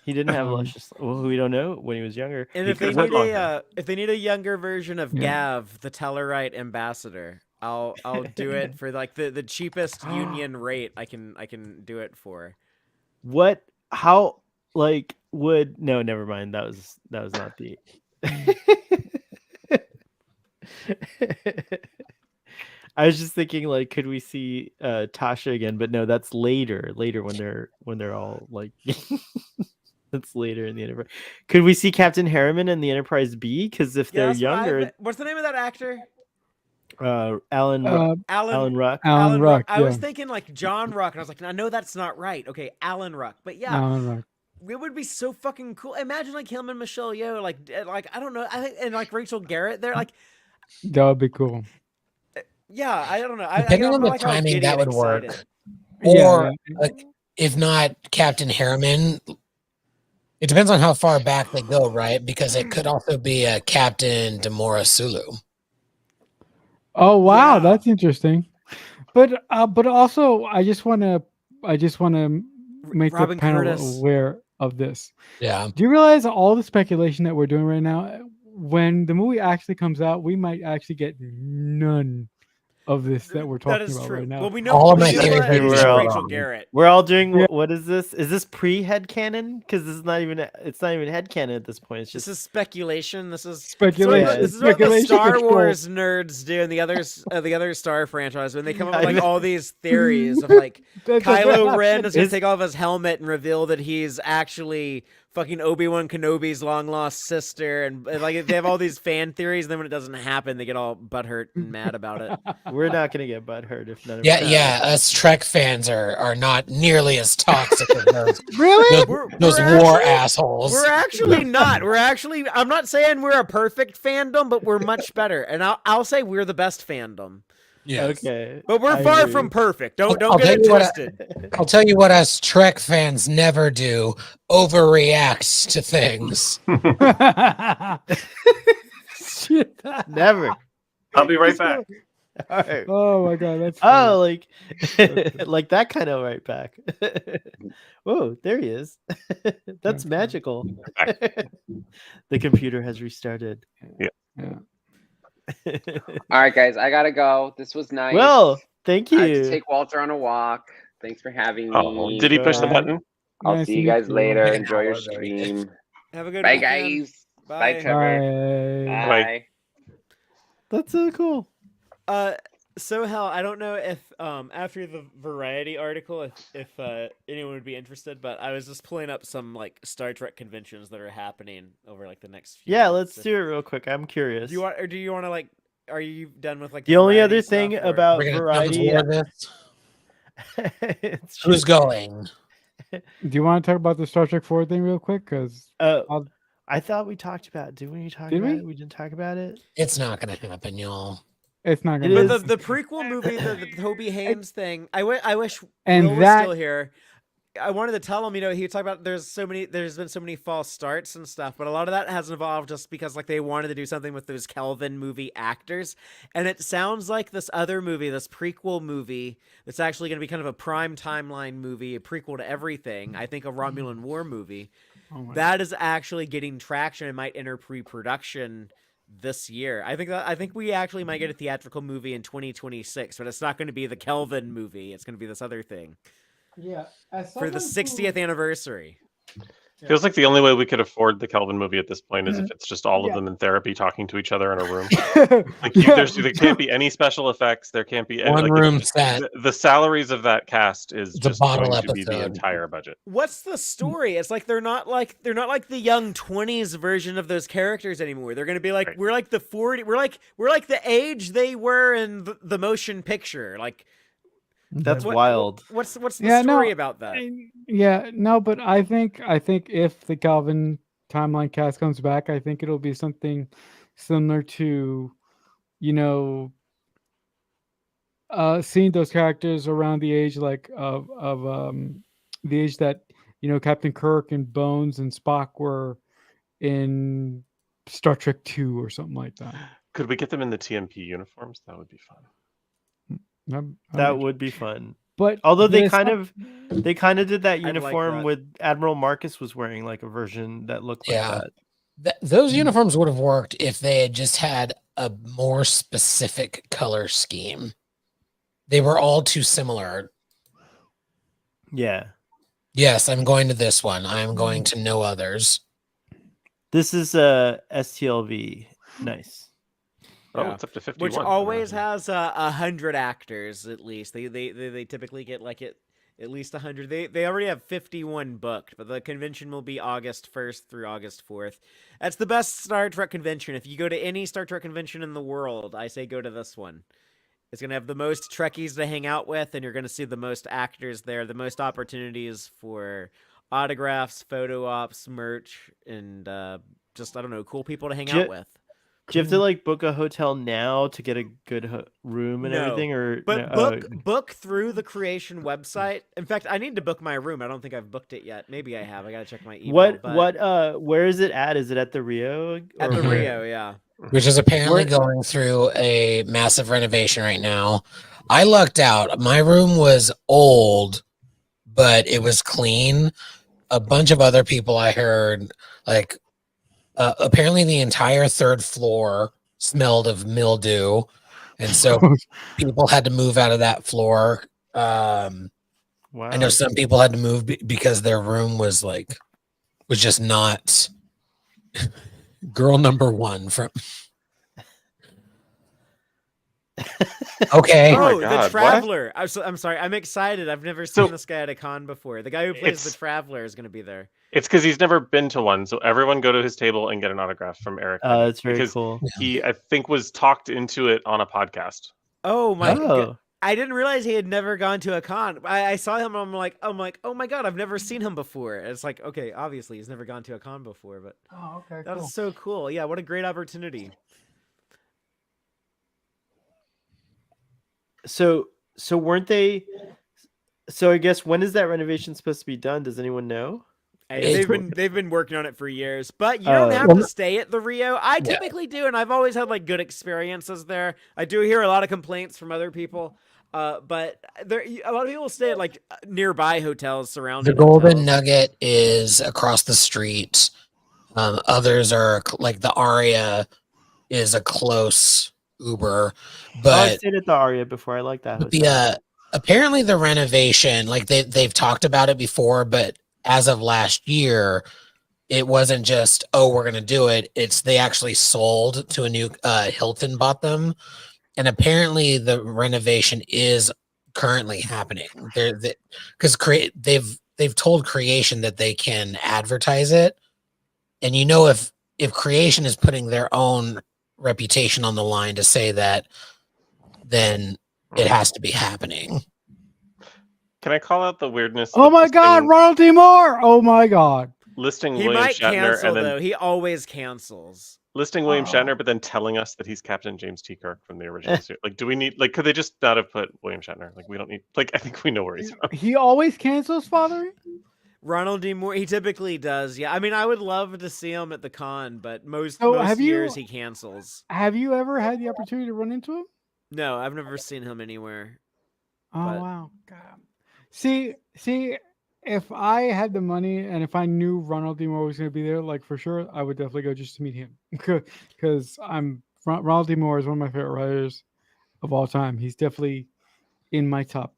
He didn't have Um, luscious. Well, we don't know when he was younger. And He if they could've had need long if they need a younger version of Yeah. Gav, the Tellarite ambassador, I'll do it for like the cheapest union rate I can do it for. What? How? Like would? No, never mind. That was not the. I was just thinking, like, could we see Tasha again? But no, that's later. Later when they're all like. That's later in the Enterprise. Could we see Captain Harriman in the Enterprise B? Because if they're that's what younger, what's the name of that actor? Alan Alan Ruck. Alan Ruck. I was Yeah. thinking like John Ruck, and I was like, I know that's not right. Okay, Alan Ruck. But yeah, Alan Ruck. it would be so fucking cool. Imagine like him and Michelle Yeoh, like I don't know, I think, and like Rachel Garrett. They're like, That would be cool. yeah, I don't know. Depending I'm on the like all timing, giddy that and would work. excited. Or Yeah. like, if not Captain Harriman, it depends on how far back they go, right? Because it could also be a Captain Demora Sulu. Oh wow, Yeah. that's interesting. But also I just want to make Robin the panel Curtis. aware of this. Yeah. Do you realize all the speculation that we're doing right now? When the movie actually comes out, we might actually get none of this that we're That talking is about true. right now. Well, we know All of we my know theories that are it's just Rachel wrong. Garrett. We're all doing. Yeah. What is this? Is this pre-head canon? Because this is not even. It's not even head canon at this point. It's This just. is speculation. This is Speculation. This is what the Speculation Star control. Wars nerds do, and the other Star franchise when they come up I with like know. all these theories of like That's Kylo Ren is gonna Is- take off his helmet and reveal that he's actually fucking Obi-Wan Kenobi's long lost sister, and like they have all these fan theories, and then when it doesn't happen, they get all butthurt and mad about it. We're not gonna get butthurt if none of Yeah, us- yeah. Us Trek fans are not nearly as toxic as those, Really? those We're war actually- assholes. We're actually not. I'm not saying we're a perfect fandom, but we're much better, and I'll say we're the best fandom. Yes. Okay. But we're I far agree. from perfect. Don't I'll get tell it you what I- twisted. I'll tell you what us Trek fans never do: overreact to things. Shit. Never. I'll be right back. All right. Oh my god, that's Oh, like, like that kind of right back. Whoa, there he is. That's Okay. magical. The computer has restarted. yeah. All right, guys, I gotta go. This was nice. Well, thank I have to you. take Walter on a walk. Thanks for having me. Oh, did he push the Bye. button? I'll Nice see to you meet guys you. later. Yeah, Enjoy your well, there he stream. Have a good Bye, weekend. guys. Bye, Bye. Trevor. Bye. Bye. That's so cool. So Hal, I don't know if after the Variety article if anyone would be interested, but I was just pulling up some like Star Trek conventions that are happening over like the next few Yeah, months. let's do it real quick. I'm curious. Do you want to like? Are you done with like The only Variety other thing stuff, or- about We're gonna Variety. war this. It's Who's true. going? Do you want to talk about the Star Trek 4 thing real quick? Because I'll- I thought we talked about. Did we talk Did about we? it? We didn't talk about it. It's not gonna happen, y'all. it's not It gonna. is. But the prequel movie, the Toby Haynes thing, I wish And Will was that- still here. I wanted to tell him, he talked about there's been so many false starts and stuff, but a lot of that has evolved just because like they wanted to do something with those Kelvin movie actors, and it sounds like this other movie, this prequel movie, that's actually going to be kind of a prime timeline movie, a prequel to everything. I think a Romulan War movie Oh my that is actually getting traction and might enter pre-production this year. I think we actually might get a theatrical movie in 2026, but it's not going to be the Kelvin movie. It's going to be this other thing Yeah. for the 60th anniversary. Feels like the only way we could afford the Kelvin movie at this point is if it's just all of Yeah. them in therapy talking to each other in a room. anniversary. Like there can't be any special effects. There can't be any, One like, room set. the salaries of that cast is It's a just bottle going to be the episode. entire budget. What's the story? It's like they're not like the young 20s version of those characters anymore. They're going to be like Right. we're like the 40 we're like the age they were in the motion picture. Like That's what- wild. what's the Yeah, no, story about that? Yeah, no, but I think if the Calvin timeline cast comes back, I think it'll be something similar to, seeing those characters around the age like of the age that Captain Kirk and Bones and Spock were in Star Trek 2 or something like that. Could we get them in the TMP uniforms? That would be fun. That would be fun. But Although they it's kind not- of did that I'd like uniform that. with Admiral Marcus was wearing like a version that looked like Yeah. that. Those uniforms would have worked if they had just had a more specific color scheme. They were all too similar. Yeah. Yes, I'm going to this one. I'm going to no others. This is STLV. Nice. Oh, Yeah. it's up to 51. Which always has 100 actors at least. They typically get like at least 100. They already have 51 booked, but the convention will be August 1st through August 4th. That's the best Star Trek convention. If you go to any Star Trek convention in the world, I say go to this one. It's going to have the most Trekkies to hang out with, and you're going to see the most actors there, the most opportunities for autographs, photo ops, merch, and just, I don't know, cool people to hang out with. Do you have to like book a hotel now to get a good room and No, everything, or But no? book through the creation website. In fact, I need to book my room. I don't think I've booked it yet. Maybe I have. I gotta check my email. Where is it at? Is it at the Rio? At the Rio, yeah. Which is apparently Where- going through a massive renovation right now. I lucked out. My room was old, but it was clean. A bunch of other people I heard, like, apparently the entire third floor smelled of mildew. And so people had to move out of that floor. Wow. I know some people had to move because their room was just not girl number one from. Okay. Oh my Oh, God, the what? Traveler. I'm sorry. I'm excited. I've never seen this guy at a con before. The guy who plays the It's- Traveler is going to be there. It's because he's never been to one. So everyone go to his table and get an autograph from Eric. Bennett, That's very because cool. he, I think, was talked into it on a podcast. Oh my god. Oh, I didn't realize he had never gone to a con. I saw him and I'm like, oh my god, I've never seen him before. It's like, okay, obviously he's never gone to a con before, but Oh, okay. that was so cool. Yeah, what a great opportunity. so weren't they? So I guess when is that renovation supposed to be done? Does anyone know? Hey, It's- they've been working on it for years, but you don't have Well, to stay at the Rio. I typically do, and I've always had like good experiences there. I do hear a lot of complaints from other people, but there a lot of people stay at like nearby hotels surrounding. The Golden hotels. Nugget is across the street. Others are like the Aria is a close Uber, I but stayed at the Aria before. I like that hotel. the apparently the renovation, like they've talked about it before, but as of last year, it wasn't just, oh, we're gonna do it. It's they actually sold to a new Hilton bought them, and apparently the renovation is currently happening. Because they've told Creation that they can advertise it, and you know if Creation is putting their own reputation on the line to say that, then it has to be happening. Can I call out the weirdness? Oh of my God, listing- Ronald D. Moore! Oh my God. listing He William might Shatner cancel and then though. He always cancels. listing William Oh. Shatner, but then telling us that he's Captain James T. Kirk from the original series. Like, do we need? Like, could they just not have put William Shatner? Like, we don't need. Like, I think we know where he's from. He always cancels, Father. Ronald D. Moore, he typically does. Yeah, I mean, I would love to see him at the con, but most So, have you- years he cancels. Have you ever had the opportunity to run into him? No, I've never seen him anywhere. Oh But- wow. God. See, if I had the money and if I knew Ronald D. Moore was going to be there, like for sure, I would definitely go just to meet him. Because Ronald D. Moore is one of my favorite writers of all time. He's definitely in my top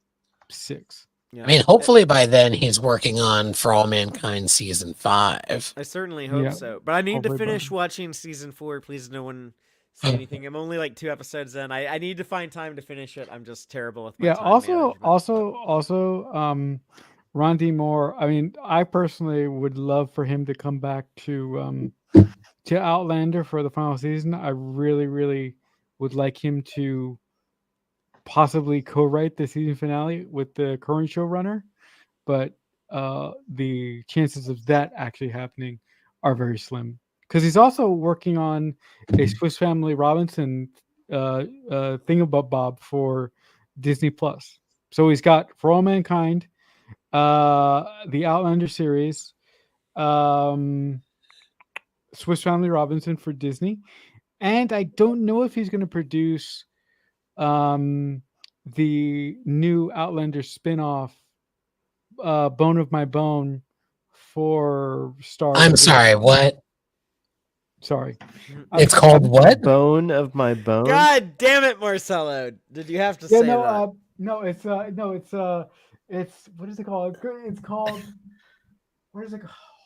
6. Yeah. I mean, hopefully by then he's working on For All Mankind season 5. I certainly hope Yeah. so. But I need to Hopefully by finish then. watching season 4. Please, no one say anything. I'm only like 2 episodes in. I need to find time to finish it. I'm just terrible with my Yeah. time Also, management. Ron D. Moore. I mean, I personally would love for him to come back to Outlander for the final season. I really, really would like him to possibly co-write the season finale with the current showrunner, but the chances of that actually happening are very slim. Because he's also working on a Swiss Family Robinson thingamabob for Disney Plus. So he's got For All Mankind, the Outlander series, Swiss Family Robinson for Disney, and I don't know if he's going to produce the new Outlander spin-off, Bone of My Bone, for Star. I'm sorry, what? Sorry. It's called what? Bone of my bone. God damn it, Marcelo! Did you have to Yeah, say no, that? no, it's what is it called? It's called. What is it?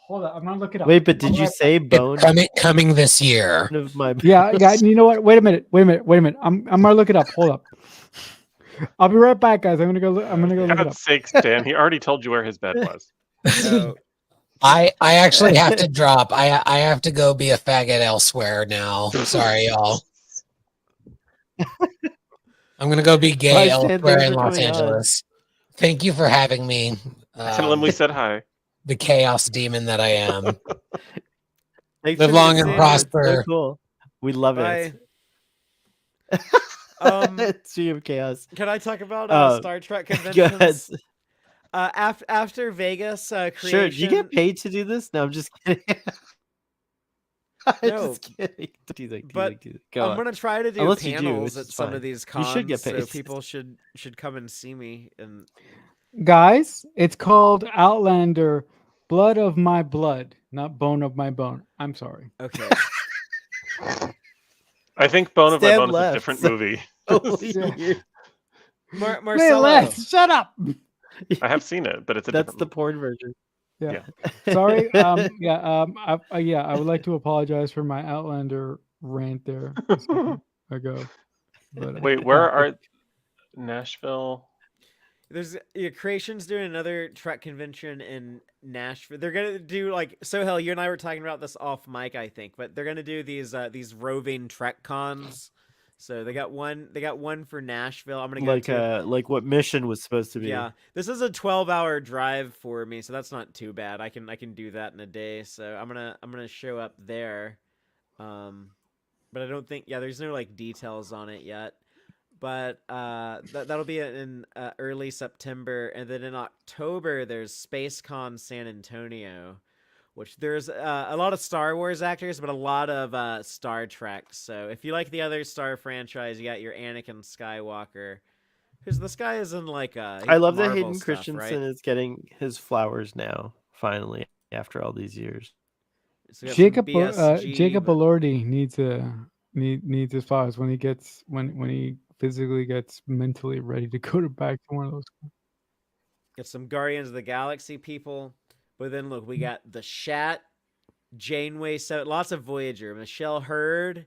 Hold on, I'm gonna look it up. Wait, but did you say It's bone coming this year. of my? Yeah, you know what? Wait a minute. I'm gonna look it up. Hold up. I'll be right back, guys. I'm gonna go. I'm gonna go For look it up. God's sakes, Dan, he already told you where his bed was. Oh, I actually have to drop. I have to go be a faggot elsewhere now. Sorry, y'all. I'm gonna go be gay Bye, Stan. elsewhere Thanks in for Los coming on. Angeles. Thank you for having me. Tell him we said hi. The chaos demon that I am. Thanks Live for long being and on. It's so prosper. cool. We love bye. it. Sea of Chaos. Can I talk about Oh, Star Trek Go ahead. conventions? After Vegas, creation. Sure. Do you get paid to do this? No, I'm just kidding. I'm No. just kidding. Teasing. But Go I'm on. gonna try to do Unless you do, panels which at is some fine. of these You cons, should get so paid. people should come and see me. And Guys, it's called Outlander, Blood of My Blood, not Bone of My Bone. I'm sorry. okay, I think Bone of My Stan Bone is a left, different so- movie. Holy Yeah. weird. Hey, Marcelo. Les, shut up. I have seen it, but it's a That's the different porn version. Yeah. Yeah. Sorry. I would like to apologize for my Outlander rant there a second ago. But movie. Wait, where are Nashville? There's Creation's doing another Trek convention in Nashville. They're gonna do like Sohel. You and I were talking about this off mic, I think, but they're gonna do these roving Trek cons. So they got one for Nashville. I'm gonna go Like what Mission was supposed to be. Yeah, this is a 12-hour drive for me, so that's not too bad. I can do that in a day. So I'm gonna show up there, but I don't think there's no like details on it yet. But that'll be in early September, and then in October there's SpaceCon San Antonio, which there's a lot of Star Wars actors, but a lot of Star Trek. So if you like the other Star franchise, you got your Anakin Skywalker. Because this guy is in like I love that Marvel Hayden stuff, Christensen right? is getting his flowers now, finally, after all these years. So we got some Jacob BSG, Jacob but- Elordi needs his flowers when he physically gets mentally ready to go back to one of those. Got some Guardians of the Galaxy people. But then look, we got the Shat, Janeway, lots of Voyager, Michelle Hurd,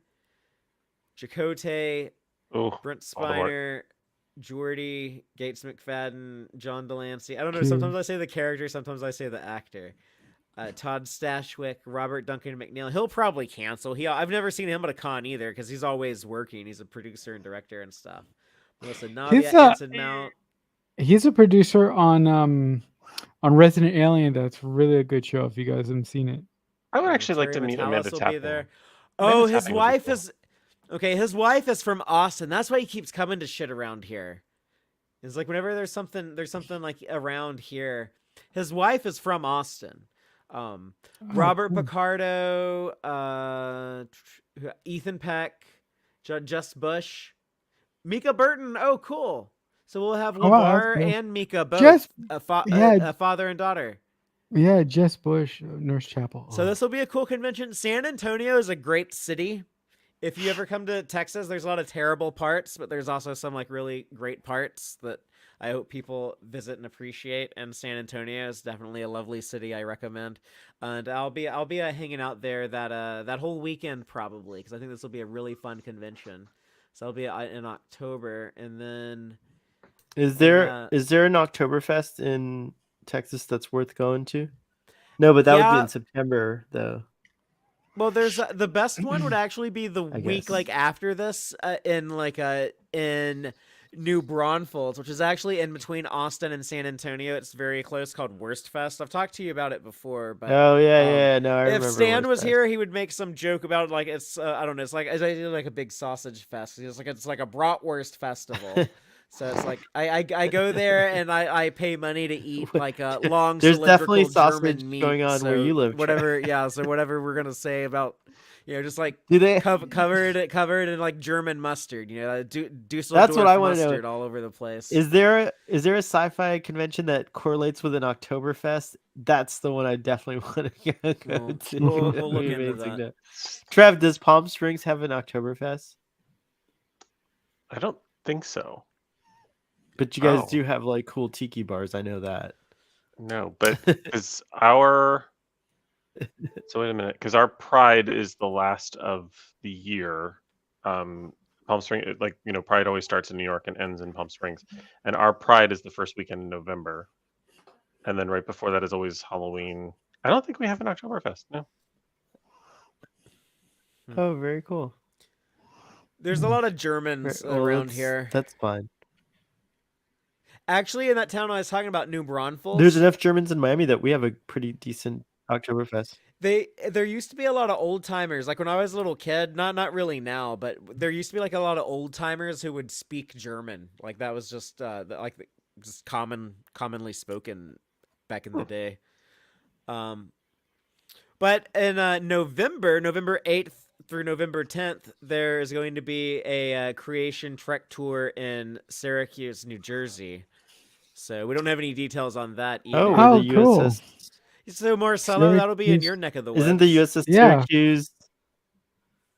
Chakotay, Oh, Brent Voldemort. Spiner, Geordi, Gates McFadden, John Delancey. I don't know. Q. Sometimes I say the character, sometimes I say the actor. Todd Stashwick, Robert Duncan McNeil. He'll probably cancel. I've never seen him at a con either because he's always working. He's a producer and director and stuff. Melissa Navia, Anson Mount. He's a producer on Resident Alien. That's really a good show. If you guys haven't seen it, I would actually like Terry to meet Matalas Amanda will be Tappan. there. Amanda Oh, his Tappan would be wife cool. is okay. His wife is from Austin. That's why he keeps coming to shit around here. It's like whenever there's something like around here. His wife is from Austin. Robert cool. Picardo, Ethan Peck, Just Bush, Mika Burton. Oh, cool. So we'll have Oh, wow, that's LeVar cool. and Mika both, Jess- a yeah. father and daughter. Yeah, Jess Bush, Nurse Chapel. So this will be a cool convention. San Antonio is a great city. If you ever come to Texas, there's a lot of terrible parts, but there's also some like really great parts that I hope people visit and appreciate. And San Antonio is definitely a lovely city. I recommend. And I'll be hanging out there that whole weekend probably because I think this will be a really fun convention. So I'll be in October, and then Is there uh, an Oktoberfest in Texas that's worth going to? No, but that would be Yeah. in September though. well, there's the best one would actually be the I week guess. like after this in New Braunfels, which is actually in between Austin and San Antonio. It's very close, called Worst Fest. I've talked to you about it before, but Oh yeah, um, yeah. No, I if remember. Stan was Wurstfest. here, he would make some joke about like it's I don't know, it's like a big sausage fest. It's like a bratwurst festival. So it's like I go there and I pay money to eat like a long There's definitely cylindrical sausage German meat. going on where so you live, Trev. Whatever, yeah. So whatever we're gonna say about, just like Do they? covered in like German mustard. Dusseldorf That's what I want to mustard know. all over the place. Is there a sci-fi convention that correlates with an Oktoberfest? That's the one I definitely want to go We'll- to. we'll That'd look be into amazing that. Trev, does Palm Springs have an Oktoberfest? I don't think so. But you guys Oh. do have like cool tiki bars. I know that. No, but because our so wait a minute, because our Pride is the last of the year. Palm Springs, Pride always starts in New York and ends in Palm Springs, and our Pride is the first weekend in November, and then right before that is always Halloween. I don't think we have an Oktoberfest. No. Oh, very cool. There's a lot of Germans Well, around that's- here. That's fine. Actually, in that town I was talking about, New Braunfels. There's enough Germans in Miami that we have a pretty decent Oktoberfest. There used to be a lot of old timers. Like when I was a little kid, not really now, but there used to be like a lot of old timers who would speak German. Like that was just just commonly spoken back in the day. But in November 8th through November 10th, there is going to be a Creation Trek tour in Syracuse, New Jersey. So we don't have any details on that either. Oh, Oh, where the cool. USS So Marcelo, that'll be in Syracuse- your neck of the woods. isn't the USS Yeah. Syracuse?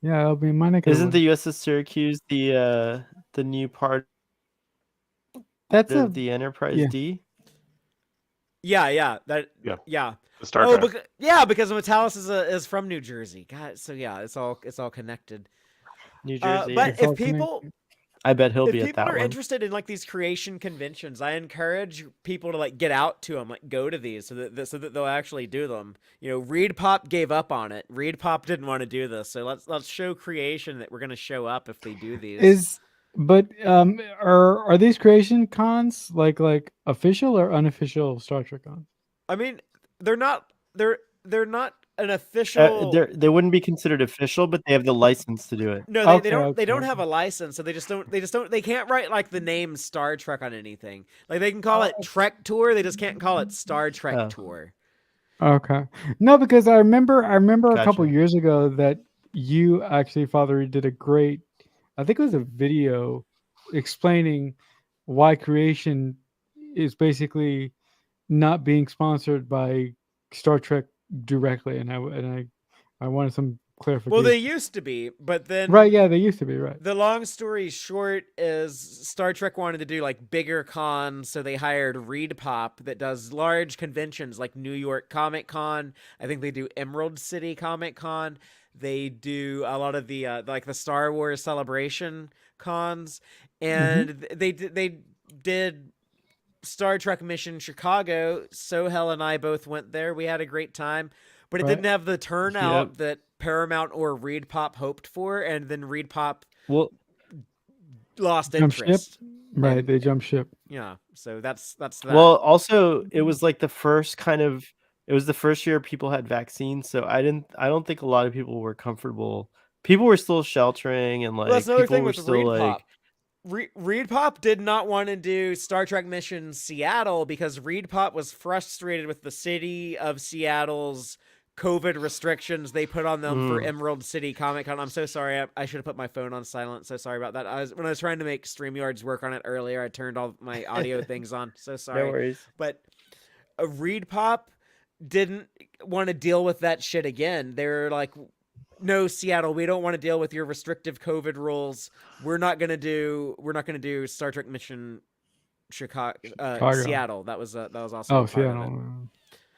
Yeah, it'll be my neck of the Isn't the woods. USS Syracuse the new part That's a of the Enterprise yeah. D? Yeah. The Star Oh, Trek. because Metalis is from New Jersey. God, so yeah, it's all connected. New Jersey. But It's all if people connected. I bet he'll if be at people that are one. interested in like these creation conventions, I encourage people to like get out to them, like go to these, so that they'll actually do them. Reed Pop gave up on it. Reed Pop didn't want to do this, so let's show creation that we're gonna show up if they do these. Are these creation cons like official or unofficial Star Trek cons? I mean, they're not an official. They wouldn't be considered official, but they have the license to do it. No, they Okay, don't okay. have a license, so they can't write like the name Star Trek on anything. Like they can call it Trek Tour, they just can't call it Star Trek Oh. Tour. Okay. No, because I remember a couple Gotcha. years ago that you actually, Father, did a great, I think it was a video explaining why creation is basically not being sponsored by Star Trek directly, and I wanted some clarification. Well, they used to be, but then right, yeah, they used to be, right. The long story short is Star Trek wanted to do like bigger cons, so they hired Reed Pop that does large conventions like New York Comic Con. I think they do Emerald City Comic Con. They do a lot of the like the Star Wars Celebration cons, and they did Star Trek Mission Chicago. Sohel and I both went there. We had a great time, but it Right. didn't have the turnout that Paramount or Reed Pop hoped for, and then Reed Pop Well, lost Jump ship? interest. Right, And- they jump ship. Yeah, so that's that. well, also it was like the first year people had vaccines, so I don't think a lot of people were comfortable. People were still sheltering, and like Well, that's another people thing were with still Reed like, Pop. Reed Pop did not want to do Star Trek Mission Seattle because Reed Pop was frustrated with the city of Seattle's COVID restrictions they put on them for Emerald City Comic Con. I'm so sorry. I should have put my phone on silent. So sorry about that. When I was trying to make StreamYards work on it earlier, I turned all my audio things on. So sorry. no worries. But Reed Pop didn't want to deal with that shit again. They were like, no, Seattle, we don't want to deal with your restrictive COVID rules. We're not gonna do Star Trek Mission Chicago. Seattle. That was also Oh, a part of it. Seattle.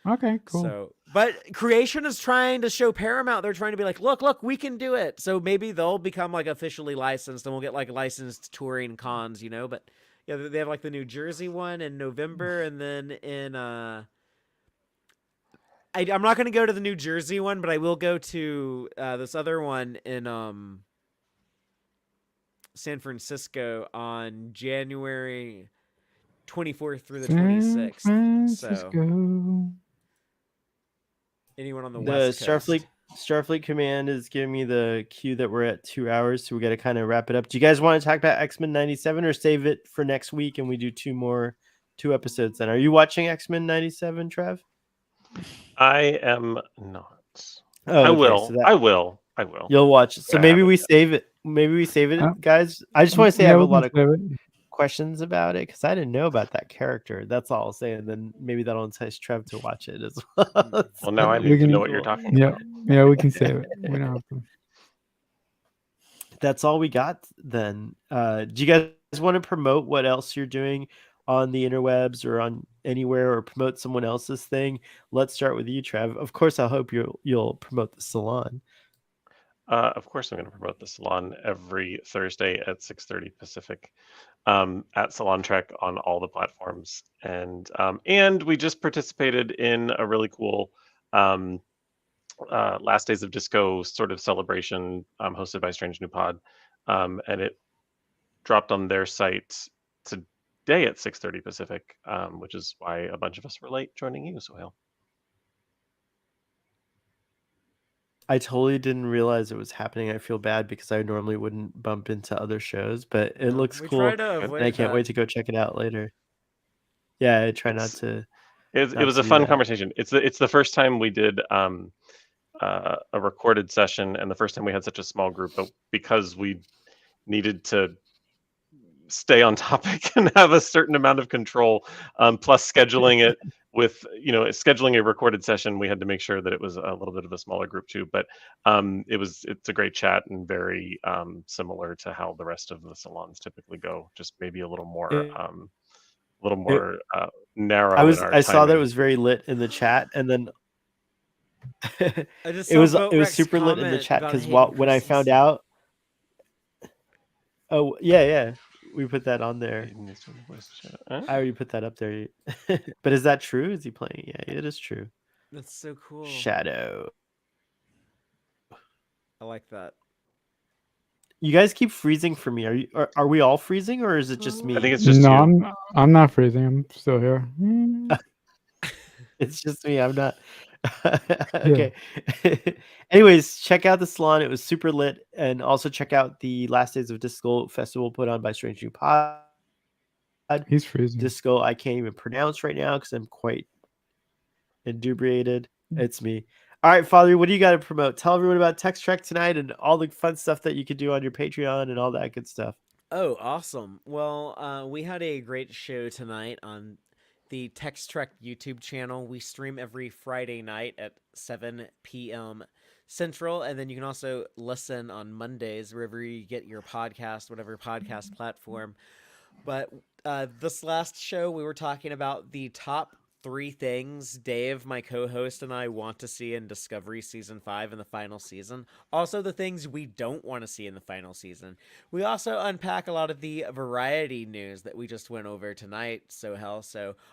Okay, cool. So, but Creation is trying to show Paramount. They're trying to be like, look, we can do it. So maybe they'll become like officially licensed, and we'll get like licensed touring cons, But yeah, they have like the New Jersey one in November, and then in I'm not going to go to the New Jersey one, but I will go to this other one in San Francisco on January 24th through the 26th. San So Francisco. anyone on the The West Coast? Starfleet Command is giving me the cue that we're at 2 hours, so we got to kind of wrap it up. Do you guys want to talk about X-Men 97 or save it for next week and we do two episodes then? Are you watching X-Men 97, Trev? I am not. Oh, I okay, will. so that- I will. You'll watch it. So Yeah, I maybe haven't we yet. save it. Maybe we save it, Uh, guys. I just want to say I Yeah, have a we lot can of save it. questions about it because I didn't know about that character. That's all I'll say, and then maybe that'll entice Trev to watch it as well. Well, now I We need to can- know what you're talking Yeah, about. yeah, we can save it. We don't have to. That's all we got then. Do you guys want to promote what else you're doing on the interwebs or on anywhere, or promote someone else's thing? Let's start with you, Trev. Of course, I hope you'll promote the salon. Of course, I'm going to promote the salon every Thursday at 6:30 Pacific at Salon Trek on all the platforms, and we just participated in a really cool Last Days of Disco sort of celebration hosted by Strange New Pod, and it dropped on their site today at 6:30 Pacific, which is why a bunch of us were late joining you, Sohail. I totally didn't realize it was happening. I feel bad because I normally wouldn't bump into other shows, but it looks we cool. try to And avoid I can't that. wait to go check it out later. Yeah, I try not It's- to. It Not was to a do fun that. conversation. It's the first time we did a recorded session, and the first time we had such a small group, but because we needed to stay on topic and have a certain amount of control, plus scheduling it with scheduling a recorded session, we had to make sure that it was a little bit of a smaller group too. But it's a great chat and very similar to how the rest of the salons typically go, just maybe a little more narrow. I saw that it was very lit in the chat, and then I just it saw was Boat Rex super lit in the comment chat about because hating when I found Christmas. out, oh yeah, we put that on there. I already put that up there. But is that true? Is he playing? Yeah, it is true. That's so cool. Shadow. I like that. You guys keep freezing for me. Are we all freezing, or is it just me? I think it's just No, you. I'm not freezing. I'm still here. Mm. It's just me. I'm not. Okay. Anyways, check out the salon. It was super lit, and also check out the Last Days of Disco festival put on by Strange New Pod. He's freezing. Disco, I can't even pronounce right now because I'm quite inebriated. It's me. All right, Father, what do you got to promote? Tell everyone about Text Trek tonight and all the fun stuff that you could do on your Patreon and all that good stuff. Oh, awesome. Well, we had a great show tonight on the Text Trek YouTube channel. We stream every Friday night at 7 p.m. Central, and then you can also listen on Mondays wherever you get your podcast, whatever podcast platform. But this last show, we were talking about the top 3 things Dave, my co-host, and I want to see in Discovery Season 5 in the final season. Also, the things we don't want to see in the final season. We also unpack a lot of the variety news that we just went over tonight, so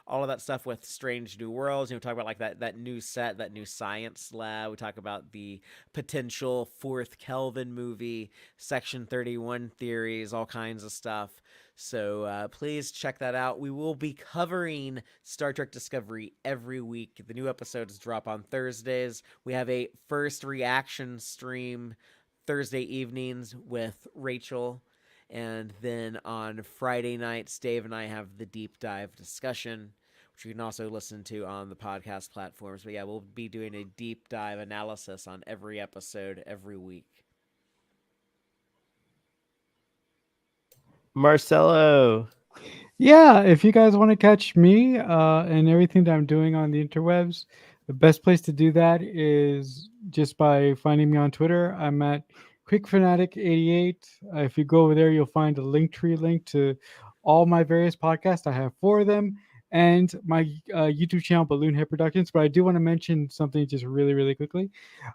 all of that stuff with Strange New Worlds. We talk about like that new set, that new science lab. We talk about the potential 4th Kelvin movie, Section 31 theories, all kinds of stuff. So please check that out. We will be covering Star Trek Discovery every week. The new episodes drop on Thursdays. We have a first reaction stream Thursday evenings with Rachel. And then on Friday nights, Dave and I have the deep dive discussion, which you can also listen to on the podcast platforms. But yeah, we'll be doing a deep dive analysis on every episode every week. Marcelo. Yeah, if you guys want to catch me and everything that I'm doing on the interwebs, the best place to do that is just by finding me on Twitter. I'm at QuickFanatic88. If you go over there, you'll find a Linktree link to all my various podcasts. I have 4 of them, and my YouTube channel, Balloon Head Productions. But I do want to mention something just really, really quickly.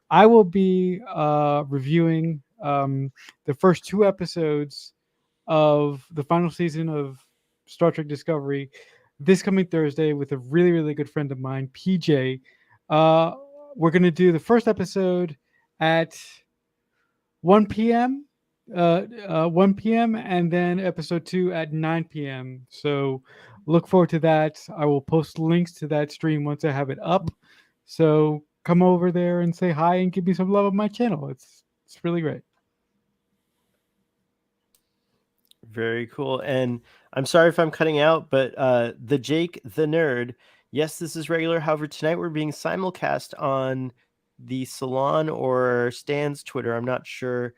I will be reviewing the first 2 episodes of the final season of Star Trek Discovery this coming Thursday with a really, really good friend of mine, PJ. We're going to do the first episode at 1 p.m. 1 p.m. and then episode 2 at 9 p.m. So look forward to that. I will post links to that stream once I have it up. So come over there and say hi and give me some love on my channel. It's really great. Very cool. And I'm sorry if I'm cutting out, but the Jake the Nerd. Yes, this is regular. However, tonight we're being simulcast on the Salon or Stan's Twitter. I'm not sure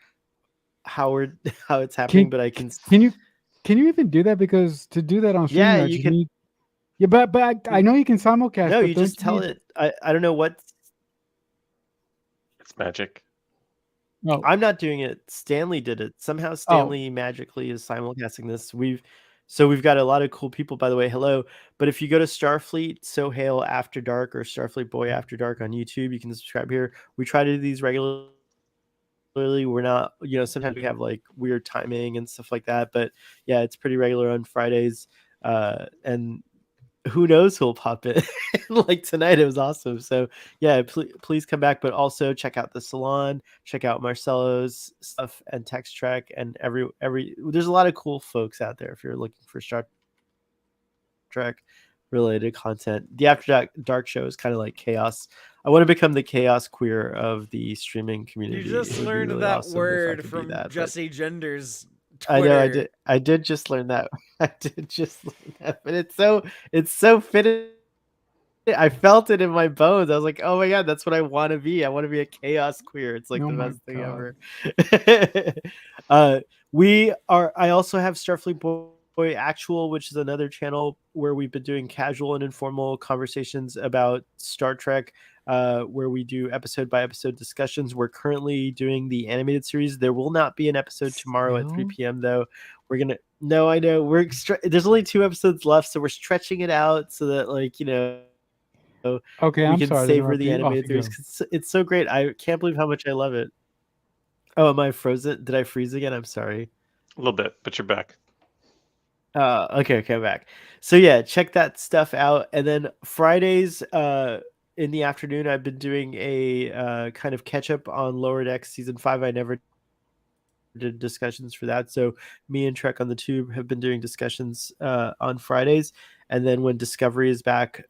how it's happening, but I can. Can you even do that? Because to do that on Yeah, StreamYard, you you can. need. Yeah, but I know you can simulcast. No, but you don't just tell need- it. I don't know what. It's magic. No. I'm not doing it. Stanley did it. Somehow Stanley magically is simulcasting this. We've got a lot of cool people, by the way. Hello. But if you go to Starfleet Sohail After Dark or Starfleet Boy After Dark on YouTube, you can subscribe here. We try to do these regularly. We're not, sometimes we have like weird timing and stuff like that. But yeah, it's pretty regular on Fridays. And who knows who'll pop in. Like tonight it was awesome. So yeah, please come back, but also check out the Salon, check out Marcelo's stuff and Text Trek, and every there's a lot of cool folks out there if you're looking for Star Trek related content. The After Dark show is kind of like chaos. I want to become the chaos queer of the streaming community. You just It would be learned really that awesome if I word could be from that, but- Jesse Gender's I Twitter. know I did just learn that. I did just learn that, but it's so fitting. I felt it in my bones. I was like, oh my god, that's what I want to be. I want to be a chaos queer. It's like Oh the my best thing God. ever. I also have Starfleet Boy Actual, which is another channel where we've been doing casual and informal conversations about Star Trek, where we do episode by episode discussions. We're currently doing the animated series. There will not be an episode tomorrow at 3 Still? p.m. though. We're gonna. No, I know there's only 2 episodes left, so we're stretching it out so that Okay, we I'm can sorry. to savor interrupt the you. Off animated you series. go. 'Cause it's so great. I can't believe how much I love it. Oh, am I frozen? Did I freeze again? I'm sorry. A little bit, but you're back. Okay, I'm back. So yeah, check that stuff out. And then Fridays, in the afternoon, I've been doing a kind of catch up on Lower Decks season 5. I never did discussions for that, so me and Trek on the Tube have been doing discussions on Fridays. And then when Discovery is back,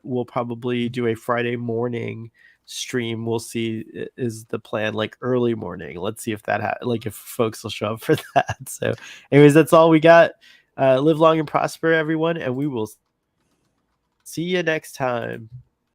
we'll probably do a Friday morning stream. We'll see, is the plan like early morning. Let's see if that if folks will show up for that. So anyways, that's all we got. Live long and prosper, everyone, and we will see you next time.